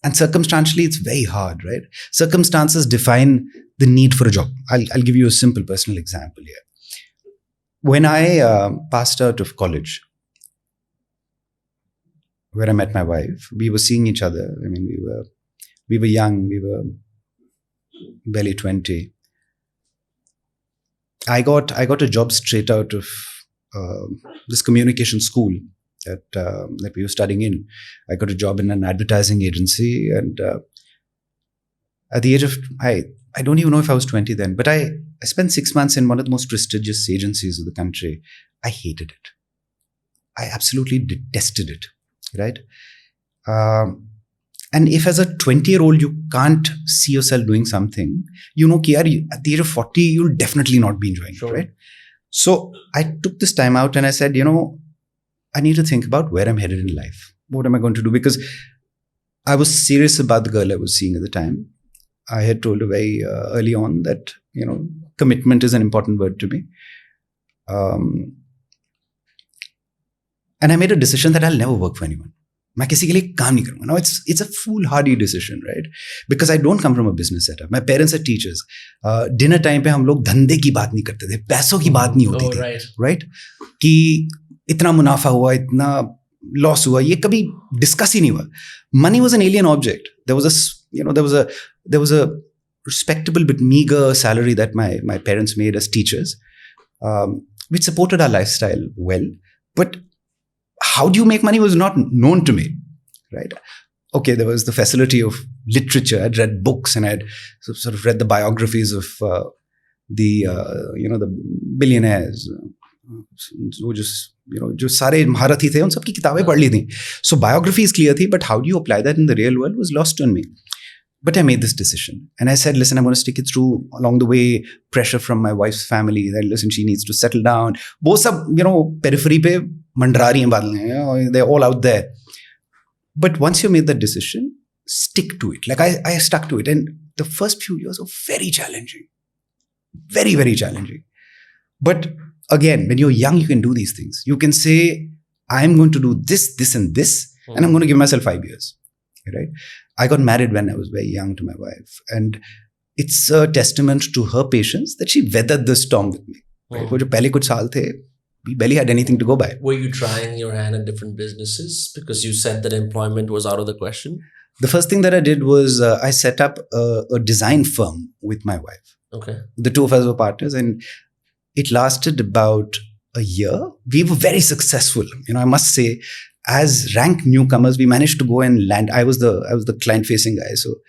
And circumstantially, it's very hard, right? Circumstances define the need for a job. I'll give you a simple personal example here. When I passed out of college, where I met my wife, we were seeing each other. I mean, we were young. We were barely 20. I got a job straight out of this communication school that we were studying in. I got a job in an advertising agency, and at the age of I don't even know if I was 20 then, but I spent 6 months in one of the most prestigious agencies of the country. I hated it. I absolutely detested it, right? And if as a 20-year-old you can't see yourself doing something, you know, at the age of 40, you'll definitely not be enjoying it, right? So I took this time out and I said, I need to think about where I'm headed in life. What am I going to do? Because I was serious about the girl I was seeing at the time. I had told her very early on that, commitment is an important word to me. And I made a decision that I'll never work for anyone. मैं किसी के लिए काम नहीं करूँगा. Now it's a foolhardy decision, right? Because I don't come from a business setup. My parents are teachers. Dinner time पे हम लोग धंधे की बात नहीं करते थे, पैसों की बात नहीं होती थी, right? कि इतना मुनाफा हुआ, इतना लॉस हुआ, ये कभी डिस्कस ही नहीं हुआ. Money was an alien object. There was a respectable but meager salary that my parents made as teachers, which supported our lifestyle well. But how do you make money was not known to me, right? Okay, there was the facility of literature. I'd read books and I'd sort of read the biographies of the billionaires. वो जो सारे महारथी थे उन सबकी किताबें पढ़ ली थी. So biography is clear थी, but how do you apply that in the real world was lost on me. But I made this decision and I said, listen, I'm going to stick it through. Along the way, pressure from my wife's family that, listen, she needs to settle down. वो सब periphery पे मंडरा रही हैं बादलें, they're all out there. But once you made that decision, stick to it. Like I stuck to it, and the first few years were very challenging, very, very challenging. But again, when you're young, you can do these things. You can say, I'm going to do this, this, and this, and I'm going to give myself 5 years. Right? I got married when I was very young to my wife, and it's a testament to her patience that she weathered the storm with me. Right? वो जो पहले कुछ साल थे, we barely had anything to go by. Were you trying your hand at different businesses because you said that employment was out of the question? The first thing that I did was I set up a design firm with my wife. Okay. The two of us were partners, and it lasted about a year. We were very successful. I must say, as rank newcomers, we managed to go and land. I was the client-facing guy, so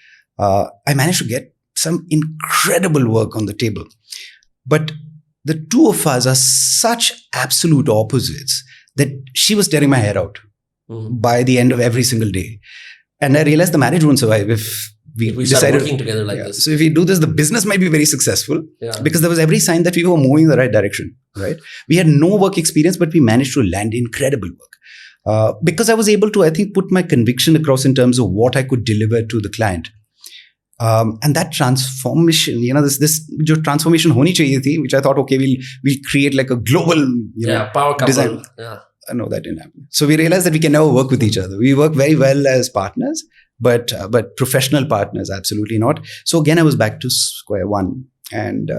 I managed to get some incredible work on the table. But the two of us are such absolute opposites that she was tearing my hair out by the end of every single day. And I realized the marriage won't survive if we decided working together like this. So if we do this, the business might be very successful because there was every sign that we were moving in the right direction. Right? We had no work experience, but we managed to land incredible work. Because I was able to, I think, put my conviction across in terms of what I could deliver to the client. And that transformation, this जो transformation होनी चाहिए थी, which I thought, okay, we'll create like a global, power couple. design. Yeah. No, that didn't happen. So we realized that we can never work with each other. We work very well as partners, but professional partners, absolutely not. So again, I was back to square one. And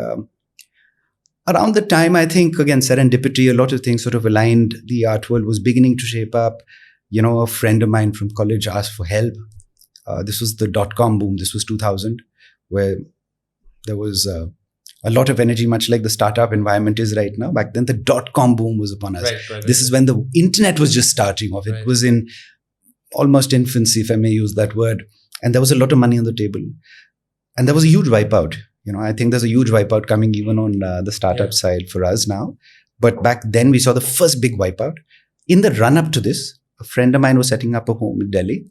around the time, I think, again, serendipity, a lot of things sort of aligned. The art world was beginning to shape up. A friend of mine from college asked for help. This was the .com boom. This was 2000, where there was a lot of energy, much like the startup environment is right now. Back then, the .com boom was upon us. This is when the internet was just starting off. It was in almost infancy, if I may use that word. And there was a lot of money on the table. And there was a huge wipeout. I think there's a huge wipeout coming even on the startup side for us now. But back then, we saw the first big wipeout. In the run-up to this, a friend of mine was setting up a home in Delhi,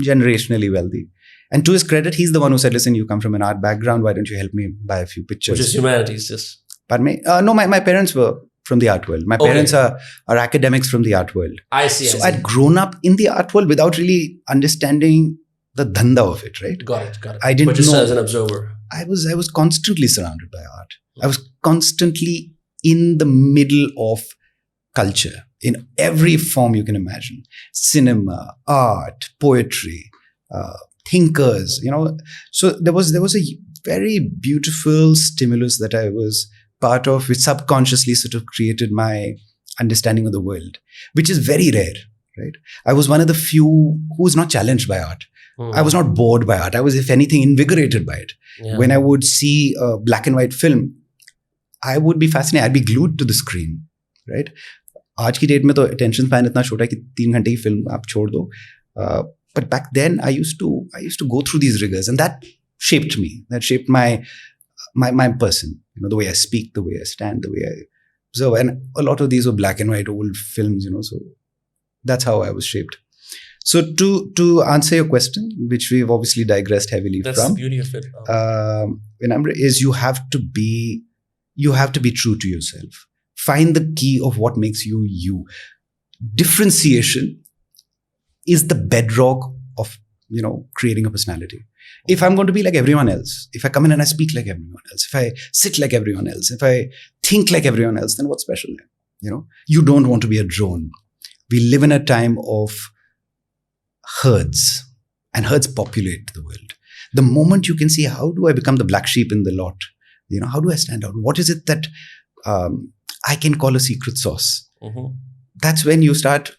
generationally wealthy. And to his credit, he's the one who said, listen, you come from an art background. Why don't you help me buy a few pictures? Which is humanities, just. Pardon me? No, my parents were from the art world. My parents are academics from the art world. I see. So I'd grown up in the art world without really understanding the dhanda of it, right? Got it. I didn't but just know. As an observer. I was constantly surrounded by art. I was constantly in the middle of culture in every form you can imagine. Cinema, art, poetry, thinkers, So there was a very beautiful stimulus that I was part of, which subconsciously sort of created my understanding of the world, which is very rare, right? I was one of the few who was not challenged by art. I was not bored by art. I was, if anything, invigorated by it. Yeah. When I would see a black and white film, I would be fascinated. I'd be glued to the screen, right? आज की date में तो attention span इतना छोटा है कि 3 घंटे की फिल्म आप छोड़ दो. But back then, I used to go through these rigors, and that shaped me. That shaped my person. The way I speak, the way I stand, the way I observe. And a lot of these were black and white old films. So that's how I was shaped. So to answer your question, which we've obviously digressed heavily that's from, the beauty of it. Vinamre, is you have to be true to yourself. Find the key of what makes you you. Differentiation is the bedrock of creating a personality. If I'm going to be like everyone else, if I come in and I speak like everyone else, if I sit like everyone else, if I think like everyone else, then what's special? You don't want to be a drone. We live in a time of herds, and herds populate the world. The moment you can see, how do I become the black sheep in the lot? How do I stand out? What is it that I can call a secret sauce? Mm-hmm. That's when you start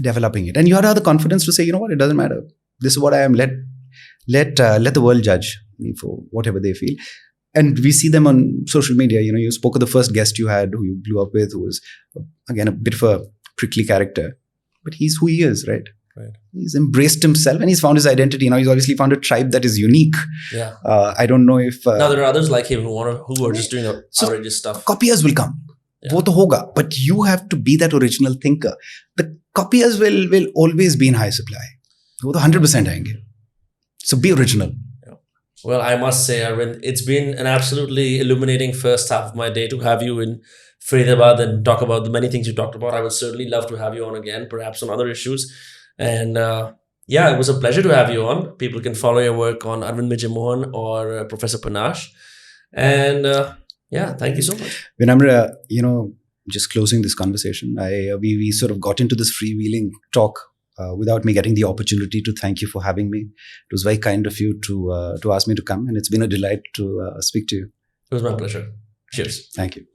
developing it, and you have the confidence to say, what, it doesn't matter. This is what I am. Let the world judge me for whatever they feel. And we see them on social media. You spoke of the first guest you had, who you blew up with, who was again a bit of a prickly character, but he's who he is, right? Right. He's embraced himself and he's found his identity. He's obviously found a tribe that is unique. Yeah. I don't know if now there are others like him who are just doing outrageous stuff. Copiers will come. Yeah. वो तो होगा, but you have to be that original thinker. The copiers will always be in high supply. वो तो 100% आएंगे. So be original. Yeah. Well, I must say, Arvind, it's been an absolutely illuminating first half of my day to have you in Faridabad and talk about the many things you talked about. I would certainly love to have you on again, perhaps on other issues. And it was a pleasure to have you on. People can follow your work on Arvind Vijaymohan or Professor Panache. And thank you so much. Vinamre, just closing this conversation, we sort of got into this freewheeling talk without me getting the opportunity to thank you for having me. It was very kind of you to ask me to come, and it's been a delight to speak to you. It was my pleasure. Cheers. Thank you.